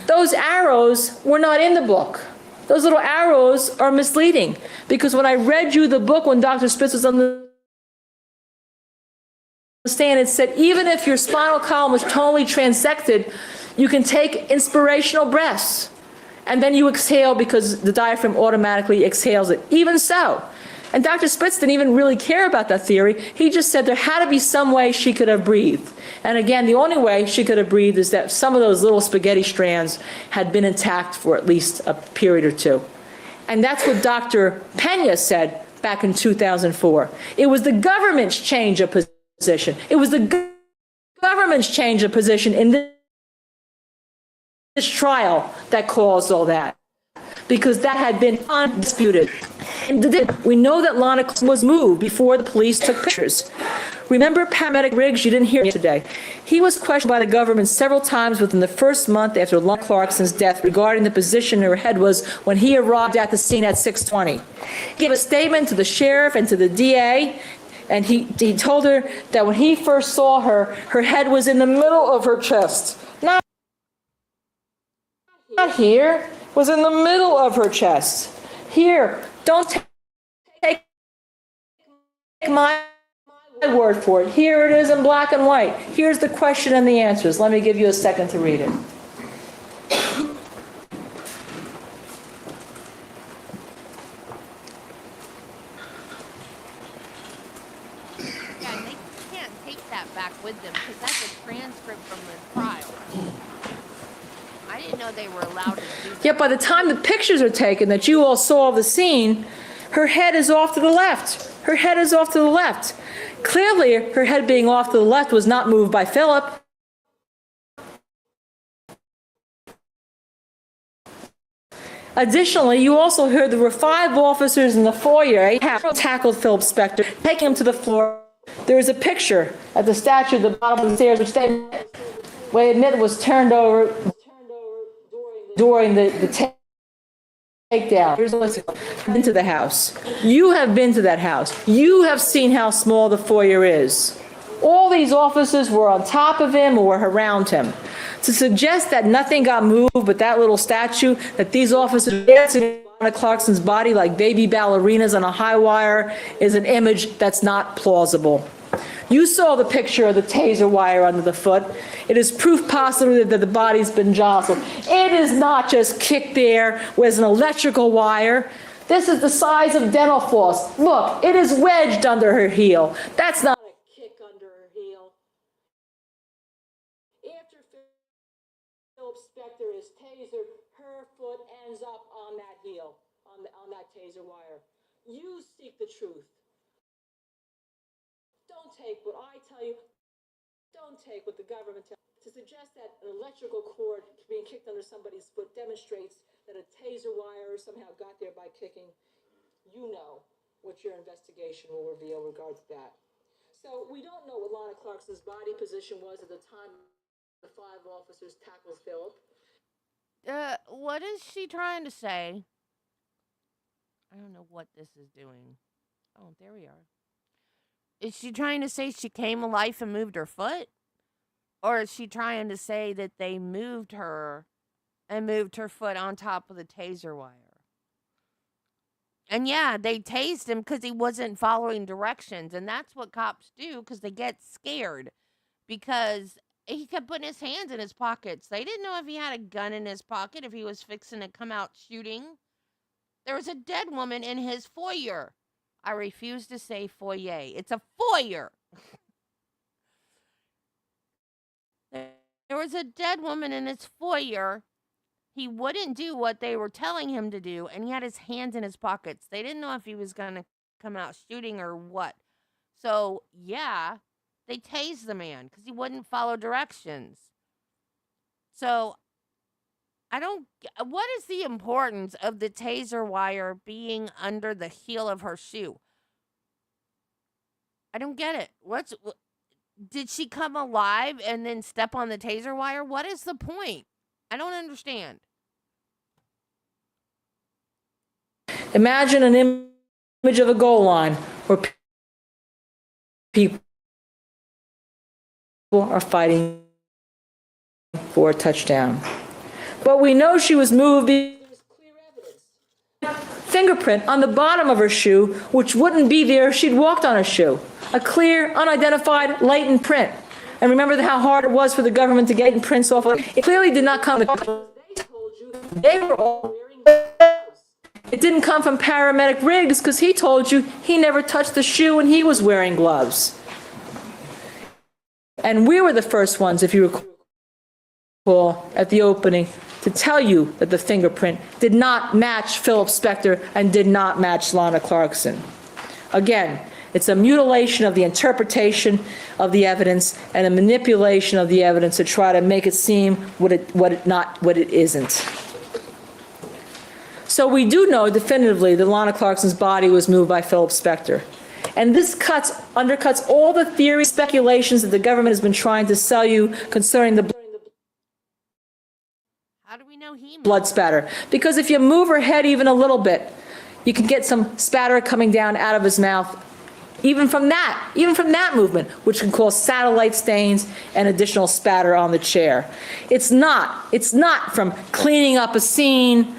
Those arrows were not in the book. Those little arrows are misleading, because when I read you the book when Dr. Spitz was on the stand, it said even if your spinal column was totally transected, you can take inspirational breaths, and then you exhale because the diaphragm automatically exhales it. Even so. And Dr. Spitz didn't even really care about that theory. He just said there had to be some way she could have breathed. And again, the only way she could have breathed is that some of those little spaghetti strands had been intact for at least a period or two. And that's what Dr. Pena said back in 2004. It was the government's change of position. It was the government's change of position in this trial that caused all that. because that had been undisputed. And we know that Lana was moved before the police took pictures. Remember paramedic Riggs? You didn't hear him today. He was questioned by the government several times within the first month after Lana Clarkson's death regarding the position her head was when he arrived at the scene at 6:20. He gave a statement to the sheriff and to the DA, and he told her that when he first saw her, her head was in the middle of her chest. Not here, was in the middle of her chest. Here, don't take my word for it. Here it is in black and white. Here's the question and the answers. Let me give you a second to read it. Yeah, and they can't take that back with them because that's a transcript from the trial. I didn't know they were allowed to do that. Yet by the time the pictures are taken that you all saw of the scene, her head is off to the left. Her head is off to the left. Clearly, her head being off to the left was not moved by Philip. Additionally, you also heard there were 5 officers in the foyer tackled Phil Spector, taking him to the floor. There is a picture at the statue at the bottom of the stairs, which they admit was turned over during the takedown. Here's what's been to the house. You have been to that house. You have seen how small the foyer is. All these officers were on top of him or were around him. To suggest that nothing got moved but that little statue, that these officers dancing on Lana Clarkson's body like baby ballerinas on a high wire, is an image that's not plausible. You saw the picture of the taser wire under the foot. It is proof positive that the body's been jostled. It is not just kicked there with an electrical wire. This is the size of dental floss. Look, it is wedged under her heel. That's not a kick under her heel. After Phil Spector is tasered, her foot ends up on that heel, on that taser wire. You seek the truth. Don't take what I tell you. Don't take what the government tells you. To suggest that an electrical cord being kicked under somebody's foot demonstrates that a taser wire somehow got there by kicking, you know what your investigation will reveal regards to that. So we don't know what Lana Clarkson's body position was at the time the 5 officers tackled Philip. What is she trying to say? I don't know what this is doing. Oh, there we are. Is she trying to say she came alive and moved her foot? Or is she trying to say that they moved her and moved her foot on top of the taser wire? And yeah, they tased him because he wasn't following directions. And that's what cops do because they get scared. Because he kept putting his hands in his pockets. They didn't know if he had a gun in his pocket, if he was fixing to come out shooting. There was a dead woman in his foyer. I refuse to say foyer. It's a foyer. There was a dead woman in his foyer. He wouldn't do what they were telling him to do, and he had his hands in his pockets. They didn't know if he was going to come out shooting or what. So, yeah, they tased the man because he wouldn't follow directions. So, what is the importance of the taser wire being under the heel of her shoe? I don't get it. Did she come alive and then step on the taser wire? What is the point? I don't understand. Imagine an image of a goal line where people are fighting for a touchdown. But we know she was moved because there's clear evidence. Fingerprint on the bottom of her shoe, which wouldn't be there if she'd walked on a shoe. A clear, unidentified, latent print. And remember how hard it was for the government to get prints off of it? It clearly did not come from they were all wearing gloves. It didn't come from paramedic Riggs because he told you he never touched the shoe when he was wearing gloves. And we were the first ones, if you recall, at the opening, to tell you that the fingerprint did not match Philip Spector and did not match Lana Clarkson. Again, it's a mutilation of the interpretation of the evidence and a manipulation of the evidence to try to make it seem what it isn't. So So we do know definitively that Lana Clarkson's body was moved by Philip Spector. And this undercuts all the theories, speculations that the government has been trying to sell you concerning the How do we know he moved? blood spatter. Because if you move her head even a little bit, you can get some spatter coming down out of his mouth, even from that movement, which can cause satellite stains and additional spatter on the chair. It's not from cleaning up a scene,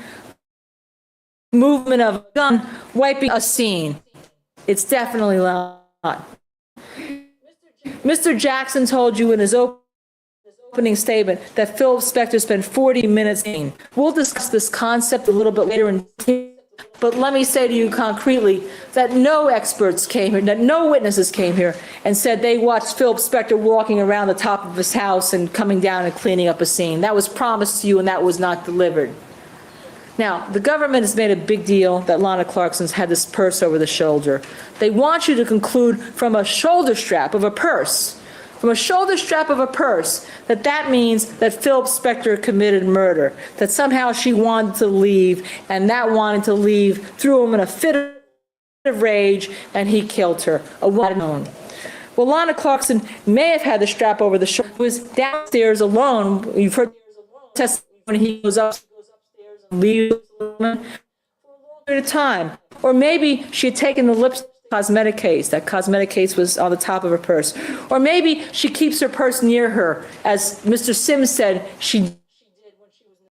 movement of a gun, wiping a scene. It's definitely not. Mr. Jackson told you in his opening statement that Phil Spector spent 40 minutes in. We'll discuss this concept a little bit later, but let me say to you concretely that no experts came here, that no witnesses came here and said they watched Phil Spector walking around the top of his house and coming down and cleaning up a scene. That was promised to you and that was not delivered. Now, the government has made a big deal that Lana Clarkson's had this purse over the shoulder. They want you to conclude from a shoulder strap of a purse, that means that Philip Spector committed murder, that somehow she wanted to leave, and that wanting to leave threw him in a fit of rage, and he killed her. A woman known. Well, Lana Clarkson may have had the strap over the shoulder, was downstairs alone. You've heard testimony when he goes upstairs and leaves the woman for a long period of time. Or maybe she had taken the lipstick cosmetic case. That cosmetic case was on the top of her purse. Or maybe she keeps her purse near her, as Mr. Sims said she did when she was.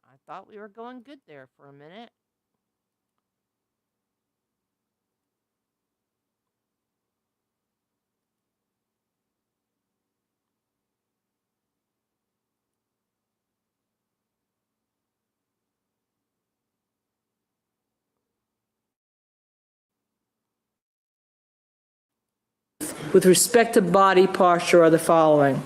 I thought we were going good there for a minute. With respect to body posture are the following.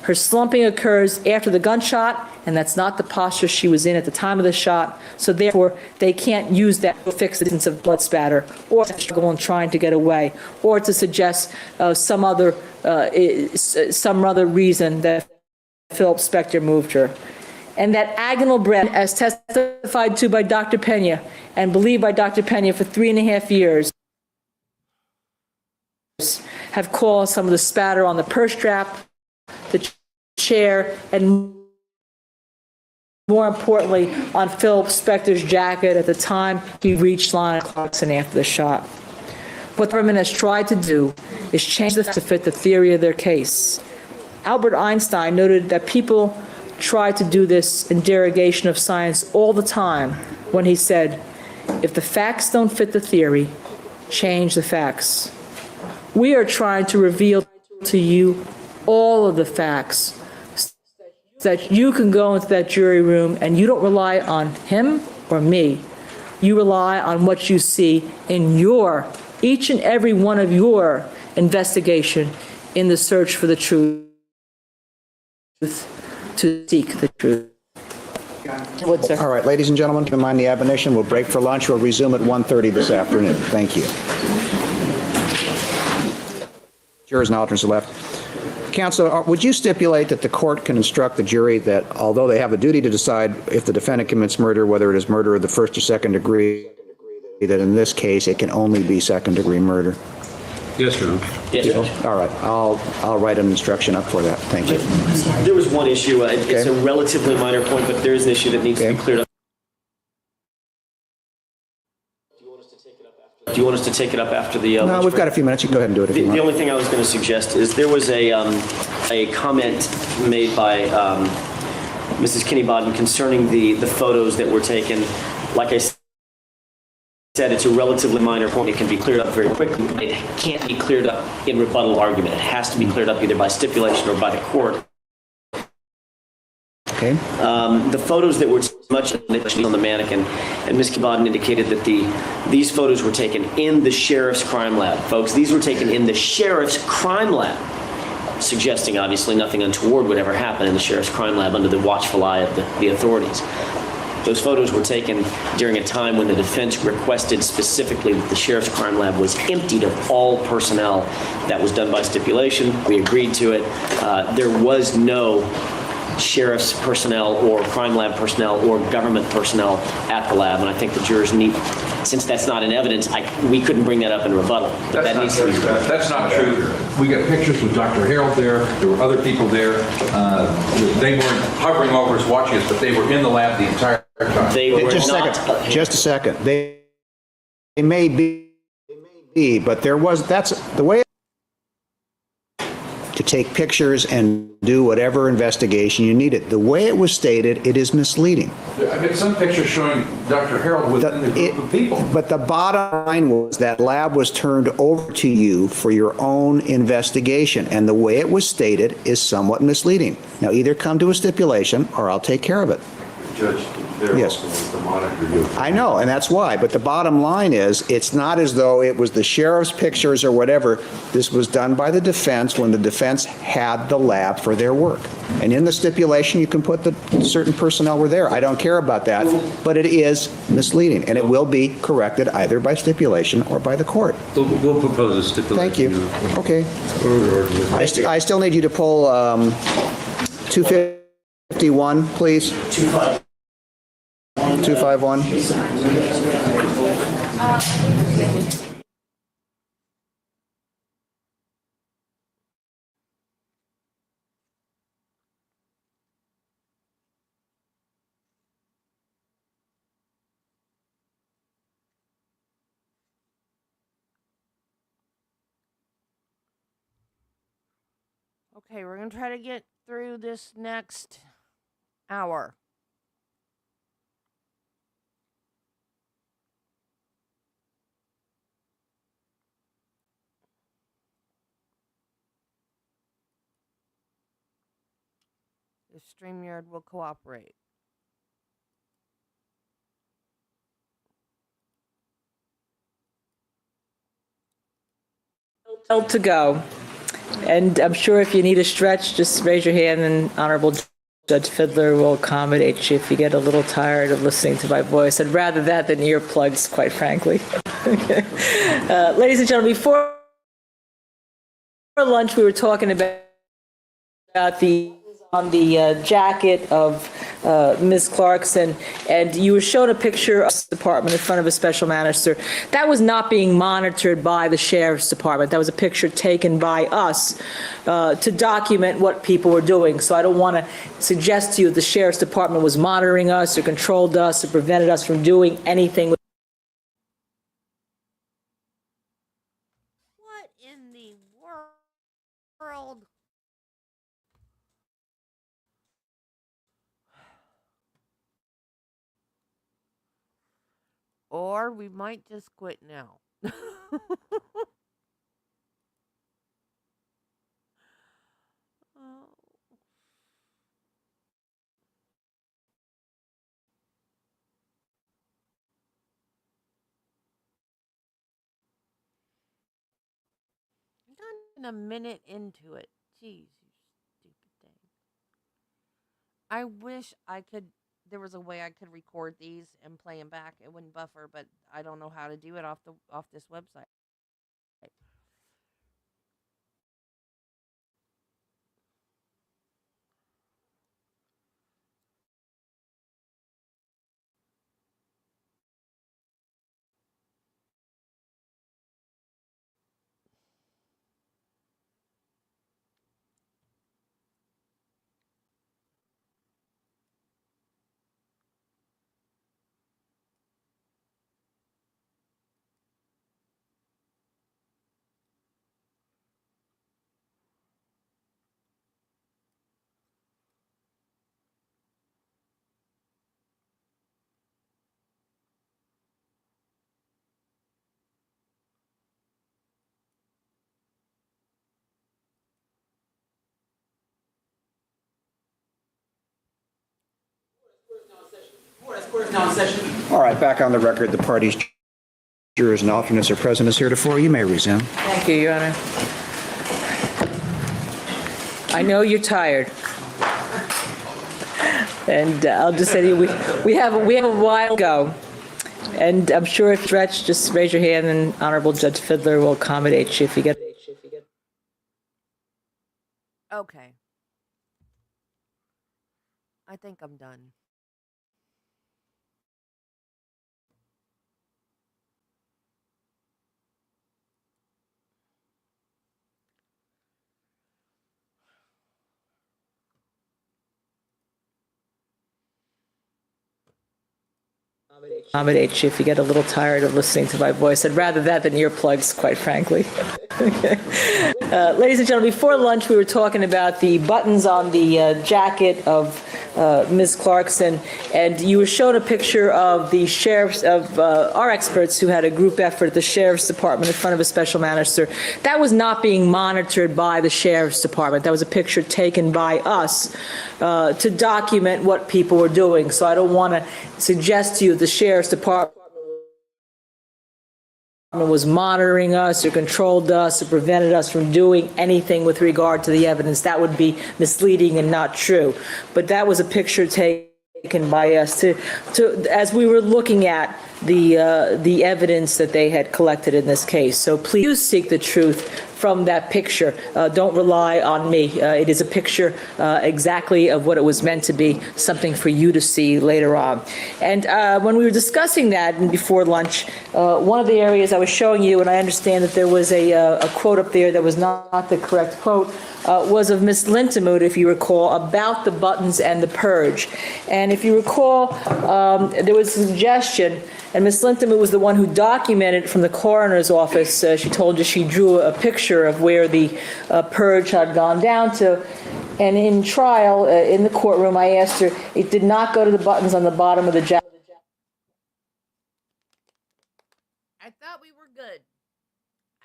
Her slumping occurs after the gunshot, and that's not the posture she was in at the time of the shot, so therefore they can't use that to fix the instance of blood spatter, or to struggle in trying to get away, or to suggest some other reason that Philip Spector moved her. And that agonal breath, as testified to by Dr. Pena, and believed by Dr. Pena for 3.5 years, have caused some of the spatter on the purse strap, the chair, and more importantly, on Philip Spector's jacket at the time he reached Lana Clarkson after the shot. What the government has tried to do is change the facts to fit the theory of their case. Albert Einstein noted that people try to do this in derogation of science all the time when he said, if the facts don't fit the theory, change the facts. We are trying to reveal to you all of the facts so that you can go into that jury room and you don't rely on him or me. You rely on what you see in each and every one of your investigation in the search for the truth, to seek the truth. What, sir? All right, ladies and gentlemen, keep in mind the admonition. We'll break for lunch. We'll resume at 1:30 this afternoon. Thank you. Jurors and alternates are left. Counsel, would you stipulate that the court can instruct the jury that although they have a duty to decide if the defendant commits murder, whether it is murder of the first or second degree, that in this case it can only be second-degree murder? Yes, Your Honor. Yes, Judge. All right, I'll write an instruction up for that. Thank you. There was one issue. It's Okay. a relatively minor point, but there is an issue that needs to be cleared up. Do you want us to take it up after the No, lunch we've break? got a few minutes. You can go ahead and do it if you The want. only thing I was going to suggest is there was a comment made by Mrs. Kinney Bodden concerning the photos that were taken. Like I said, it's a relatively minor point. It can be cleared up very quickly. It can't be cleared up in rebuttal argument. It has to be cleared up either by stipulation or by the court. Okay. The photos that were much on the mannequin, and Ms. Kibaden indicated that these photos were taken in the sheriff's crime lab. Folks, these were taken in the sheriff's crime lab, suggesting obviously nothing untoward would ever happen in the sheriff's crime lab under the watchful eye of the authorities. Those photos were taken during a time when the defense requested specifically that the sheriff's crime lab was emptied of all personnel. That was done by stipulation. We agreed to it. There was no sheriff's personnel or crime lab personnel or government personnel at the lab, and I think the jurors need, since that's not in evidence, we couldn't bring that up in rebuttal. But that needs to be. That's not true. We got pictures with Dr. Harold there. There were other people there. They weren't hovering over us, watching us, but they were in the lab the entire time. They were Just a not. second. Just a second. They may be, but that's the way to take pictures and do whatever investigation you needed. The way it was stated, it is misleading. I got some pictures showing Dr. Harold within the group of people. But the bottom line was that lab was turned over to you for your own investigation, and the way it was stated is somewhat misleading. Now, either come to a stipulation, or I'll take care of it. Judge, there Yes. also was the monitor you. I know, and that's why. But the bottom line is, it's not as though it was the sheriff's pictures or whatever. This was done by the defense when the defense had the lab for their work. And in the stipulation, you can put that certain personnel were there. I don't care about that, but it is misleading, and it will be corrected either by stipulation or by the court. We'll propose a stipulation. Thank you. Okay. I still need you to pull 251, please. 251. Okay, we're going to try to get through this next hour. If StreamYard will cooperate. To go. And I'm sure if you need a stretch, just raise your hand and Honorable Judge Fiddler will accommodate you if you get a little tired of listening to my voice. I'd rather that than earplugs, quite frankly. Ladies and gentlemen, before lunch, we were talking about the jacket of Ms. Clarkson, and you were shown a picture of the department in front of a special magistrate. That was not being monitored by the sheriff's department. That was a picture taken by us to document what people were doing. So I don't want to suggest to you that the sheriff's department was monitoring us or controlled us or prevented us from doing anything. What in the world? Or we might just quit now. Oh. Not even a minute into it. Jeez, you stupid thing. I wish there was a way I could record these and play them back. It wouldn't buffer, but I don't know how to do it off this website. All right, back on the record, the parties, jurors, and alternates are present as heretofore. You may resume. Thank you, Your Honor. I know you're tired. And I'll just say to you, we have a while to go. And I'm sure if stretched, just raise your hand and Honorable Judge Fidler will accommodate you if you get. Okay. I think I'm done. Accommodate you if you get a little tired of listening to my voice. I'd rather that than earplugs, quite frankly. Ladies and gentlemen, before lunch, we were talking about the buttons on the jacket of Ms. Clarkson, and you were shown a picture of the sheriff's, of our experts who had a group effort at the sheriff's department in front of a special magistrate. That was not being monitored by the sheriff's department. That was a picture taken by us to document what people were doing. So I don't want to suggest to you the sheriff's department was monitoring us or controlled us or prevented us from doing anything with regard to the evidence. That would be misleading and not true. But that was a picture taken by us as we were looking at the evidence that they had collected in this case. So please seek the truth from that picture. Don't rely on me. It is a picture exactly of what it was meant to be, something for you to see later on. And when we were discussing that and before lunch, one of the areas I was showing you, and I understand that there was a quote up there that was not the correct quote, was of Ms. Lintemuth, if you recall, about the buttons and the purge. And if you recall, there was a suggestion, and Ms. Lintemuth was the one who documented from the coroner's office. She told you she drew a picture of where the purge had gone down to. And in trial, in the courtroom, I asked her, it did not go to the buttons on the bottom of the jacket. I thought we were good.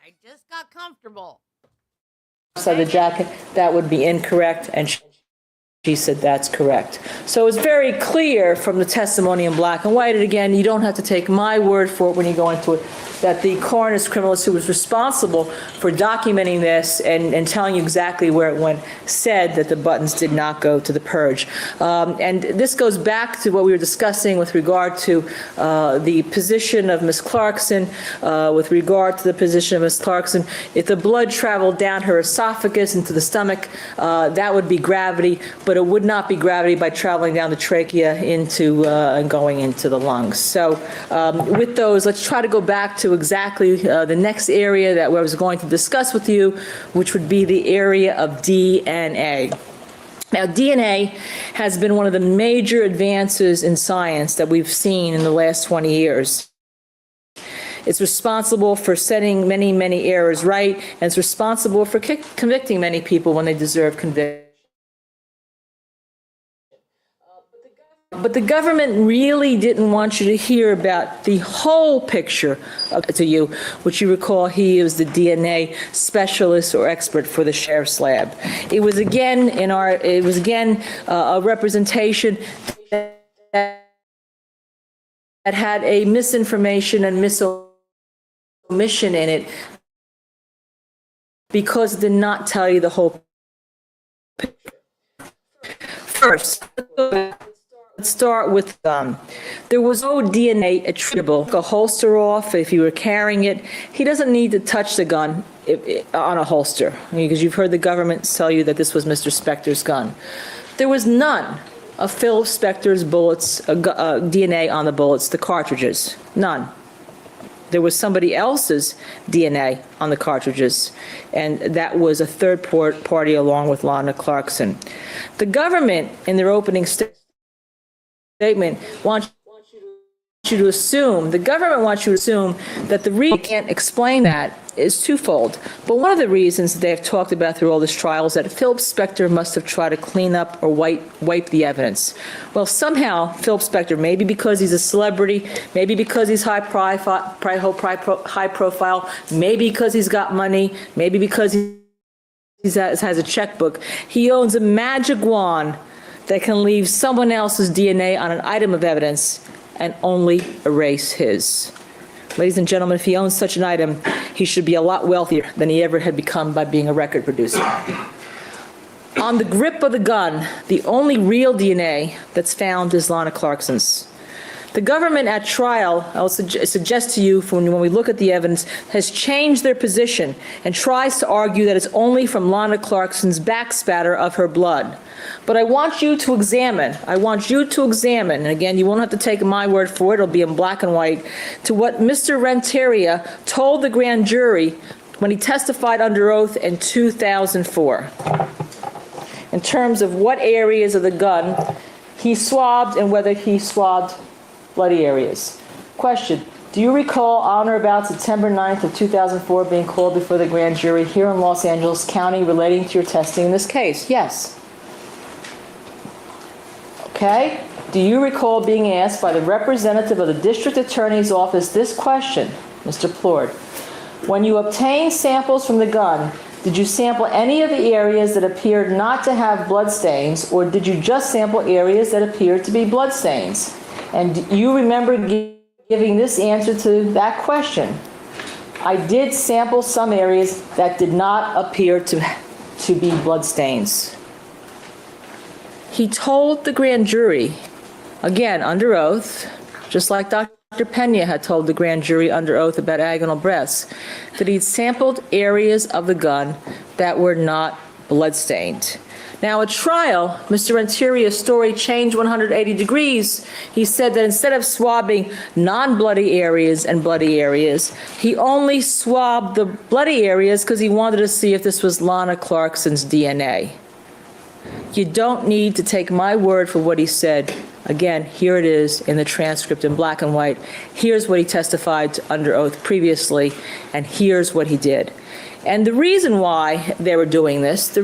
I just got comfortable. Of the jacket, that would be incorrect, and she said that's correct. So it's very clear from the testimony in black and white, and again, you don't have to take my word for it when you go into it, that the coroner's criminalist who was responsible for documenting this and telling you exactly where it went said that the buttons did not go to the purge. And this goes back to what we were discussing with regard to the position of Ms. Clarkson, with regard to the position of Ms. Clarkson. If the blood traveled down her esophagus into the stomach, that would be gravity, but it would not be gravity by traveling down the trachea into and going into the lungs. So with those, let's try to go back to exactly the next area that I was going to discuss with you, which would be the area of DNA. Now, DNA has been one of the major advances in science that we've seen in the last 20 years. It's responsible for setting many, many errors right, and it's responsible for convicting many people when they deserve conviction. But the government really didn't want you to hear about the whole picture to you, which you recall he was the DNA specialist or expert for the sheriff's lab. It was again a representation that had a misinformation and misomission in it because it did not tell you the whole picture. First, let's start with there was no DNA attributable. A holster off, if you were carrying it, he doesn't need to touch the gun on a holster, because you've heard the government tell you that this was Mr. Spector's gun. There was none of Phil Spector's bullets, DNA on the bullets, the cartridges, none. There was somebody else's DNA on the cartridges, and that was a third party along with Lana Clarkson. The government, in their opening statement, wants you to assume, the government wants you to assume that the reason they can't explain that is twofold. But one of the reasons that they've talked about through all this trial is that Phil Spector must have tried to clean up or wipe the evidence. Well, somehow, Phil Spector, maybe because he's a celebrity, maybe because he's high profile, maybe because he's got money, maybe because he has a checkbook, he owns a magic wand that can leave someone else's DNA on an item of evidence and only erase his. Ladies and gentlemen, if he owns such an item, he should be a lot wealthier than he ever had become by being a record producer. On the grip of the gun, the only real DNA that's found is Lana Clarkson's. The government at trial, I'll suggest to you when we look at the evidence, has changed their position and tries to argue that it's only from Lana Clarkson's backspatter of her blood. But I want you to examine, and again, you won't have to take my word for it, it'll be in black and white, to what Mr. Renteria told the grand jury when he testified under oath in 2004. In terms of what areas of the gun he swabbed and whether he swabbed bloody areas. Question, do you recall on or about September 9th of 2004 being called before the grand jury here in Los Angeles County relating to your testing in this case? Yes. Okay. Do you recall being asked by the representative of the district attorney's office this question, Mr. Plord? When you obtained samples from the gun, did you sample any of the areas that appeared not to have blood stains, or did you just sample areas that appeared to be blood stains? And do you remember giving this answer to that question? I did sample some areas that did not appear to be blood stains. He told the grand jury, again, under oath, just like Dr. Pena had told the grand jury under oath about agonal breaths, that he'd sampled areas of the gun that were not bloodstained. Now, at trial, Mr. Renteria's story changed 180 degrees. He said that instead of swabbing non-bloody areas and bloody areas, he only swabbed the bloody areas because he wanted to see if this was Lana Clarkson's DNA. You don't need to take my word for what he said. Again, here it is in the transcript in black and white. Here's what he testified to under oath previously, and here's what he did. And the reason why they were doing this,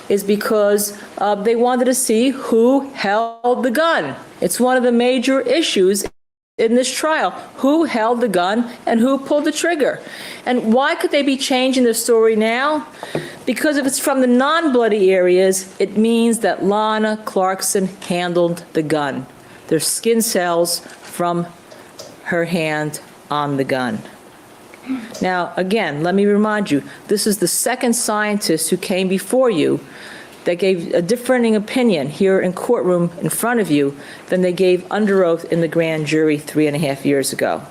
is because they wanted to see who held the gun. It's one of the major issues in this trial. Who held the gun and who pulled the trigger? And why could they be changing the story now? Because if it's from the non-bloody areas, it means that Lana Clarkson handled the gun. There's skin cells from her hand on the gun. Now, again, let me remind you, this is the second scientist who came before you that gave a differing opinion here in courtroom in front of you than they gave under oath in the grand jury 3.5 years ago.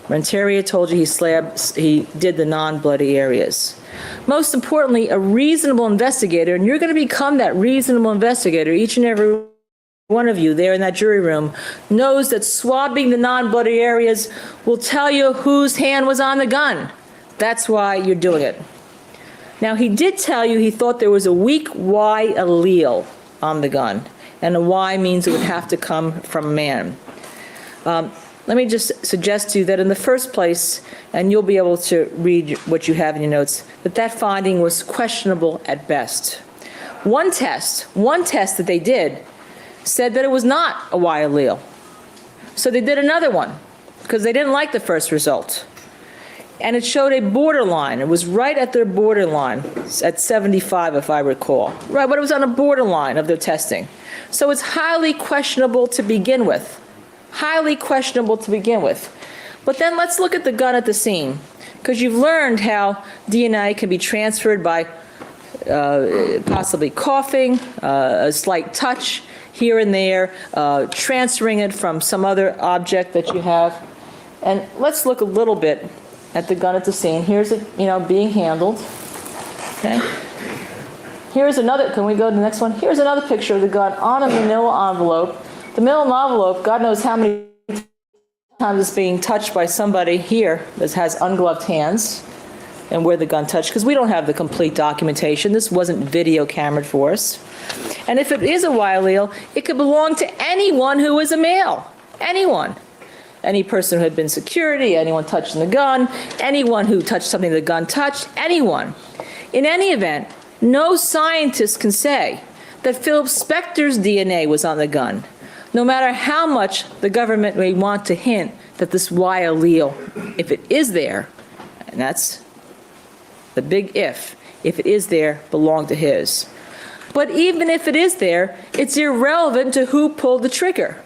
Renteria told you he did the non-bloody areas. Most importantly, a reasonable investigator, and you're going to become that reasonable investigator, each and every one of you there in that jury room, knows that swabbing the non-bloody areas will tell you whose hand was on the gun. That's why you're doing it. Now, he did tell you he thought there was a weak Y allele on the gun, and a Y means it would have to come from a man. Let me just suggest to you that in the first place, and you'll be able to read what you have in your notes, that finding was questionable at best. One test that they did said that it was not a Y allele. So they did another one because they didn't like the first result. And it showed a borderline. It was right at their borderline, at 75 if I recall. Right, but it was on a borderline of their testing. So it's highly questionable to begin with. Highly questionable to begin with. But then let's look at the gun at the scene, because you've learned how DNA can be transferred by possibly coughing, a slight touch here and there, transferring it from some other object that you have. And let's look a little bit at the gun at the scene. Here's it, being handled. Okay. Here's another, can we go to the next one? Here's another picture of the gun on a manila envelope. The manila envelope, God knows how many times it's being touched by somebody here that has ungloved hands and where the gun touched, because we don't have the complete documentation. This wasn't video cameraed for us. And if it is a Y allele, it could belong to anyone who is a male. Anyone. Any person who had been security, anyone touching the gun, anyone who touched something the gun touched, anyone. In any event, no scientist can say that Phil Spector's DNA was on the gun, no matter how much the government may want to hint that this Y allele, if it is there, and that's the big if it is there, belonged to his. But even if it is there, it's irrelevant to who pulled the trigger.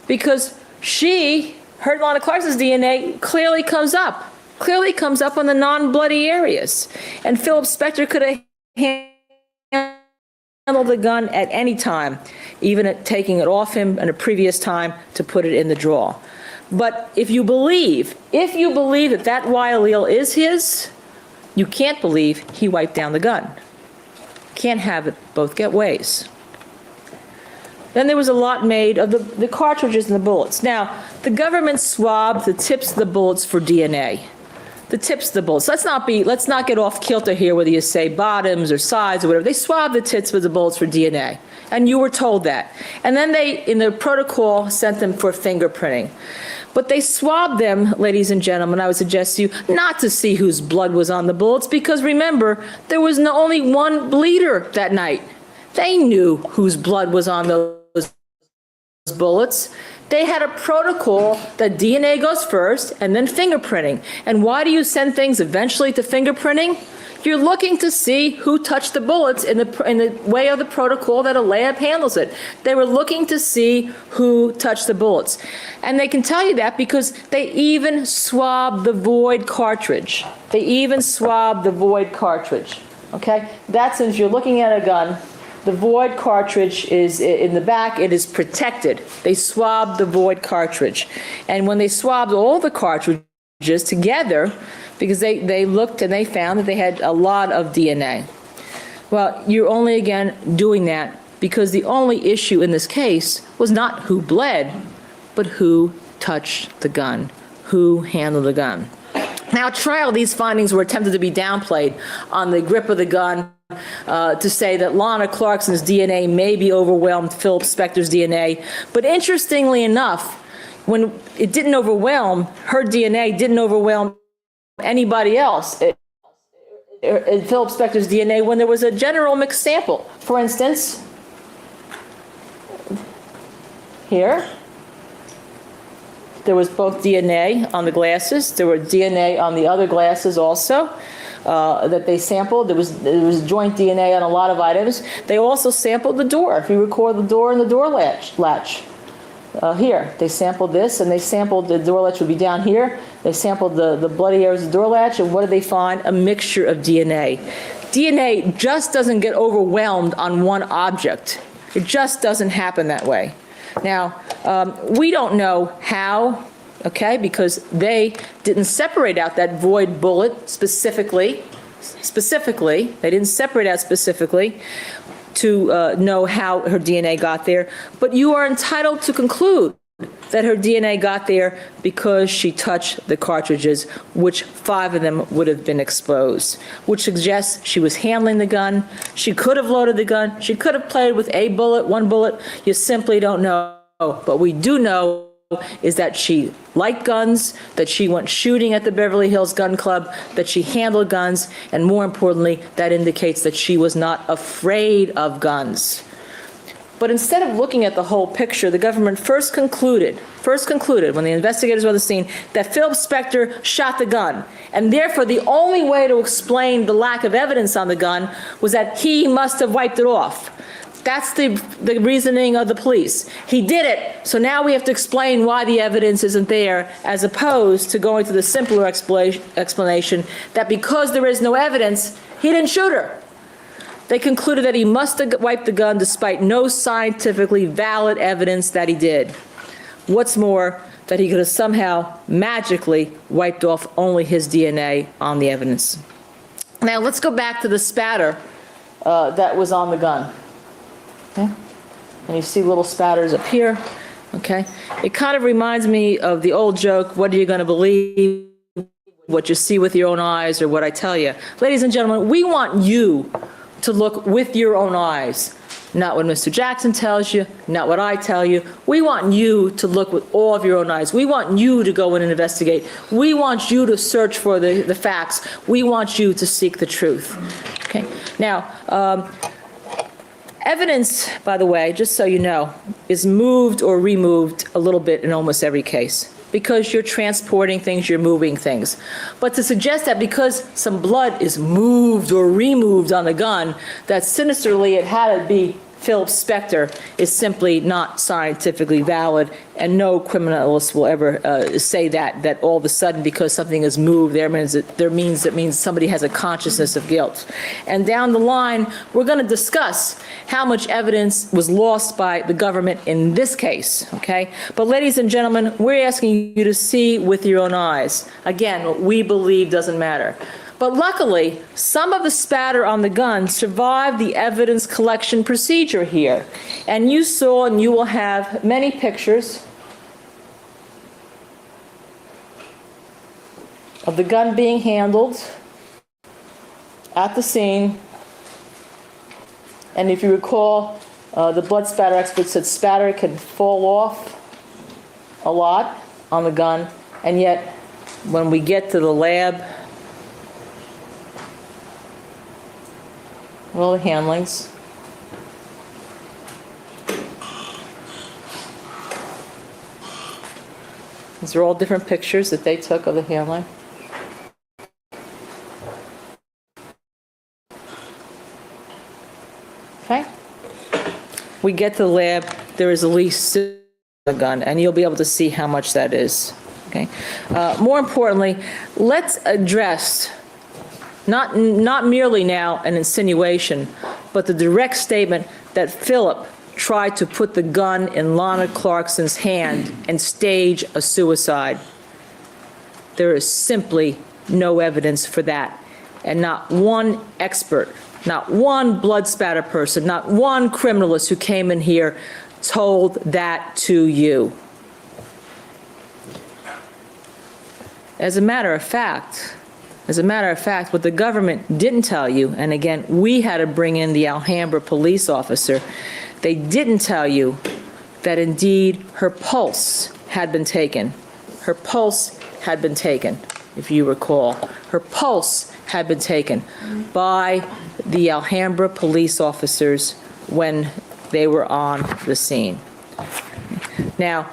because her Lana Clarkson's DNA clearly comes up on the non-bloody areas. And Philip Spector could have handled the gun at any time, even at taking it off him in a previous time to put it in the drawer. But if you believe that that Y allele is his, you can't believe he wiped down the gun. Can't have it both get ways. Then there was a lot made of the cartridges and the bullets. Now, the government swabbed the tips of the bullets for DNA. The tips of the bullets. Let's not get off kilter here whether you say bottoms or sides or whatever. They swabbed the tips of the bullets for DNA. And you were told that. And then they, in the protocol, sent them for fingerprinting. But they swabbed them, ladies and gentlemen, I would suggest to you, not to see whose blood was on the bullets, because remember, there was only one bleeder that night. They knew whose blood was on those bullets. They had a protocol that DNA goes first and then fingerprinting. And why do you send things eventually to fingerprinting? You're looking to see who touched the bullets in the way of the protocol that a lab handles it. They were looking to see who touched the bullets. And they can tell you that because they even swabbed the void cartridge. Okay? That's if you're looking at a gun, the void cartridge is in the back, it is protected. They swabbed the void cartridge. And when they swabbed all the cartridges together, because they looked and they found that they had a lot of DNA. Well, you're only again doing that because the only issue in this case was not who bled, but who touched the gun, who handled the gun. Now, at trial, these findings were attempted to be downplayed on the grip of the gun, to say that Lana Clarkson's DNA maybe overwhelmed Philip Spector's DNA. But interestingly enough, when it didn't overwhelm, her DNA didn't overwhelm anybody else. Philip Spector's DNA when there was a general mixed sample. For instance, here, there was both DNA on the glasses. There were DNA on the other glasses also. That they sampled. There was joint DNA on a lot of items. They also sampled the door. If you record the door and the door latch. Here, they sampled this, and they sampled the door latch would be down here. They sampled the bloody areas of the door latch, and what did they find? A mixture of DNA. DNA just doesn't get overwhelmed on one object. It just doesn't happen that way. Now, we don't know how, okay, because they didn't separate out that void bullet specifically. They didn't separate out specifically to know how her DNA got there. But you are entitled to conclude that her DNA got there because she touched the cartridges, which 5 of them would have been exposed, which suggests she was handling the gun. She could have loaded the gun. She could have played with a bullet, one bullet. You simply don't know. But we do know is that she liked guns, that she went shooting at the Beverly Hills Gun Club, that she handled guns, and more importantly, that indicates that she was not afraid of guns. But instead of looking at the whole picture, the government first concluded when the investigators were on the scene that Phil Spector shot the gun. And therefore, the only way to explain the lack of evidence on the gun was that he must have wiped it off. That's the reasoning of the police. He did it, so now we have to explain why the evidence isn't there, as opposed to going to the simpler explanation that because there is no evidence, he didn't shoot her. They concluded that he must have wiped the gun despite no scientifically valid evidence that he did. What's more, that he could have somehow magically wiped off only his DNA on the evidence. Now let's go back to the spatter that was on the gun. Okay. And you see little spatters up here. Okay. It kind of reminds me of the old joke, what are you going to believe? What you see with your own eyes or what I tell you? Ladies and gentlemen, we want you to look with your own eyes. Not what Mr. Jackson tells you, not what I tell you. We want you to look with all of your own eyes. We want you to go in and investigate. We want you to search for the facts. We want you to seek the truth. Okay. Now, evidence, by the way, just so you know, is moved or removed a little bit in almost every case because you're transporting things, you're moving things. But to suggest that because some blood is moved or removed on the gun, that sinisterly it had to be Phil Spector is simply not scientifically valid, and no criminalist will ever say that all of a sudden because something is moved, that means somebody has a consciousness of guilt. And down the line, we're going to discuss how much evidence was lost by the government in this case, okay? But ladies and gentlemen, we're asking you to see with your own eyes. Again, what we believe doesn't matter. But luckily, some of the spatter on the gun survived the evidence collection procedure here. And you saw, and you will have many pictures of the gun being handled at the scene. And if you recall, the blood spatter expert said spatter can fall off a lot on the gun, and yet when we get to the lab, all the handlings. These are all different pictures that they took of the handling. Okay? We get to the lab, there is at least a gun, and you'll be able to see how much that is. Okay? More importantly, let's address not merely now an insinuation, but the direct statement that Philip tried to put the gun in Lana Clarkson's hand and stage a suicide. There is simply no evidence for that. And not one expert, not one blood spatter person, not one criminalist who came in here told that to you. As a matter of fact, what the government didn't tell you, and again, we had to bring in the Alhambra police officer, they didn't tell you that indeed her pulse had been taken. Her pulse had been taken, if you recall. Her pulse had been taken by the Alhambra police officers when they were on the scene. Now,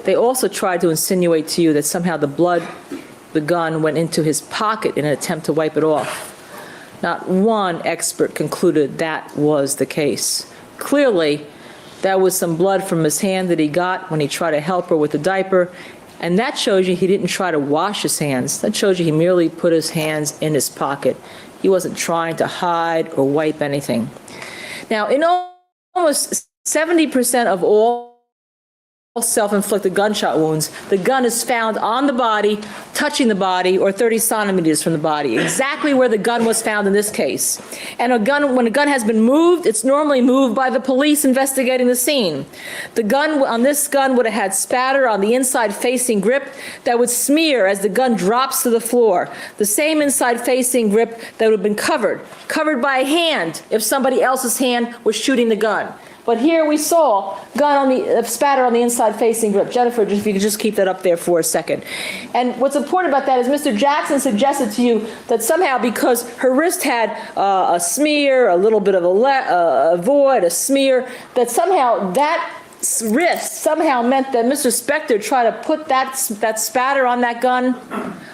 they also tried to insinuate to you that somehow the gun went into his pocket in an attempt to wipe it off. Not one expert concluded that was the case. Clearly, that was some blood from his hand that he got when he tried to help her with the diaper, and that shows you he didn't try to wash his hands. That shows you he merely put his hands in his pocket. He wasn't trying to hide or wipe anything. Now, in almost 70% of all self-inflicted gunshot wounds, the gun is found on the body, touching the body, or 30 centimeters from the body, exactly where the gun was found in this case. And when a gun has been moved, it's normally moved by the police investigating the scene. The gun on this gun would have had spatter on the inside-facing grip that would smear as the gun drops to the floor. The same inside-facing grip that would have been covered by a hand if somebody else's hand was shooting the gun. But here we saw spatter on the inside-facing grip. Jennifer, if you could just keep that up there for a second. And what's important about that is Mr. Jackson suggested to you that somehow because her wrist had a smear, a little bit of a void, a smear, that somehow that wrist somehow meant that Mr. Spector tried to put that spatter on that gun.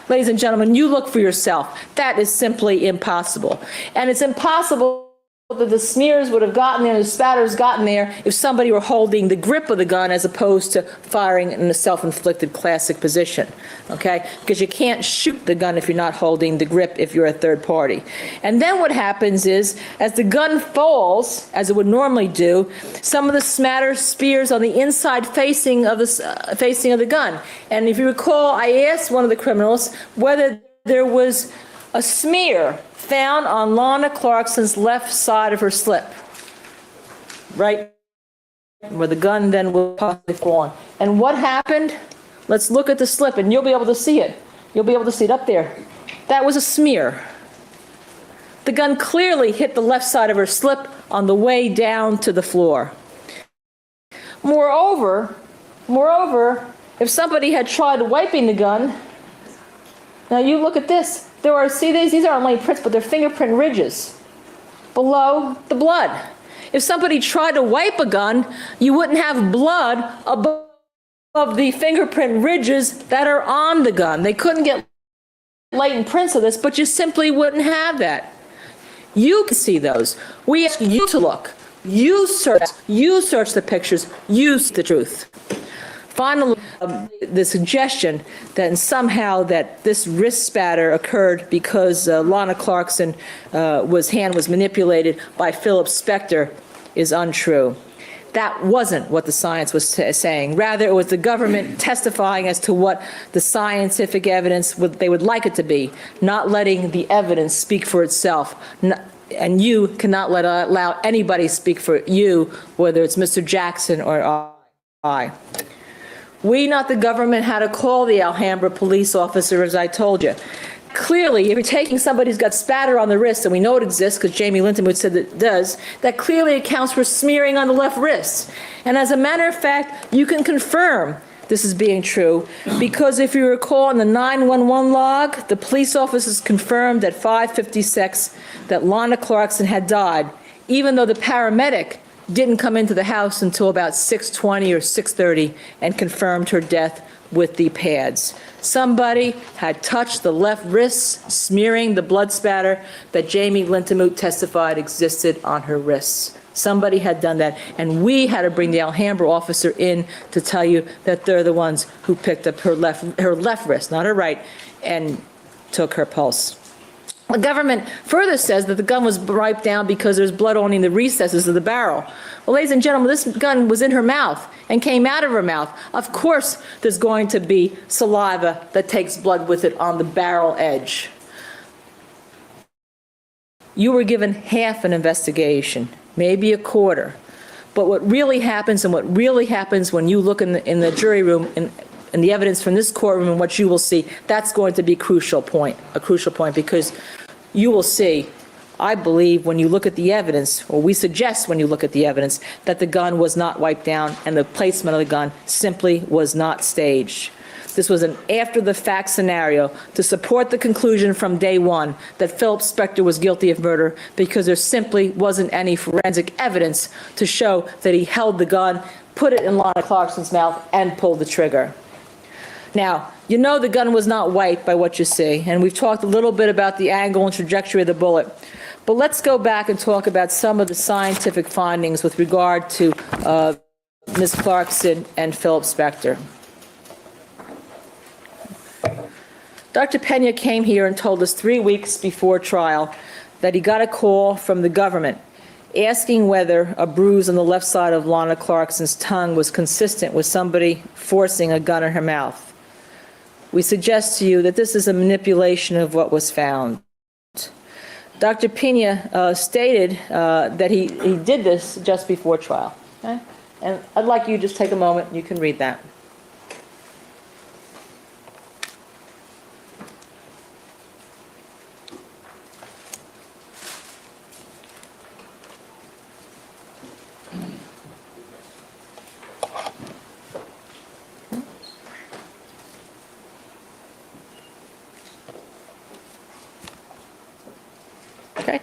Ladies and gentlemen, you look for yourself. That is simply impossible. And it's impossible that the smears would have gotten there, the spatters gotten there, if somebody were holding the grip of the gun as opposed to firing in a self-inflicted classic position, okay? Because you can't shoot the gun if you're not holding the grip if you're a third party. And then what happens is, as the gun falls, as it would normally do, some of the spatter spears on the inside facing of the gun. And if you recall, I asked one of the criminals whether there was a smear found on Lana Clarkson's left side of her slip, right where the gun then will possibly fall on. And what happened? Let's look at the slip, and you'll be able to see it. You'll be able to see it up there. That was a smear. The gun clearly hit the left side of her slip on the way down to the floor. Moreover, if somebody had tried wiping the gun, now you look at this. These aren't laid prints, but they're fingerprint ridges below the blood. If somebody tried to wipe a gun, you wouldn't have blood above the fingerprint ridges that are on the gun. They couldn't get latent prints of this, but you simply wouldn't have that. You can see those. We ask you to look. You search the pictures, you see the truth. Finally, the suggestion that somehow that this wrist spatter occurred because Lana Clarkson hand was manipulated by Phil Spector is untrue. That wasn't what the science was saying. Rather, it was the government testifying as to what the scientific evidence they would like it to be, not letting the evidence speak for itself. And you cannot allow anybody speak for you, whether it's Mr. Jackson or I. We, not the government, had to call the Alhambra police officer, as I told you. Clearly, if you're taking somebody who's got spatter on the wrist, and we know it exists because Jamie Linton said that it does, that clearly accounts for smearing on the left wrist. And as a matter of fact, you can confirm this is being true, because if you recall in the 911 log, the police officers confirmed at 5:56 that Lana Clarkson had died, even though the paramedic didn't come into the house until about 6:20 or 6:30 and confirmed her death with the pads. Somebody had touched the left wrist, smearing the blood spatter that Jamie Linton testified existed on her wrists. Somebody had done that, and we had to bring the Alhambra officer in to tell you that they're the ones who picked up her left wrist, not her right, and took her pulse. The government further says that the gun was wiped down because there's blood on in the recesses of the barrel. Well, ladies and gentlemen, this gun was in her mouth and came out of her mouth. Of course, there's going to be saliva that takes blood with it on the barrel edge. You were given half an investigation, maybe a quarter. But what really happens, and what really happens when you look in the jury room and the evidence from this courtroom and what you will see, that's going to be a crucial point, because you will see, I believe, when you look at the evidence, or we suggest when you look at the evidence, that the gun was not wiped down and the placement of the gun simply was not staged. This was an after-the-fact scenario to support the conclusion from day one that Philip Spector was guilty of murder, because there simply wasn't any forensic evidence to show that he held the gun, put it in Lana Clarkson's mouth, and pulled the trigger. Now, you know the gun was not wiped by what you see, and we've talked a little bit about the angle and trajectory of the bullet. But let's go back and talk about some of the scientific findings with regard to Ms. Clarkson and Philip Spector. Dr. Pena came here and told us 3 weeks before trial that he got a call from the government asking whether a bruise on the left side of Lana Clarkson's tongue was consistent with somebody forcing a gun in her mouth. We suggest to you that this is a manipulation of what was found. Dr. Pena stated that he did this just before trial. Okay? And I'd like you to just take a moment, you can read that. Okay.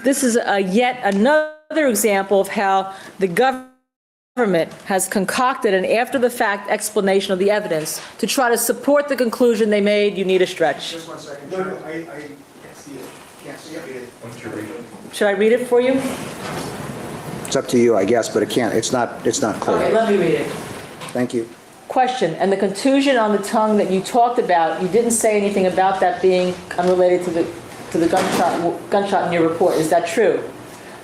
This is yet another example of how the government has concocted an after-the-fact explanation of the evidence to try to support the conclusion they made. You need a stretch. Just 1 second. No, I can't see it. Can't see it. Why don't you read it? Should I read it for you? It's up to you, I guess, but it's not clear. Okay, let me read it. Thank you. Question, and the contusion on the tongue that you talked about, you didn't say anything about that being unrelated to the gunshot in your report. Is that true?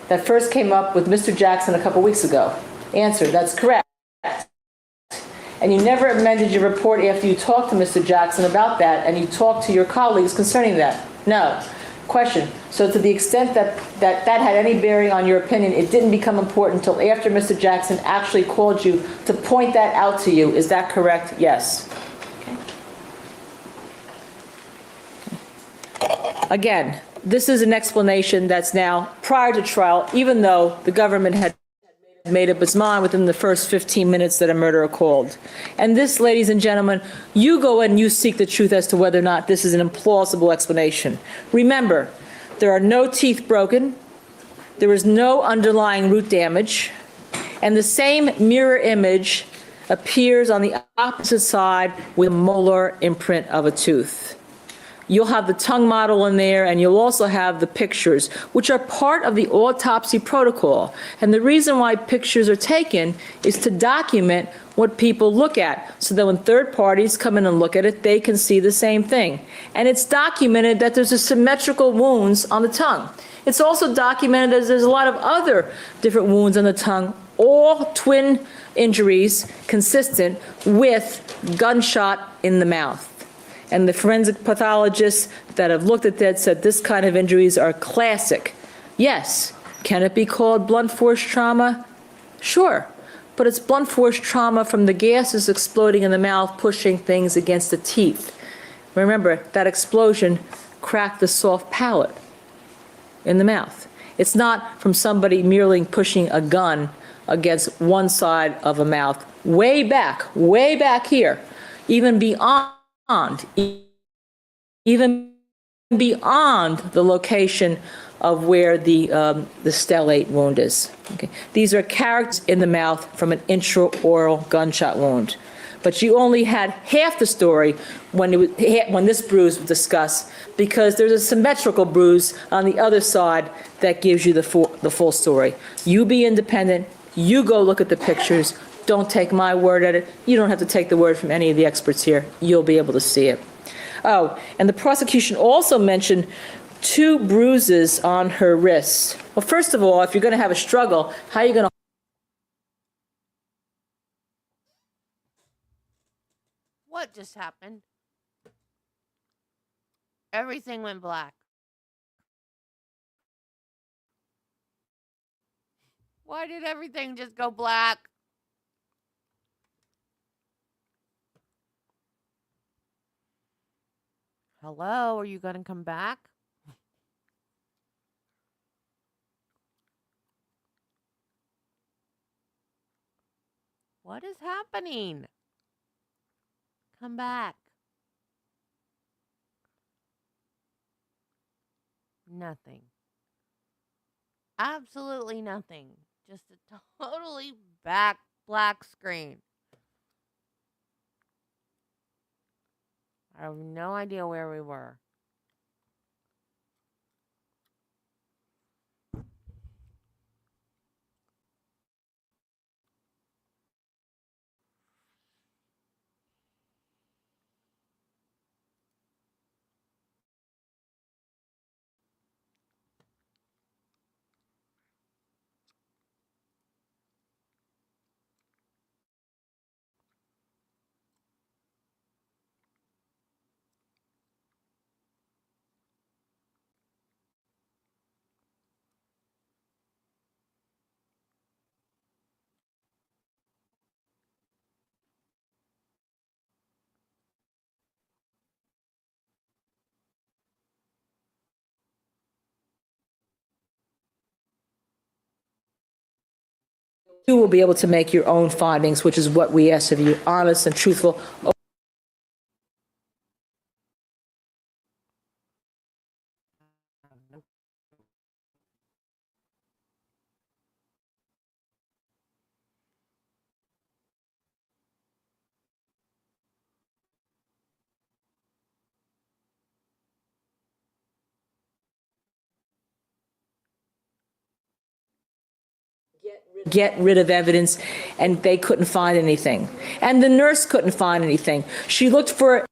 That first came up with Mr. Jackson a couple weeks ago. Answer, that's correct. And you never amended your report after you talked to Mr. Jackson about that, and you talked to your colleagues concerning that? No. Question, so to the extent that had any bearing on your opinion, it didn't become important until after Mr. Jackson actually called you to point that out to you. Is that correct? Yes. Again, this is an explanation that's now prior to trial, even though the government had made up its mind within the first 15 minutes that a murderer called. And this, ladies and gentlemen, you go and you seek the truth as to whether or not this is an implausible explanation. Remember, there are no teeth broken, there is no underlying root damage, and the same mirror image appears on the opposite side with a molar imprint of a tooth. You'll have the tongue model in there, and you'll also have the pictures, which are part of the autopsy protocol. And the reason why pictures are taken is to document what people look at, so that when third parties come in and look at it, they can see the same thing. And it's documented that there's a symmetrical wounds on the tongue. It's also documented that there's a lot of other different wounds on the tongue, all twin injuries consistent with gunshot in the mouth. And the forensic pathologists that have looked at that said this kind of injuries are classic. Yes, can it be called blunt force trauma? Sure, but it's blunt force trauma from the gases exploding in the mouth, pushing things against the teeth. Remember, that explosion cracked the soft palate in the mouth. It's not from somebody merely pushing a gun against one side of a mouth, way back here, even beyond the location of where the stellate wound is. Okay. These are characters in the mouth from an intraoral gunshot wound. But you only had half the story when this bruise was discussed, because there's a symmetrical bruise on the other side that gives you the full story. You be independent. You go look at the pictures. Don't take my word at it. You don't have to take the word from any of the experts here. You'll be able to see it. Oh, and the prosecution also mentioned 2 bruises on her wrists. Well, first of all, if you're going to have a struggle, how are you going to... What just happened? Everything went black. Why did everything just go black? Hello, are you going to come back? What is happening? Come back. Nothing. Absolutely nothing. Just a totally black screen. I have no idea where we were. You will be able to make your own findings, which is what we ask of you, honest and truthful. Get rid of evidence, and they couldn't find anything. And the nurse couldn't find anything. She looked for...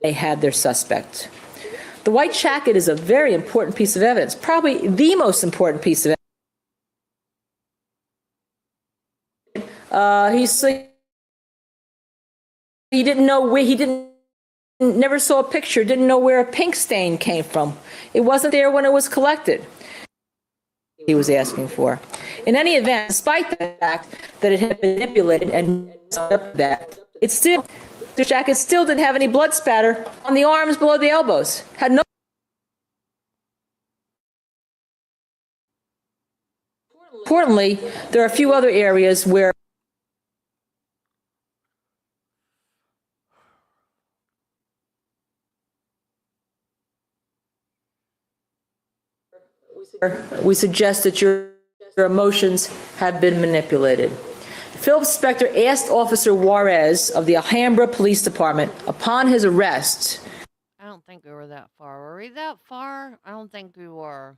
They had their suspect. The white jacket is a very important piece of evidence, probably the most important piece of evidence. He didn't know where, never saw a picture, didn't know where a pink stain came from. It wasn't there when it was collected. He was asking for. In any event, despite the fact that it had been manipulated and that, the jacket still didn't have any blood spatter on the arms below the elbows. Had no. Importantly, there are a few other areas where We suggest that your emotions have been manipulated. Phil Spector asked Officer Juarez of the Alhambra Police Department upon his arrest. I don't think we were that far. Were we that far? I don't think we were.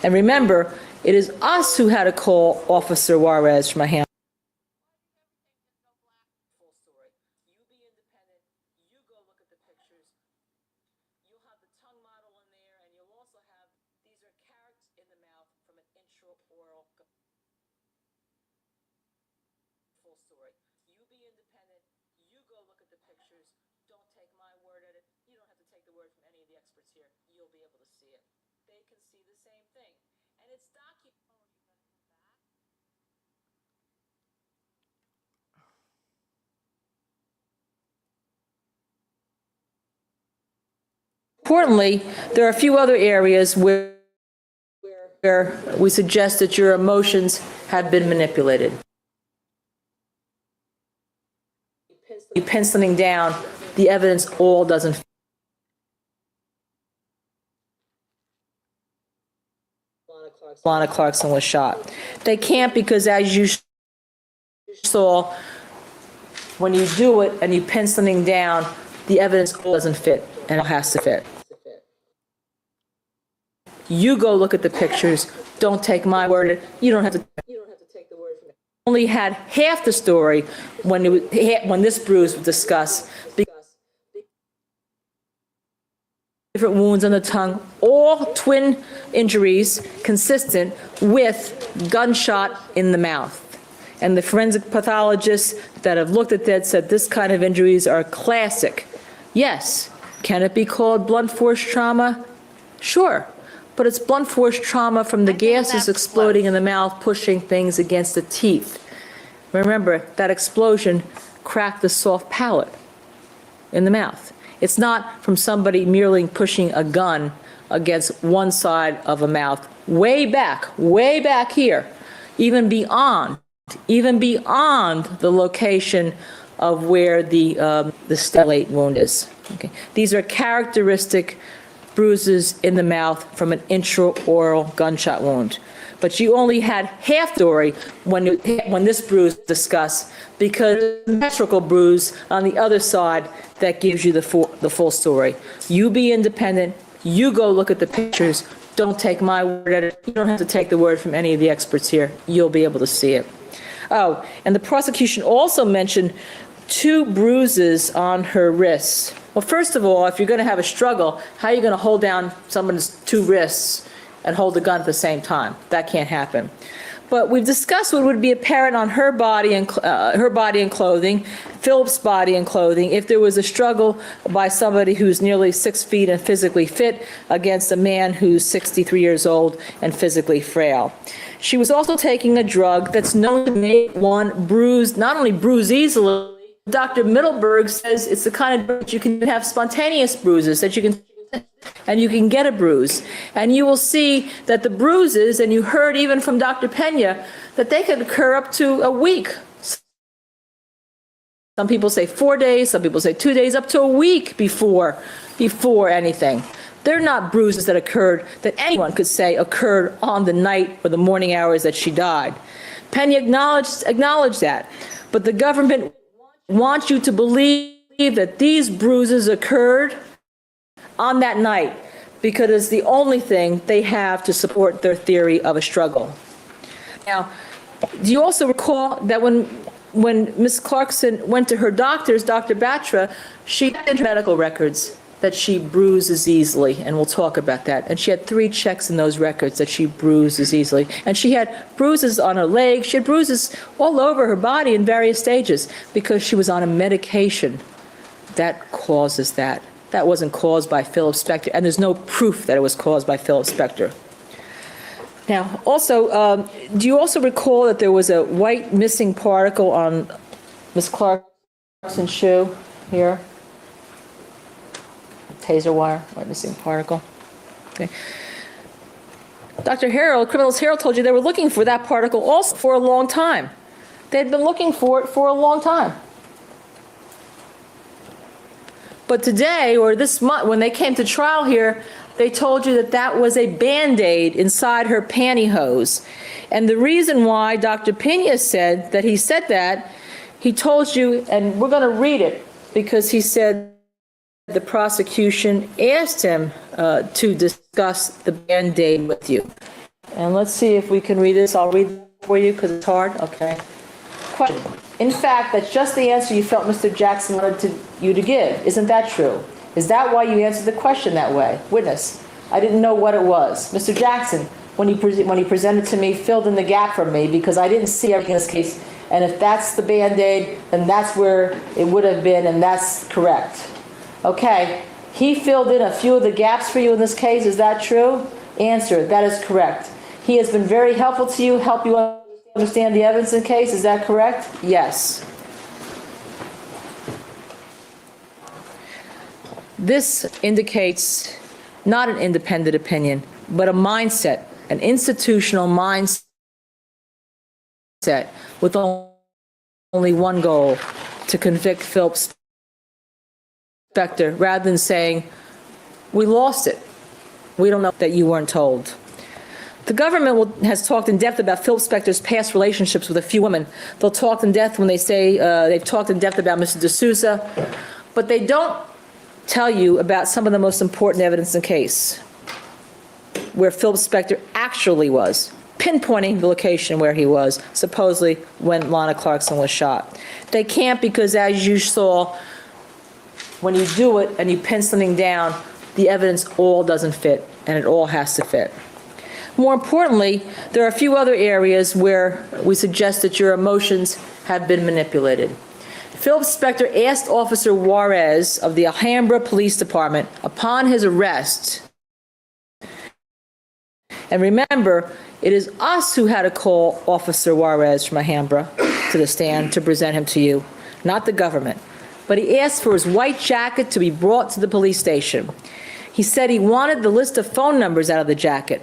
And remember, it is us who had to call Officer Juarez from Alhambra. Importantly, there are a few other areas where we suggest that your emotions have been manipulated. You penciling down, the evidence all doesn't. Lana Clarkson was shot. They can't because, as you saw, when you do it and you penciling down, the evidence all doesn't fit, and it has to fit. You go look at the pictures. Don't take my word. You don't have to take the word from it. Only had half the story when this bruise was discussed. Different wounds on the tongue, all twin injuries consistent with gunshot in the mouth. And the forensic pathologists that have looked at that said this kind of injuries are classic. Yes. Can it be called blunt force trauma? Sure. But it's blunt force trauma from the gases exploding in the mouth, pushing things against the teeth. Remember, that explosion cracked the soft palate in the mouth. It's not from somebody merely pushing a gun against one side of a mouth, way back here, even beyond the location of where the stellate wound is. Okay. These are characteristic bruises in the mouth from an intraoral gunshot wound. But you only had half story when this bruise was discussed, because the symmetrical bruise on the other side that gives you the full story. You be independent. You go look at the pictures. Don't take my word at it. You don't have to take the word from any of the experts here. You'll be able to see it. Oh, and the prosecution also mentioned 2 bruises on her wrists. Well, first of all, if you're going to have a struggle, how are you going to hold down someone's 2 wrists and hold the gun at the same time? That can't happen. But we've discussed what would be apparent on her body and clothing, Philip's body and clothing, if there was a struggle by somebody who's nearly 6 feet and physically fit against a man who's 63 years old and physically frail. She was also taking a drug that's known to make one bruise, not only bruise easily. Dr. Middleberg says it's the kind of drug that you can have spontaneous bruises, that you can get a bruise. And you will see that the bruises, and you heard even from Dr. Pena, that they could occur up to a week. Some people say 4 days, some people say 2 days, up to a week before anything. They're not bruises that occurred, that anyone could say occurred on the night or the morning hours that she died. Pena acknowledged that. But the government wants you to believe that these bruises occurred on that night, because it's the only thing they have to support their theory of a struggle. Now, do you also recall that when Ms. Clarkson went to her doctors, Dr. Batra, she had in her medical records that she bruises easily, and we'll talk about that. And she had 3 checks in those records that she bruises easily. And she had bruises on her legs. She had bruises all over her body in various stages because she was on a medication that causes that. That wasn't caused by Phil Spector, and there's no proof that it was caused by Phil Spector. Now, also, do you also recall that there was a white missing particle on Ms. Clarkson's shoe here? Taser wire, white missing particle. Okay. Dr. Harold, Criminals Harold told you they were looking for that particle also for a long time. They'd been looking for it for a long time. But today, or this month, when they came to trial here, they told you that that was a Band-Aid inside her pantyhose. And the reason why Dr. Pena said that, he told you, and we're going to read it, because he said the prosecution asked him to discuss the Band-Aid with you. And let's see if we can read this. I'll read it for you because it's hard. Okay. Question. In fact, that's just the answer you felt Mr. Jackson wanted you to give. Isn't that true? Is that why you answered the question that way? Witness, I didn't know what it was. Mr. Jackson, when he presented to me, filled in the gap for me because I didn't see everything in this case. And if that's the Band-Aid, then that's where it would have been, and that's correct. Okay, he filled in a few of the gaps for you in this case. Is that true? Answer, that is correct. He has been very helpful to you, help you understand the evidence in the case. Is that correct? Yes. This indicates not an independent opinion, but a mindset, an institutional mindset with only one goal, to convict Phil Spector, rather than saying, we lost it. We don't know that you weren't told. The government has talked in depth about Phil Spector's past relationships with a few women. They'll talk in depth when they say they've talked in depth about Mr. D'Souza, but they don't tell you about some of the most important evidence in the case, where Phil Spector actually was, pinpointing the location where he was, supposedly when Lana Clarkson was shot. They can't because, as you saw, when you do it and you pin something down, the evidence all doesn't fit, and it all has to fit. More importantly, there are a few other areas where we suggest that your emotions have been manipulated. Phil Spector asked Officer Juarez of the Alhambra Police Department upon his arrest, and remember, it is us who had to call Officer Juarez from Alhambra to the stand to present him to you, not the government. But he asked for his white jacket to be brought to the police station. He said he wanted the list of phone numbers out of the jacket.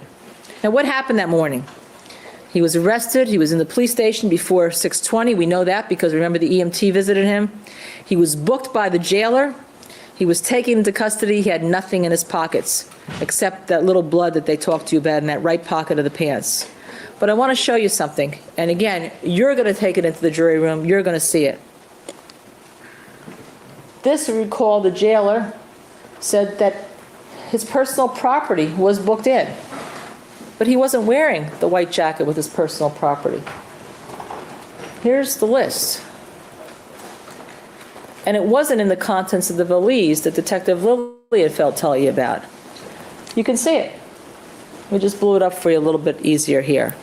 Now, what happened that morning? He was arrested. He was in the police station before 6:20. We know that because, remember, the EMT visited him. He was booked by the jailer. He was taken into custody. He had nothing in his pockets except that little blood that they talked to you about in that right pocket of the pants. But I want to show you something. And again, you're going to take it into the jury room. You're going to see it. This, recall, the jailer said that his personal property was booked in. But he wasn't wearing the white jacket with his personal property. Here's the list. And it wasn't in the contents of the valise that Detective Lilienfeld told you about. You can see it. We just blew it up for you a little bit easier here.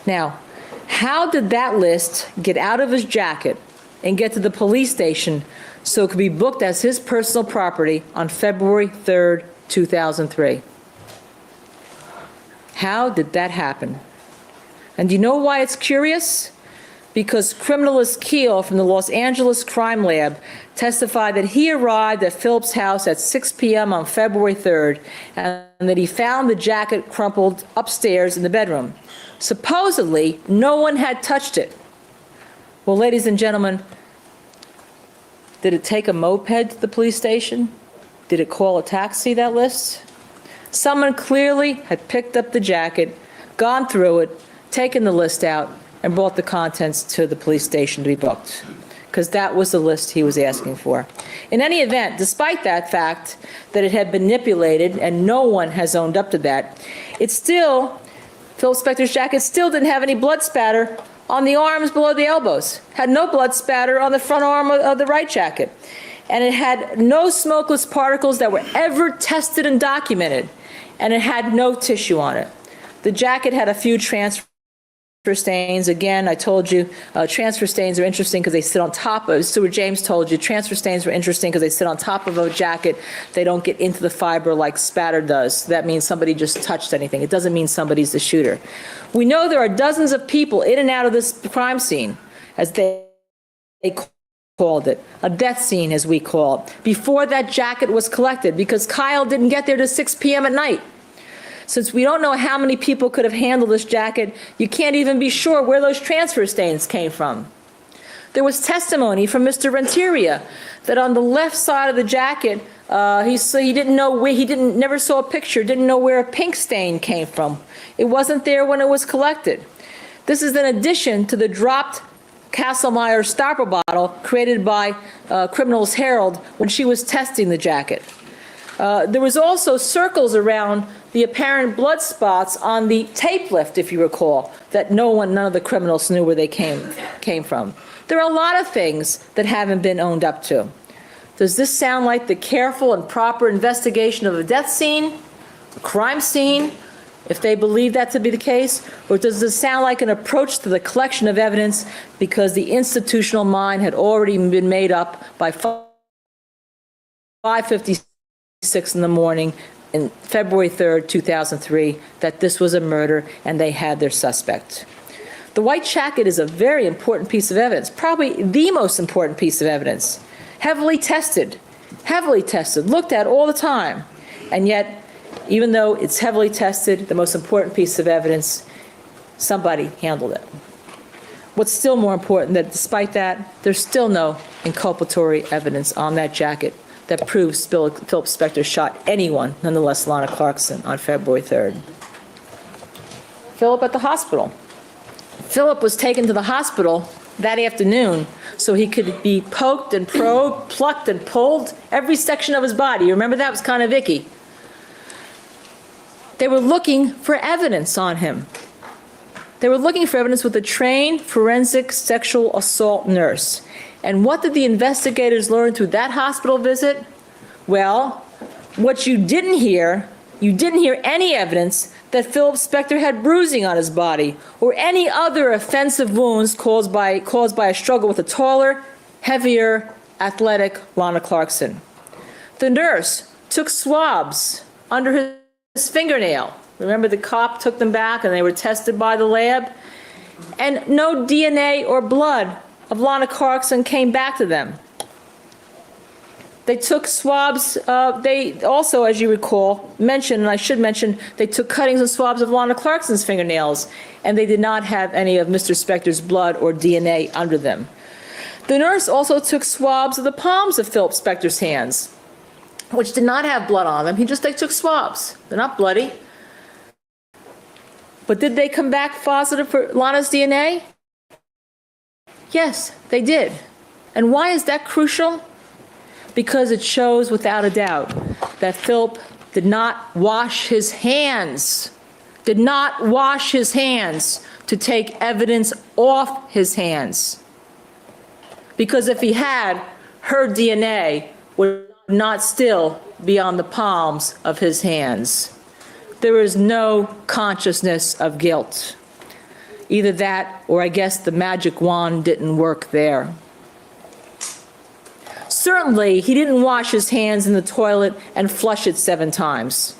Now, how did that list get out of his jacket and get to the police station so it could be booked as his personal property on February 3rd, 2003? How did that happen? And do you know why it's curious? Because criminalist Keel from the Los Angeles Crime Lab testified that he arrived at Philip's house at 6 p.m. on February 3rd and that he found the jacket crumpled upstairs in the bedroom. Supposedly, no one had touched it. Well, ladies and gentlemen, did it take a moped to the police station? Did it call a taxi, that list? Someone clearly had picked up the jacket, gone through it, taken the list out, and brought the contents to the police station to be booked, because that was the list he was asking for. In any event, despite that fact that it had been manipulated and no one has owned up to that, it still, Phil Spector's jacket still didn't have any blood spatter on the arms below the elbows, had no blood spatter on the front arm of the right jacket, and it had no smokeless particles that were ever tested and documented, and it had no tissue on it. The jacket had a few transfer stains, again, I told you, transfer stains are interesting because they sit on top of, Stuart James told you, transfer stains were interesting because they sit on top of a jacket. They don't get into the fiber like spatter does. That means somebody just touched anything. It doesn't mean somebody's the shooter. We know there are dozens of people in and out of this crime scene, as they called it, a death scene as we call it, before that jacket was collected, because Kyle didn't get there till 6 p.m. at night. Since we don't know how many people could have handled this jacket, you can't even be sure where those transfer stains came from. There was testimony from Mr. Renteria that on the left side of the jacket, he didn't know where, never saw a picture, didn't know where a pink stain came from. It wasn't there when it was collected. This is in addition to the dropped Castlemeyer stopper bottle created by Criminals Herald when she was testing the jacket. There was also circles around the apparent blood spots on the tape lift, if you recall, that none of the criminals knew where they came from. There are a lot of things that haven't been owned up to. Does this sound like the careful and proper investigation of a death scene, a crime scene, if they believe that to be the case? Or does this sound like an approach to the collection of evidence because the institutional mind had already been made up by 5:56 in the morning in February 3rd, 2003, that this was a murder and they had their suspect? The white jacket is a very important piece of evidence, probably the most important piece of evidence. Heavily tested, looked at all the time. And yet, even though it's heavily tested, the most important piece of evidence, somebody handled it. What's still more important, that despite that, there's still no inculpatory evidence on that jacket that proves Philip Spector shot anyone, nonetheless Lana Clarkson, on February 3rd. Philip at the hospital. Philip was taken to the hospital that afternoon so he could be poked and probed, plucked and pulled, every section of his body. You remember that? It was kind of icky. They were looking for evidence on him. They were looking for evidence with a trained forensic sexual assault nurse. And what did the investigators learn through that hospital visit? Well, what you didn't hear any evidence that Philip Spector had bruising on his body or any other offensive wounds caused by a struggle with a taller, heavier, athletic Lana Clarkson. The nurse took swabs under his fingernail. Remember, the cop took them back and they were tested by the lab? And no DNA or blood of Lana Clarkson came back to them. They took swabs, they also, as you recall, mentioned, and I should mention, they took cuttings and swabs of Lana Clarkson's fingernails, and they did not have any of Mr. Spector's blood or DNA under them. The nurse also took swabs of the palms of Philip Spector's hands, which did not have blood on them. They took swabs. They're not bloody. But did they come back positive for Lana's DNA? Yes, they did. And why is that crucial? Because it shows without a doubt that Philip did not wash his hands, to take evidence off his hands. Because if he had, her DNA would not still be on the palms of his hands. There is no consciousness of guilt. Either that, or I guess the magic wand didn't work there. Certainly, he didn't wash his hands in the toilet and flush it 7 times.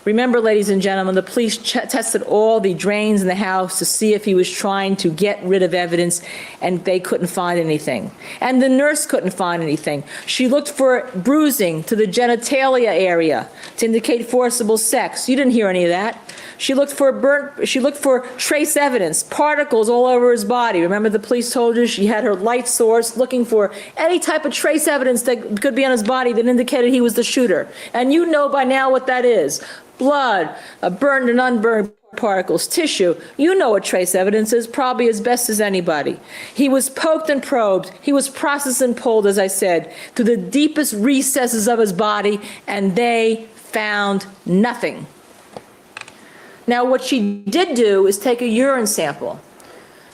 Remember, ladies and gentlemen, the police tested all the drains in the house to see if he was trying to get rid of evidence, and they couldn't find anything. And the nurse couldn't find anything. She looked for bruising to the genitalia area to indicate forcible sex. You didn't hear any of that. She looked for trace evidence, particles all over his body. Remember, the police told you she had her light source looking for any type of trace evidence that could be on his body that indicated he was the shooter. And you know by now what that is. Blood, burned and unburned particles, tissue. You know what trace evidence is, probably as best as anybody. He was poked and probed. He was processed and pulled, as I said, to the deepest recesses of his body, and they found nothing. Now, what she did do is take a urine sample.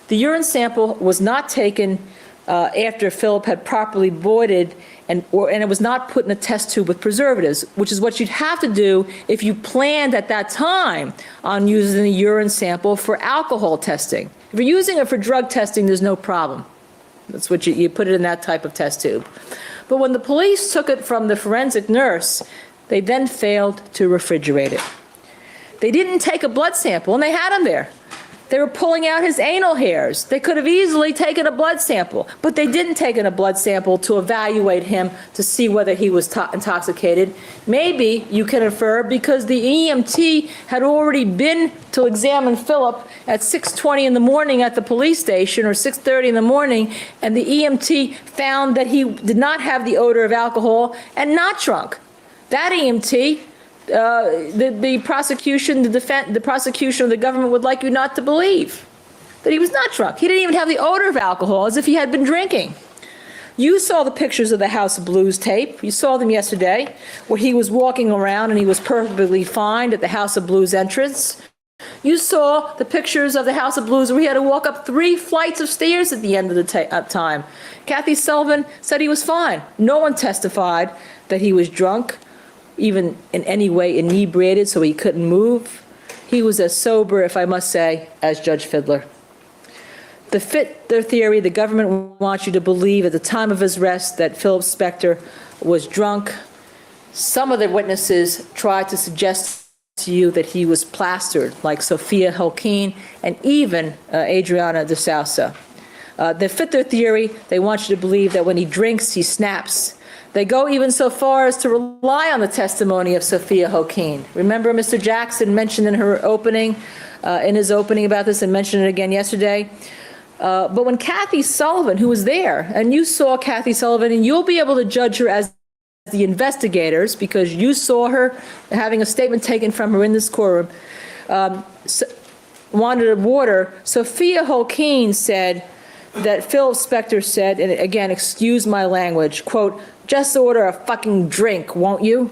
The urine sample was not taken after Philip had properly voided and it was not put in a test tube with preservatives, which is what you'd have to do if you planned at that time on using the urine sample for alcohol testing. If you're using it for drug testing, there's no problem. That's what you put it in that type of test tube. But when the police took it from the forensic nurse, they then failed to refrigerate it. They didn't take a blood sample, and they had him there. They were pulling out his anal hairs. They could have easily taken a blood sample, but they didn't take a blood sample to evaluate him to see whether he was intoxicated. Maybe you can infer because the EMT had already been to examine Philip at 6:20 in the morning at the police station or 6:30 in the morning, and the EMT found that he did not have the odor of alcohol and not drunk. That EMT, the prosecution of the government would like you not to believe that he was not drunk. He didn't even have the odor of alcohol, as if he had been drinking. You saw the pictures of the House of Blues tape. You saw them yesterday, where he was walking around and he was perfectly fine at the House of Blues entrance. You saw the pictures of the House of Blues where he had to walk up 3 flights of stairs at the end of the time. Kathy Sullivan said he was fine. No one testified that he was drunk, even in any way inebriated, so he couldn't move. He was as sober, if I must say, as Judge Fidler. To fit their theory, the government wants you to believe at the time of his arrest that Phil Spector was drunk. Some of the witnesses tried to suggest to you that he was plastered, like Sophia Holkeen and even Adriana de Sousa. To fit their theory, they want you to believe that when he drinks, he snaps. They go even so far as to rely on the testimony of Sophia Holkeen. Remember, Mr. Jackson mentioned in his opening about this, and mentioned it again yesterday. But when Kathy Sullivan, who was there, and you saw Kathy Sullivan, and you'll be able to judge her as the investigators because you saw her having a statement taken from her in this courtroom, wanted water. Sophia Holkeen said that Phil Spector said, and again, excuse my language, quote, "Just order a fucking drink, won't you?"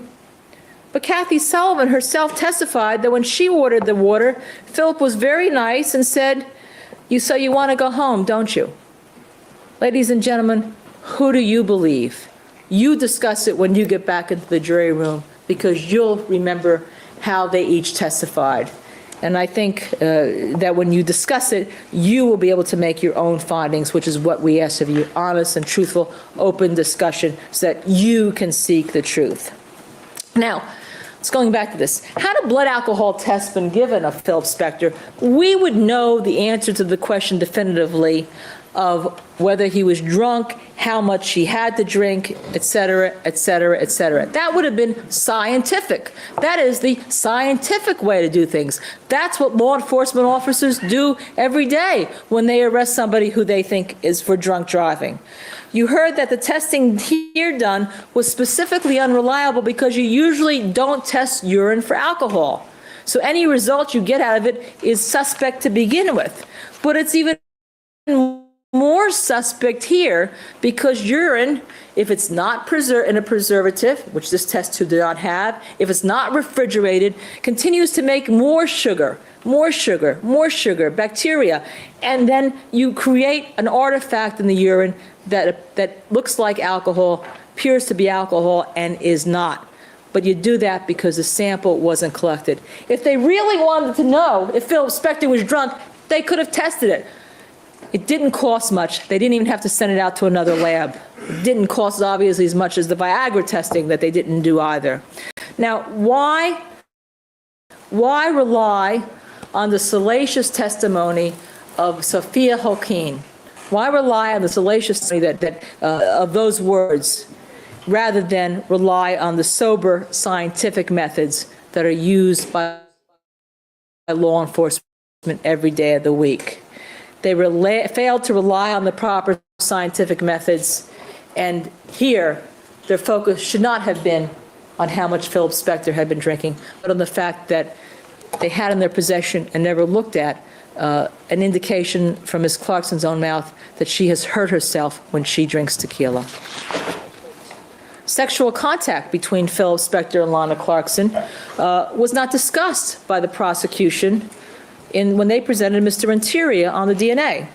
But Kathy Sullivan herself testified that when she ordered the water, Philip was very nice and said, so you want to go home, don't you? Ladies and gentlemen, who do you believe? You discuss it when you get back into the jury room because you'll remember how they each testified. And I think that when you discuss it, you will be able to make your own findings, which is what we ask of you, honest and truthful, open discussion, so that you can seek the truth. Now, let's going back to this. Had a blood alcohol test been given of Phil Spector, we would know the answer to the question definitively of whether he was drunk, how much he had to drink, et cetera, et cetera, et cetera. That would have been scientific. That is the scientific way to do things. That's what law enforcement officers do every day when they arrest somebody who they think is for drunk driving. You heard that the testing here done was specifically unreliable because you usually don't test urine for alcohol. So any result you get out of it is suspect to begin with. But it's even more suspect here because urine, if it's not in a preservative, which this test tube did not have, if it's not refrigerated, continues to make more sugar, bacteria, and then you create an artifact in the urine that looks like alcohol, appears to be alcohol, and is not. But you do that because the sample wasn't collected. If they really wanted to know if Phil Spector was drunk, they could have tested it. It didn't cost much. They didn't even have to send it out to another lab. It didn't cost obviously as much as the Viagra testing that they didn't do either. Now, why rely on the salacious testimony of Sophia Holkeen? Why rely on the salacious testimony of those words rather than rely on the sober scientific methods that are used by law enforcement every day of the week? They failed to rely on the proper scientific methods, and here their focus should not have been on how much Philip Spector had been drinking, but on the fact that they had in their possession and never looked at an indication from Ms. Clarkson's own mouth that she has hurt herself when she drinks tequila. Sexual contact between Philip Spector and Lana Clarkson was not discussed by the prosecution when they presented Mr. Interior on the DNA.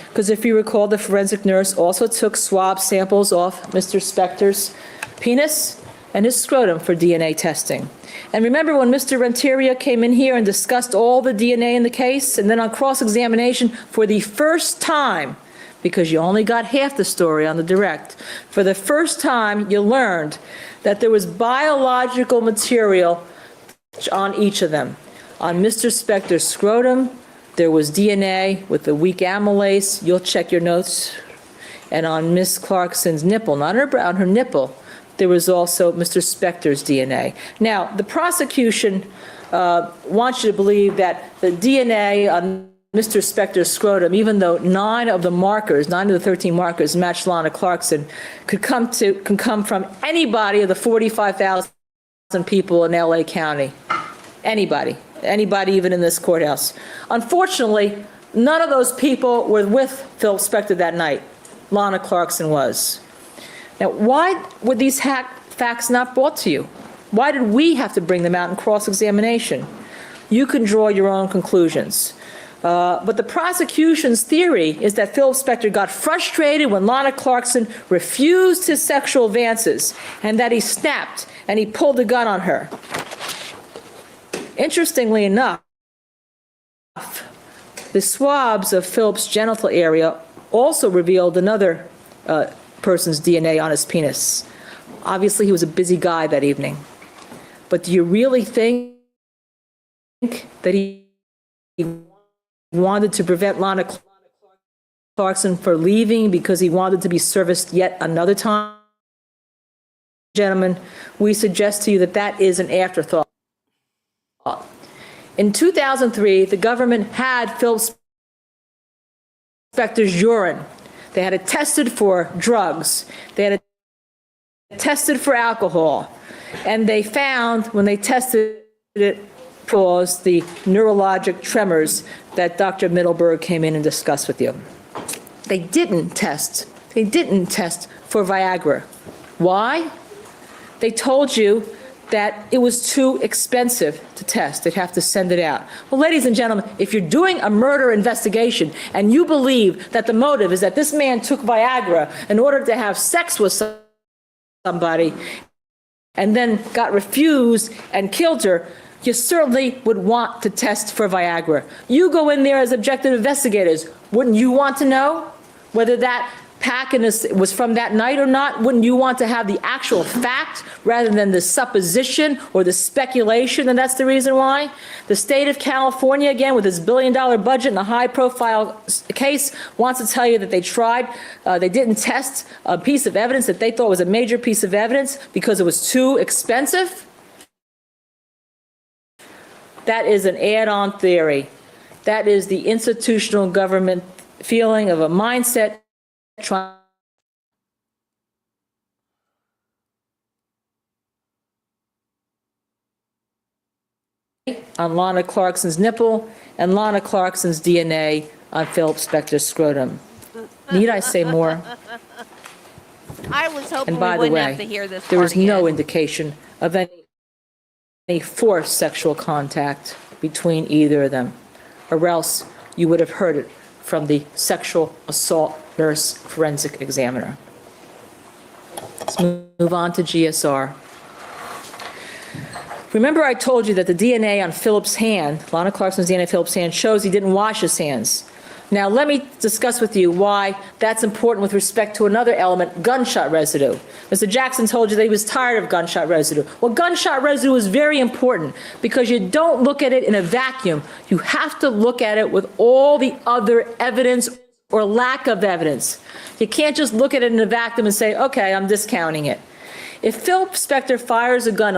because if you recall, the forensic nurse also took swab samples off Mr. Spector's penis and his scrotum for DNA testing. And remember when Mr. Renteria came in here and discussed all the DNA in the case, and then on cross-examination for the first time, because you only got half the story on the direct, for the first time you learned that there was biological material on each of them. On Mr. Spector's scrotum, there was DNA with the weak amylase. You'll check your notes. And on Miss Clarkson's nipple, not her brow, on her nipple, there was also Mr. Spector's DNA. Now, the prosecution wants you to believe that the DNA on Mr. Spector's scrotum, even though 9 of the 13 markers matched Lana Clarkson, can come from anybody of the 45,000 people in LA County. Anybody even in this courthouse. Unfortunately, none of those people were with Phil Spector that night. Lana Clarkson was. Now, why were these facts not brought to you? Why did we have to bring them out in cross-examination? You can draw your own conclusions. But the prosecution's theory is that Phil Spector got frustrated when Lana Clarkson refused his sexual advances, and that he snapped and he pulled a gun on her. Interestingly enough, the swabs of Philip's genital area also revealed another person's DNA on his penis. Obviously, he was a busy guy that evening. But do you really think that he wanted to prevent Lana Clarkson from leaving because he wanted to be serviced yet another time? Gentlemen, we suggest to you that that is an afterthought. In 2003, the government had Phil Spector's urine. They had it tested for drugs. They had it tested for alcohol. And they found, when they tested it, caused the neurologic tremors that Dr. Middleberg came in and discussed with you. They didn't test for Viagra. Why? They told you that it was too expensive to test. They'd have to send it out. Well, ladies and gentlemen, if you're doing a murder investigation and you believe that the motive is that this man took Viagra in order to have sex with somebody and then got refused and killed her, you certainly would want to test for Viagra. You go in there as objective investigators. Wouldn't you want to know whether that pack was from that night or not? Wouldn't you want to have the actual fact rather than the supposition or the speculation? And that's the reason why the state of California, again, with its billion-dollar budget and a high-profile case, wants to tell you that they didn't test a piece of evidence that they thought was a major piece of evidence because it was too expensive. That is an add-on theory. That is the institutional government feeling of a mindset trying on Lana Clarkson's nipple and Lana Clarkson's DNA on Philip Spector's scrotum. Need I say more? I was hoping And by we the wouldn't have way, to hear this there part was no again. indication of any forced sexual contact between either of them, or else you would have heard it from the sexual assault nurse forensic examiner. Let's move on to GSR. Remember I told you that the DNA on Philip's hand, Lana Clarkson's DNA on Philip's hand, shows he didn't wash his hands. Now let me discuss with you why that's important with respect to another element, gunshot residue. Mr. Jackson told you that he was tired of gunshot residue. Well, gunshot residue is very important because you don't look at it in a vacuum. You have to look at it with all the other evidence or lack of evidence. You can't just look at it in a vacuum and say, okay, I'm discounting it. If Phil Spector fires a gun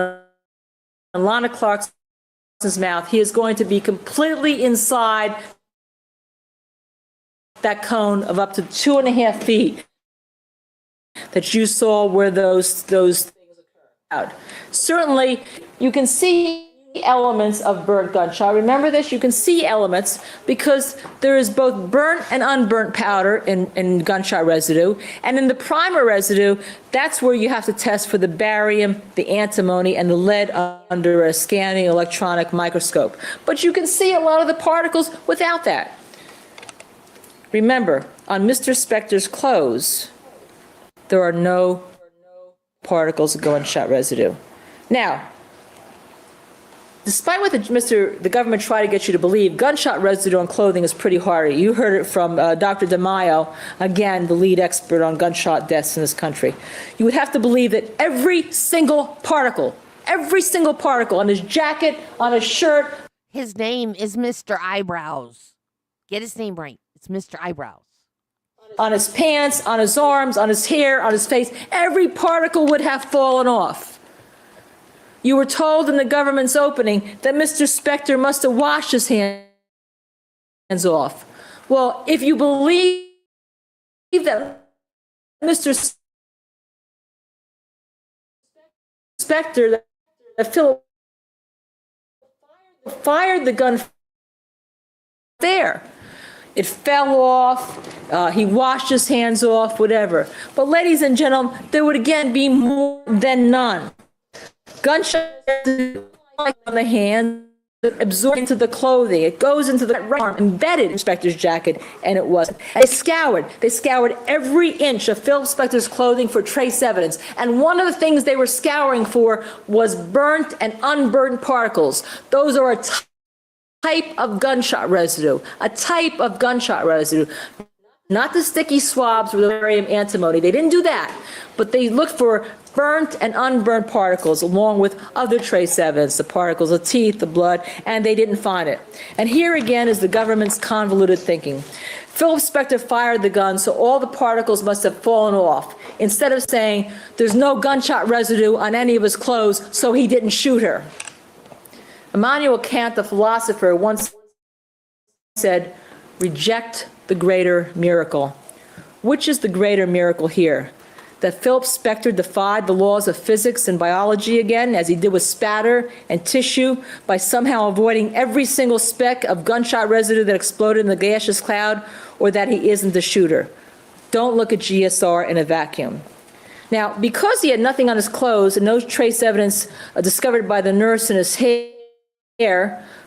on Lana Clarkson's mouth, he is going to be completely inside that cone of up to 2.5 feet that you saw where those things occurred. Certainly, you can see elements of burnt gunshot. Remember this, you can see elements because there is both burnt and unburnt powder in gunshot residue. And in the primer residue, that's where you have to test for the barium, the antimony, and the lead under a scanning electronic microscope. But you can see a lot of the particles without that. Remember, on Mr. Spector's clothes, there are no particles of gunshot residue. Now, despite what the government tried to get you to believe, gunshot residue on clothing is pretty hardy. You heard it from Dr. DeMaio, again, the lead expert on gunshot deaths in this country. You would have to believe that every single particle on his jacket, on his shirt. His name is Mr. Eyebrows. Get his name right. It's Mr. Eyebrows. On his pants, on his arms, on his hair, on his face, every particle would have fallen off. You were told in the government's opening that Mr. Spector must have washed his hands off. Well, if you believe that Mr. Spector, that Phil fired the gun there. It fell off, he washed his hands off, whatever. But ladies and gentlemen, there would again be more than none. Gunshot on the hand, absorbed into the clothing. It goes into the arm, embedded in Spector's jacket, and it wasn't. They scoured every inch of Phil Spector's clothing for trace evidence. And one of the things they were scouring for was burnt and unburned particles. Those are a type of gunshot residue, not the sticky swabs with the barium antimony. They didn't do that, but they looked for burnt and unburnt particles along with other trace evidence, the particles of teeth, the blood, and they didn't find it. And here again is the government's convoluted thinking. Philip Spector fired the gun, so all the particles must have fallen off, instead of saying there's no gunshot residue on any of his clothes, so he didn't shoot her. Immanuel Kant, the philosopher, once said, reject the greater miracle. Which is the greater miracle here? That Philip Spector defied the laws of physics and biology again, as he did with spatter and tissue, by somehow avoiding every single speck of gunshot residue that exploded in the gaseous cloud, or that he isn't the shooter. Don't look at GSR in a vacuum. Now, because he had nothing on his clothes and no trace evidence discovered by the nurse in his hair,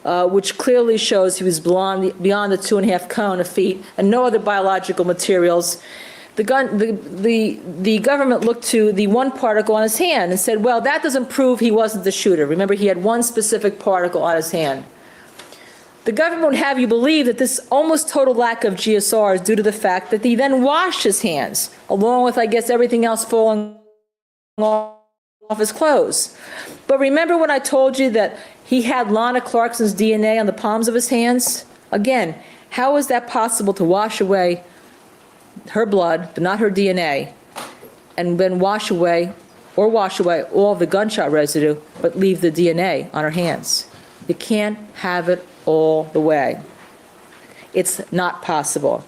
which clearly shows he was beyond the 2.5 cone of feet, and no other biological materials, the government looked to the one particle on his hand and said, well, that doesn't prove he wasn't the shooter. Remember, he had one specific particle on his hand. The government would have you believe that this almost total lack of GSR is due to the fact that he then washed his hands, along with, I guess, everything else falling off his clothes. But remember when I told you that he had Lana Clarkson's DNA on the palms of his hands? Again, how is that possible to wash away her blood, but not her DNA, and then wash away all the gunshot residue, but leave the DNA on her hands? You can't have it all the way. It's not possible.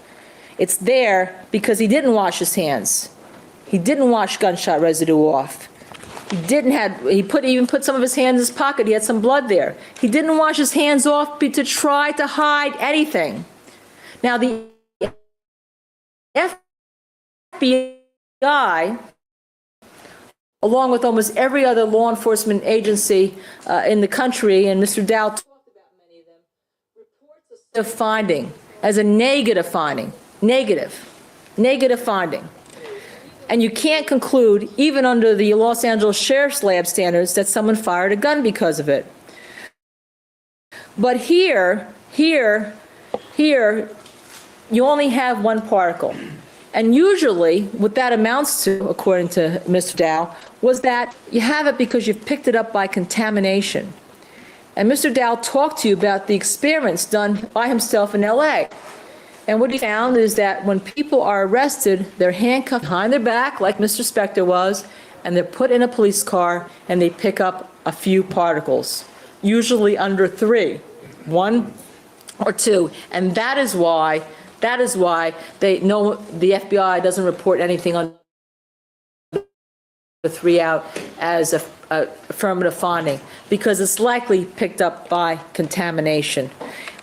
It's there because he didn't wash his hands. He didn't wash gunshot residue off. He even put some of his hands in his pocket. He had some blood there. He didn't wash his hands off to try to hide anything. Now, the FBI, along with almost every other law enforcement agency in the country, and Mr. Dow talked about many of them, reports a finding as a negative finding. Negative finding. And you can't conclude, even under the Los Angeles Sheriff's Lab standards, that someone fired a gun because of it. But here, you only have one particle. And usually, what that amounts to, according to Mr. Dow, was that you have it because you've picked it up by contamination. And Mr. Dow talked to you about the experiments done by himself in L.A. And what he found is that when people are arrested, they're handcuffed behind their back, like Mr. Spector was, and they're put in a police car, and they pick up a few particles, usually under 3, 1 or 2. And that is why they know the FBI doesn't report anything on the 3 out as a affirmative finding, because it's likely picked up by contamination,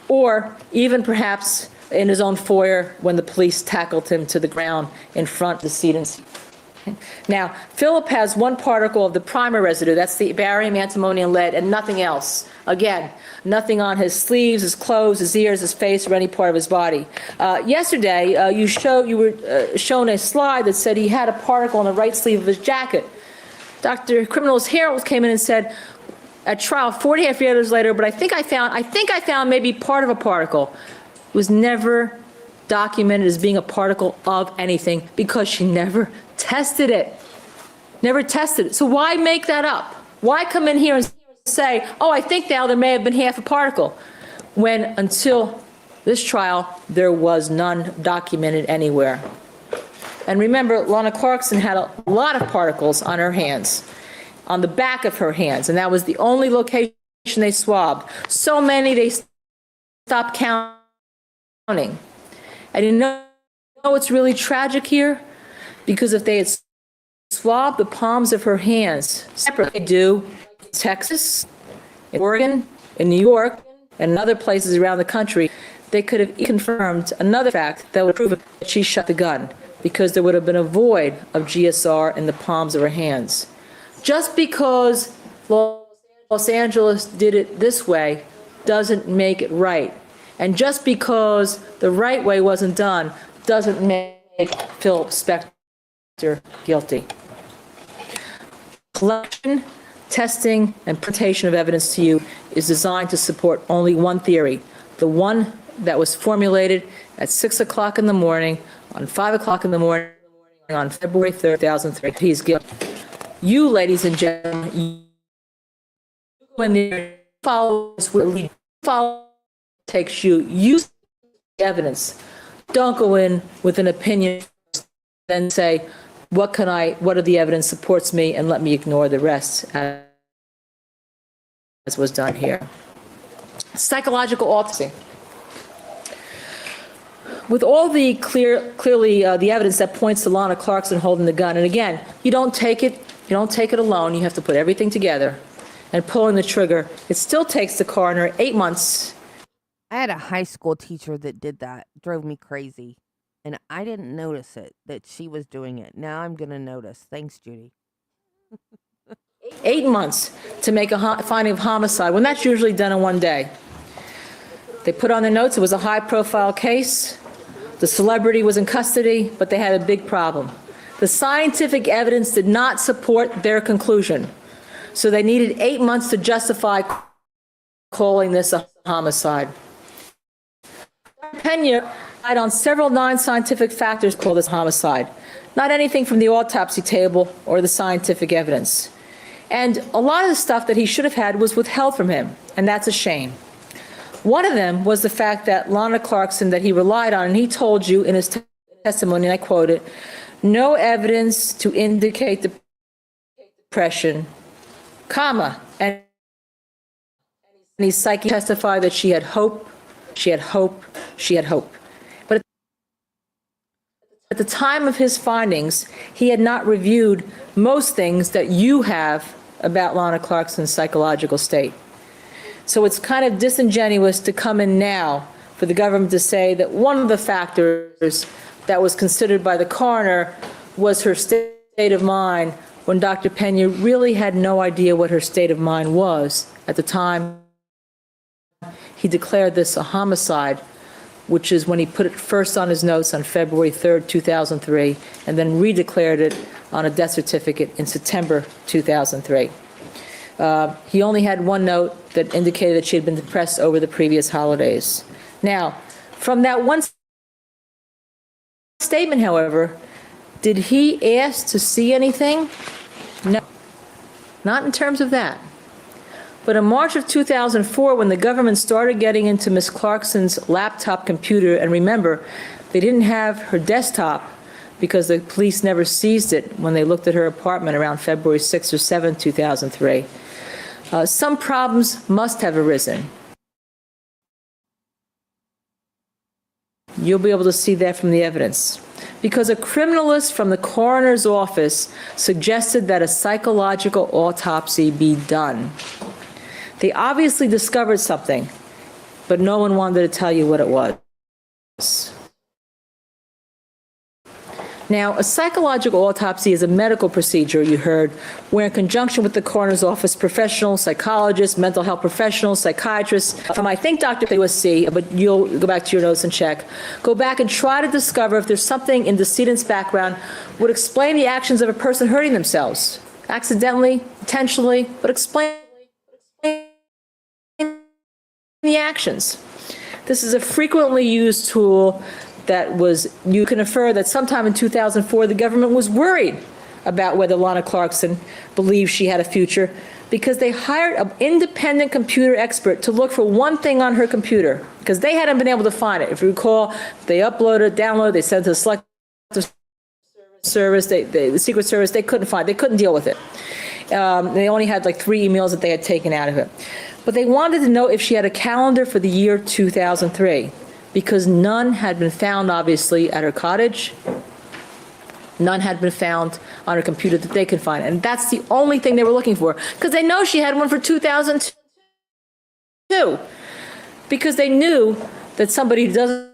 or even perhaps in his own foyer when the police tackled him to the ground in front of the seat. Now, Philip has one particle of the primer residue, that's the barium, antimony, and lead, and nothing else. Again, nothing on his sleeves, his clothes, his ears, his face, or any part of his body. Yesterday, you were shown a slide that said he had a particle on the right sleeve of his jacket. Dr. Criminalist Harold came in and said, at trial, 40 years later, but I think I found maybe part of a particle. It was never documented as being a particle of anything because she never tested it. Never tested it. So why make that up? Why come in here and say, oh, I think now there may have been half a particle, when until this trial, there was none documented anywhere. And remember, Lana Clarkson had a lot of particles on her hands, on the back of her hands, and that was the only location they swabbed. So many they stopped counting. And you know what's really tragic here? Because if they had swabbed the palms of her hands separately, they do in Texas, in Oregon, in New York, and other places around the country, they could have confirmed another fact that would prove that she shot the gun, because there would have been a void of GSR in the palms of her hands. Just because Los Angeles did it this way doesn't make it right. And just because the right way wasn't done doesn't make Phil Spector guilty. Collection, testing, and presentation of evidence to you is designed to support only one theory, the one that was formulated at 6 o'clock in the morning, on 5 o'clock in the morning, on February 3rd, 2003. He's guilty. You, ladies and gentlemen, you go in there, follow takes you, use the evidence. Don't go in with an opinion, then say, what are the evidence supports me, and let me ignore the rest, as was done here. Psychological autopsy. With all the clearly the evidence that points to Lana Clarkson holding the gun, and again, you don't take it alone, you have to put everything together, and pulling the trigger, it still takes the coroner 8 months. I had a high school teacher that did that. Drove me crazy. And I didn't notice it, that she was doing it. Now I'm going to notice. Thanks, Judy. 8 months to make a finding of homicide, when that's usually done in one day. They put on their notes it was a high-profile case. The celebrity was in custody, but they had a big problem. The scientific evidence did not support their conclusion. So they needed 8 months to justify calling this a homicide. Pena relied on several non-scientific factors to call this homicide, not anything from the autopsy table or the scientific evidence. And a lot of the stuff that he should have had was withheld from him, and that's a shame. One of them was the fact that Lana Clarkson, that he relied on, and he told you in his testimony, and I quote it, no evidence to indicate depression, comma, and he testified that she had hope, she had hope, she had hope. But at the time of his findings, he had not reviewed most things that you have about Lana Clarkson's psychological state. So it's kind of disingenuous to come in now for the government to say that one of the factors that was considered by the coroner was her state of mind, when Dr. Pena really had no idea what her state of mind was at the time he declared this a homicide, which is when he put it first on his notes on February 3rd, 2003, and then redeclared it on a death certificate in September 2003. He only had one note that indicated that she had been depressed over the previous holidays. Now, from that one statement, however, did he ask to see anything? No, not in terms of that. But in March of 2004, when the government started getting into Ms. Clarkson's laptop computer, and remember, they didn't have her desktop because the police never seized it when they looked at her apartment around February 6th or 7th, 2003. Some problems must have arisen. You'll be able to see that from the evidence. Because a criminalist from the coroner's office suggested that a psychological autopsy be done. They obviously discovered something, but no one wanted to tell you what it was. Now, a psychological autopsy is a medical procedure, you heard, where in conjunction with the coroner's office professionals, psychologists, mental health professionals, psychiatrists, from I think Dr. USC, but you'll go back to your notes and check, go back and try to discover if there's something in decedent's background would explain the actions of a person hurting themselves, accidentally, intentionally, but explain the actions. This is a frequently used tool that you can infer that sometime in 2004, the government was worried about whether Lana Clarkson believed she had a future because they hired an independent computer expert to look for one thing on her computer because they hadn't been able to find it. If you recall, they uploaded, downloaded, they sent it to the Selective Service, the Secret Service, they couldn't deal with it. They only had like 3 emails that they had taken out of it. But they wanted to know if she had a calendar for the year 2003. Because none had been found, obviously, at her cottage. None had been found on her computer that they could find. And that's the only thing they were looking for. Because they know she had one for 2002. Because they knew that somebody who doesn't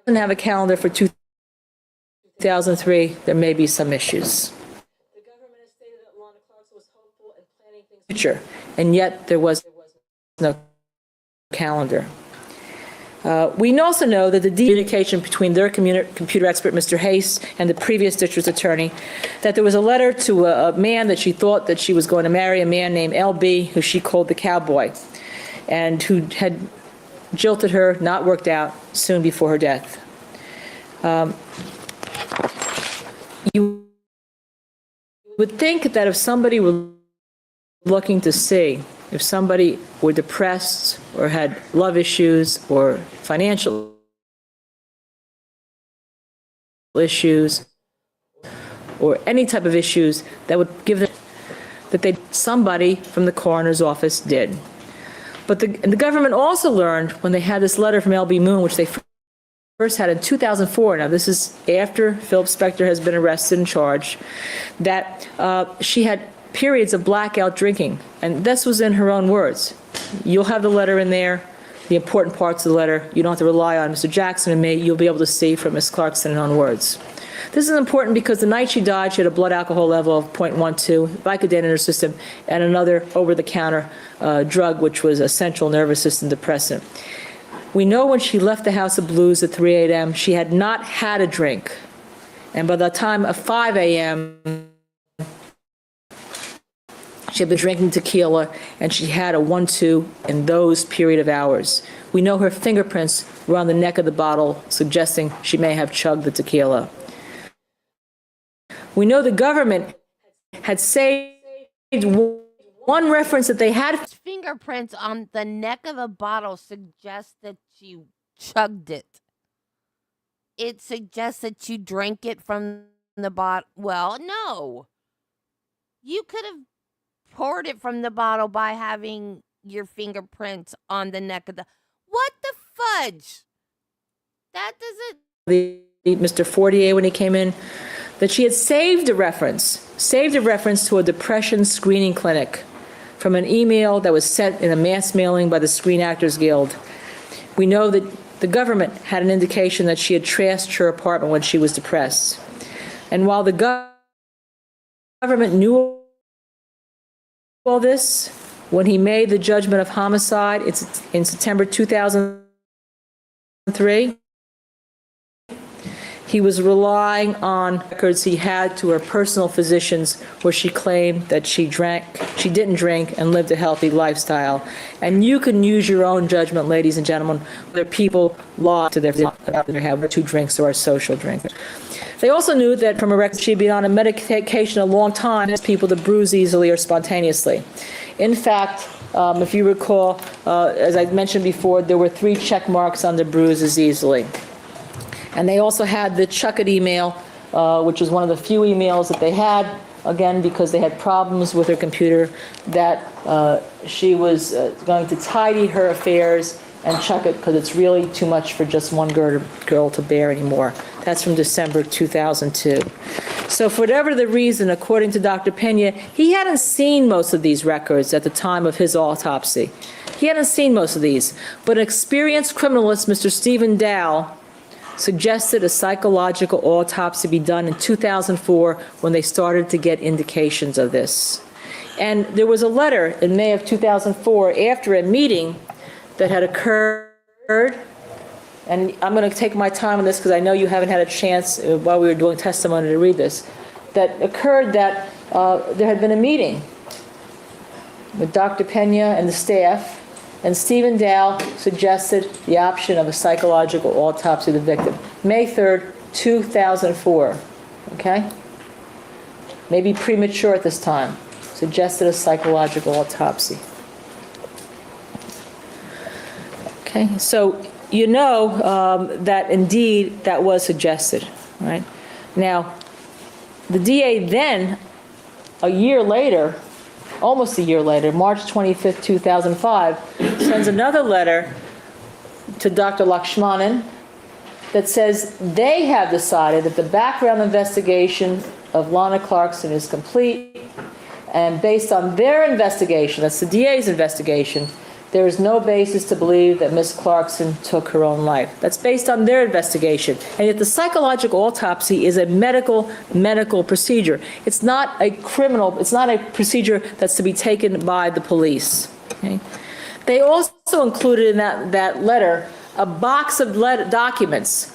have a calendar for 2003, there may be some issues. The government has stated that Lana Clarkson was hopeful and planning things for the future. And yet there was no calendar. We also know that the communication between their computer expert, Mr. Hayes, and the previous district attorney, that there was a letter to a man that she thought that she was going to marry, a man named L.B., who she called the cowboy, and who had jilted her, not worked out, soon before her death. You would think that if somebody were looking to see if somebody were depressed or had love issues or financial issues or any type of issues that would give them that somebody from the coroner's office did. But the government also learned when they had this letter from L.B. Moon, which they first had in 2004, now this is after Phil Spector has been arrested and charged, that she had periods of blackout drinking. And this was in her own words. You'll have the letter in there, the important parts of the letter. You don't have to rely on Mr. Jackson and me. You'll be able to see from Ms. Clarkson in her own words. This is important because the night she died, she had a blood alcohol level of 0.12, Vicodin in her system, and another over-the-counter drug, which was a central nervous system depressant. We know when she left the House of Blues at 3 a.m., she had not had a drink. And by the time of 5 a.m., she had been drinking tequila, and she had a 1-2 in those period of hours. We know her fingerprints were on the neck of the bottle, suggesting she may have chugged the tequila. We know the government had saved one reference that they had. Fingerprints on the neck of the bottle suggest that she chugged it. It suggests that you drank it from the bottle. Well, no. You could have poured it from the bottle by having your fingerprints on the neck of the... What the fudge? That doesn't... Mr. Fortier, when he came in, that she had saved a reference to a depression screening clinic from an email that was sent in a mass mailing by the Screen Actors Guild. We know that the government had an indication that she had trashed her apartment when she was depressed. And while the government knew all this, when he made the judgment of homicide, it's in September 2003, he was relying on records he had to her personal physicians where she claimed that she didn't drink and lived a healthy lifestyle. And you can use your own judgment, ladies and gentlemen, whether people lie to their have 2 drinks or a social drink. They also knew that from a record she'd been on a medication a long time, as people to bruise easily or spontaneously. In fact, if you recall, as I mentioned before, there were 3 check marks on the bruises easily. And they also had the Chuck It email, which was one of the few emails that they had, again, because they had problems with her computer, that she was going to tidy her affairs and chuck it because it's really too much for just one girl to bear anymore. That's from December 2002. So for whatever the reason, according to Dr. Pena, he hadn't seen most of these records at the time of his autopsy. He hadn't seen most of these. But an experienced criminalist, Mr. Stephen Dow, suggested a psychological autopsy be done in 2004 when they started to get indications of this. And there was a letter in May of 2004 after a meeting that had occurred, and I'm going to take my time on this because I know you haven't had a chance while we were doing testimony to read this, that occurred that there had been a meeting with Dr. Pena and the staff, and Stephen Dow suggested the option of a psychological autopsy of the victim. May 3rd, 2004, okay? Maybe premature at this time. Suggested a psychological autopsy. Okay, so you know that indeed that was suggested, right? Now, the DA then, a year later, almost a year later, March 25th, 2005, sends another letter to Dr. Lakshmanan that says they have decided that the background investigation of Lana Clarkson is complete, and based on their investigation, that's the DA's investigation, there is no basis to believe that Ms. Clarkson took her own life. That's based on their investigation. And yet the psychological autopsy is a medical procedure. It's not a criminal, it's not a procedure that's to be taken by the police. Okay? They also included in that letter a box of documents,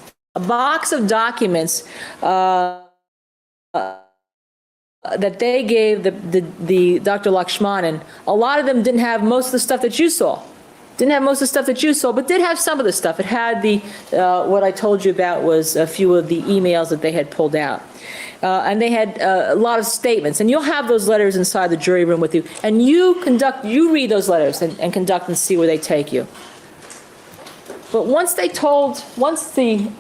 that they gave the Dr. Lakshmanan. A lot of them didn't have most of the stuff that you saw. But did have some of the stuff. It had what I told you about was a few of the emails that they had pulled out. And they had a lot of statements. And you'll have those letters inside the jury room with you. And you read those letters and conduct and see where they take you. But once the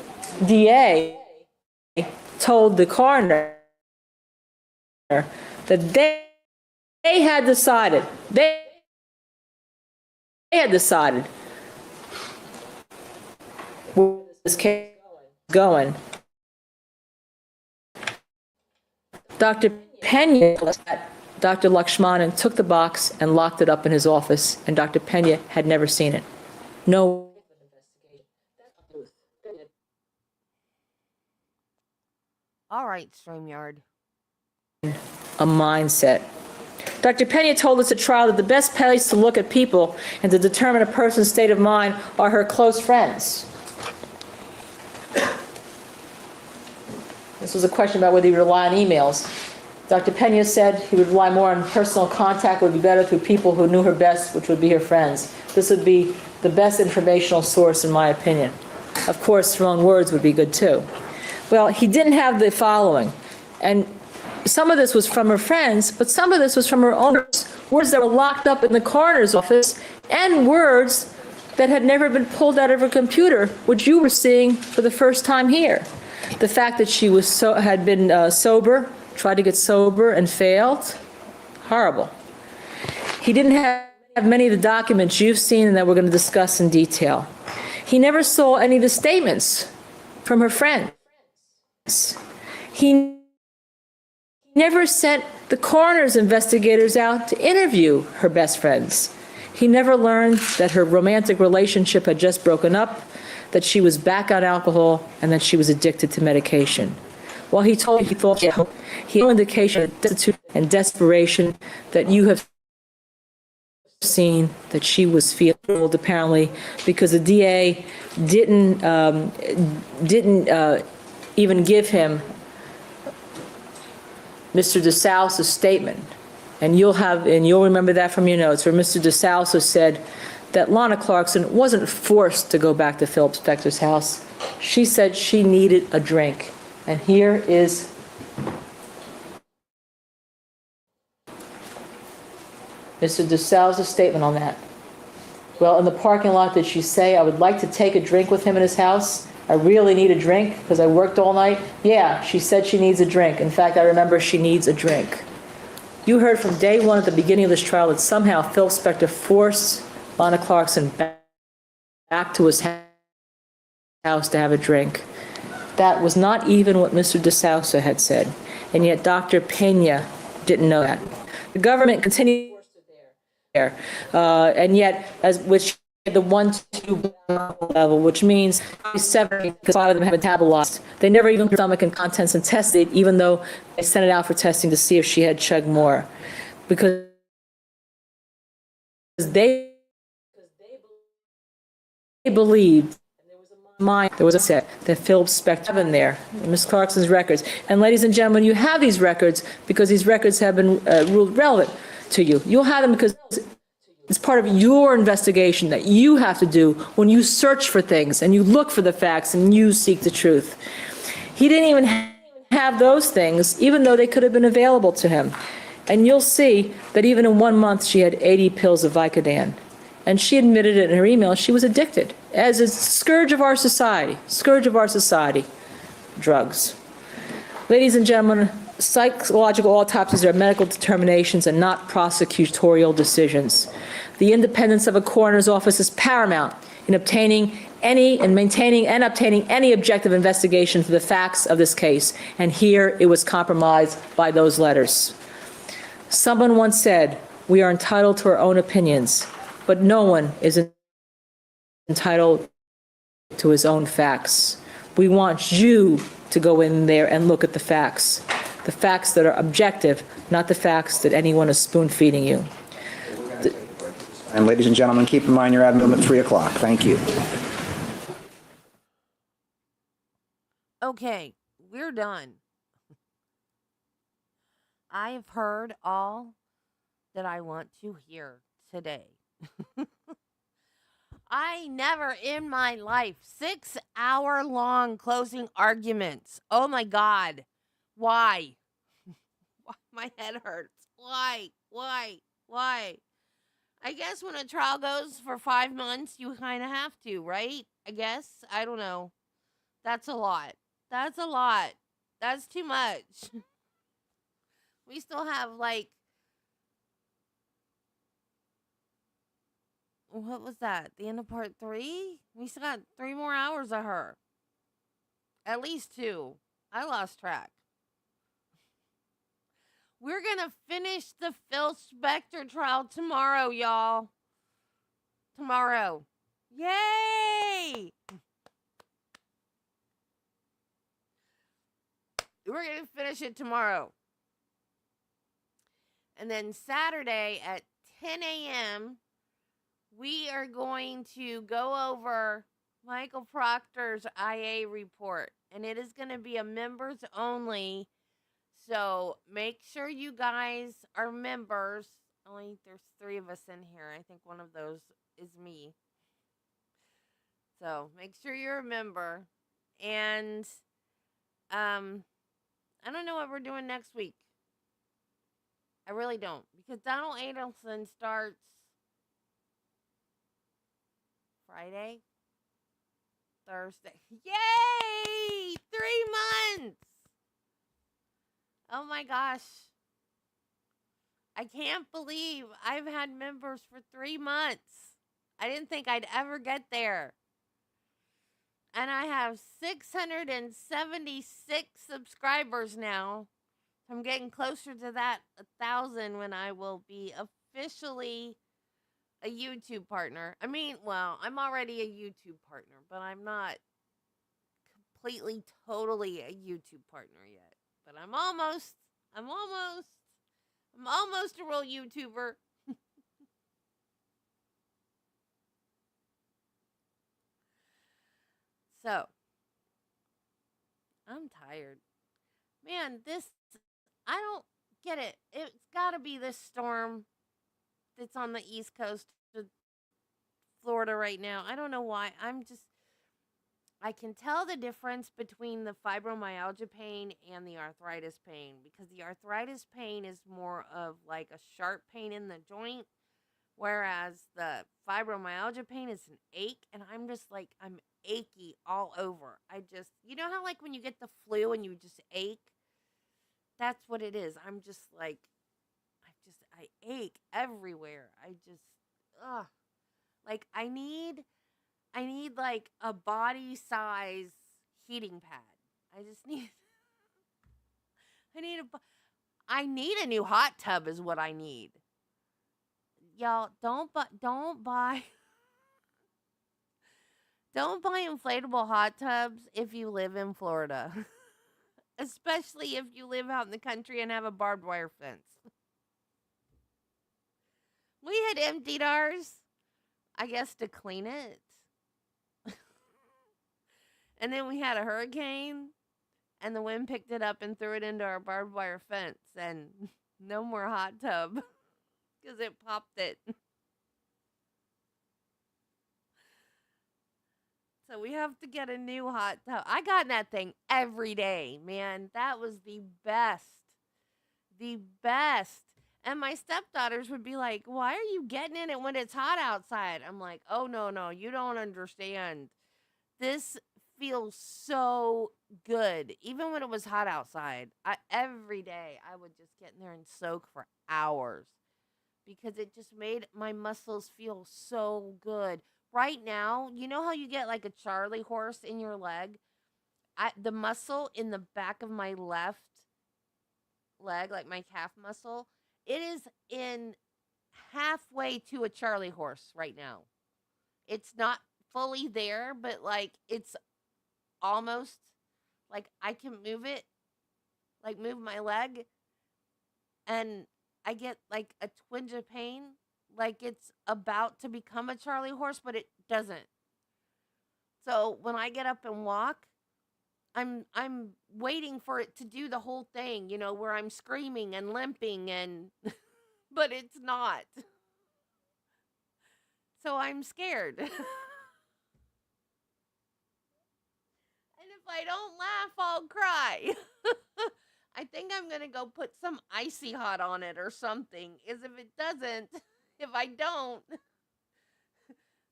DA told the coroner that they had decided where this case was going. Dr. Pena told us that Dr. Lakshmanan took the box and locked it up in his office, and Dr. Pena had never seen it. No. All right, StreamYard. A mindset. Dr. Pena told us at trial that the best place to look at people and to determine a person's state of mind are her close friends. This was a question about whether he would rely on emails. Dr. Pena said he would rely more on personal contact, would be better through people who knew her best, which would be her friends. This would be the best informational source, in my opinion. Of course, her own words would be good too. Well, he didn't have the following, and some of this was from her friends, but some of this was from her own words that were locked up in the coroner's office, and words that had never been pulled out of her computer, which you were seeing for the first time here. The fact that she had been sober, tried to get sober and failed, horrible. He didn't have many of the documents you've seen and that we're going to discuss in detail. He never saw any of the statements from her friends. He never sent the coroner's investigators out to interview her best friends. He never learned that her romantic relationship had just broken up, that she was back on alcohol, and that she was addicted to medication. While he thought he had no indication of destitute and desperation that you have seen that she was feeling, apparently, because the DA didn't even give him Mr. DeSalsa's statement. And you'll remember that from your notes, where Mr. DeSalsa said that Lana Clarkson wasn't forced to go back to Phil Spector's house. She said she needed a drink. And here is Mr. DeSalsa's statement on that. Well, in the parking lot, did she say, I would like to take a drink with him in his house? I really need a drink because I worked all night? Yeah, she said she needs a drink. In fact, I remember she needs a drink. You heard from day one at the beginning of this trial that somehow Phil Spector forced Lana Clarkson back to his house to have a drink. That was not even what Mr. DeSalsa had said. And yet Dr. Pena didn't know that. The government continued there. And yet, which the 1-2 level, which means 7, because 5 of them have metabolized. They never even stomach and contents and tested, even though they sent it out for testing to see if she had chugged more, because they believed there was a set that Phil Spector in there, Ms. Clarkson's records. And ladies and gentlemen, you have these records because these records have been ruled relevant to you. You'll have them because it's part of your investigation that you have to do when you search for things and you look for the facts and you seek the truth. He didn't even have those things, even though they could have been available to him. And you'll see that even in 1 month, she had 80 pills of Vicodin. And she admitted it in her email, she was addicted, as a scourge of our society, drugs. Ladies and gentlemen, psychological autopsies are medical determinations and not prosecutorial decisions. The independence of a coroner's office is paramount in maintaining and obtaining any objective investigation for the facts of this case. And here it was compromised by those letters. Someone once said, "We are entitled to our own opinions, but no one is entitled to his own facts." We want you to go in there and look at the facts that are objective, not the facts that anyone is spoon-feeding you. And ladies and gentlemen, keep in mind you're at them at 3 o'clock. Thank you. Okay, we're done. I have heard all that I want to hear today. I never in my life 6-hour-long closing arguments. Oh my God. Why? My head hurts. Why? I guess when a trial goes for 5 months, you kind of have to, right? I guess. I don't know. That's a lot. That's too much. We still have what was that? The end of part 3? We still got 3 more hours of her. At least 2. I lost track. We're gonna finish the Phil Spector trial tomorrow, y'all. Tomorrow. Yay! We're gonna finish it tomorrow. And then Saturday at 10 a.m., we are going to go over Michael Proctor's IA report. And it is going to be a members only. So make sure you guys are members. There's 3 of us in here. I think one of those is me. So make sure you're a member. And I don't know what we're doing next week. I really don't. Because Donald Adelson starts Friday, Thursday. Yay! 3 months! Oh my gosh. I can't believe I've had members for 3 months. I didn't think I'd ever get there. And I have 676 subscribers now. I'm getting closer to that 1,000 when I will be officially a YouTube partner. I'm already a YouTube partner, but I'm not completely, totally a YouTube partner yet. But I'm almost a real YouTuber. So, I'm tired. Man, I don't get it. It's got to be this storm that's on the East Coast of Florida right now. I don't know why. I can tell the difference between the fibromyalgia pain and the arthritis pain, because the arthritis pain is more of like a sharp pain in the joint, whereas the fibromyalgia pain is an ache, and I'm achy all over. You know how when you get the flu and you just ache? That's what it is. I ache everywhere. Ugh. I need a body size heating pad. I need a new hot tub is what I need. Y'all, don't buy Don't buy inflatable hot tubs if you live in Florida, especially if you live out in the country and have a barbed wire fence. We had emptied ours, I guess, to clean it. And then we had a hurricane, and the wind picked it up and threw it into our barbed wire fence, and no more hot tub because it popped it. So we have to get a new hot tub. I got in that thing every day, man. That was the best. The best. And my stepdaughters would be like, "Why are you getting in it when it's hot outside?" I'm like, "Oh, no, no, you don't understand. This feels so good. Even when it was hot outside, every day I would just get in there and soak for hours because it just made my muscles feel so good. Right now, you know how you get like a Charlie horse in your leg? The muscle in the back of my left leg, like my calf muscle, it is in halfway to a Charlie horse right now. It's not fully there, but like it's almost like I can move it, like move my leg, and I get like a twinge of pain, like it's about to become a Charlie horse, but it doesn't. So when I get up and walk, I'm waiting for it to do the whole thing, where I'm screaming and limping and but it's not. So I'm scared. And if I don't laugh, I'll cry. I think I'm going to go put some icy hot on it or something. Is if it doesn't, if I don't,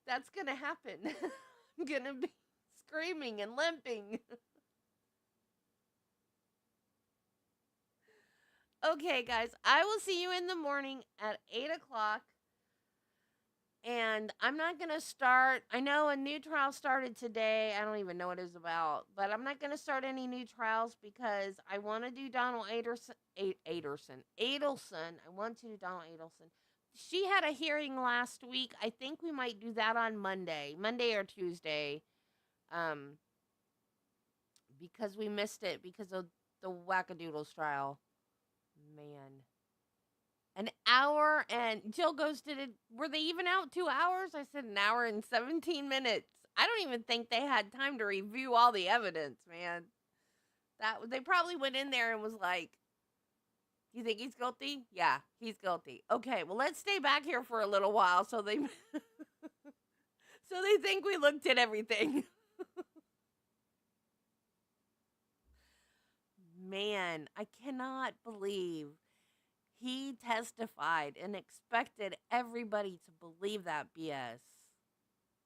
that's going to happen. I'm going to be screaming and limping. Okay, guys, I will see you in the morning at 8 o'clock. And I'm not going to start. I know a new trial started today. I don't even know what it's about. But I'm not going to start any new trials because I want to do Donald Adelson. I want to do Donald Adelson. She had a hearing last week. I think we might do that on Monday or Tuesday. Because we missed it because of the Wackadoodles trial. Man. An hour, and Jill goes, were they even out 2 hours? I said an hour and 17 minutes. I don't even think they had time to review all the evidence, man. They probably went in there and was like, "You think he's guilty? Yeah, he's guilty. Okay, well, let's stay back here for a little while so they so they think we looked at everything." Man, I cannot believe he testified and expected everybody to believe that BS.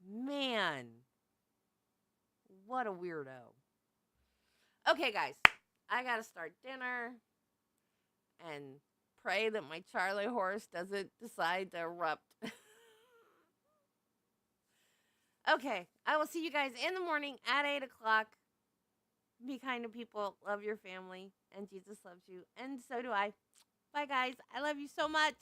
Man, what a weirdo. Okay, guys, I gotta start dinner and pray that my Charlie horse doesn't decide to erupt. Okay, I will see you guys in the morning at 8 o'clock. Be kind to people, love your family, and Jesus loves you, and so do I. Bye, guys. I love you so much.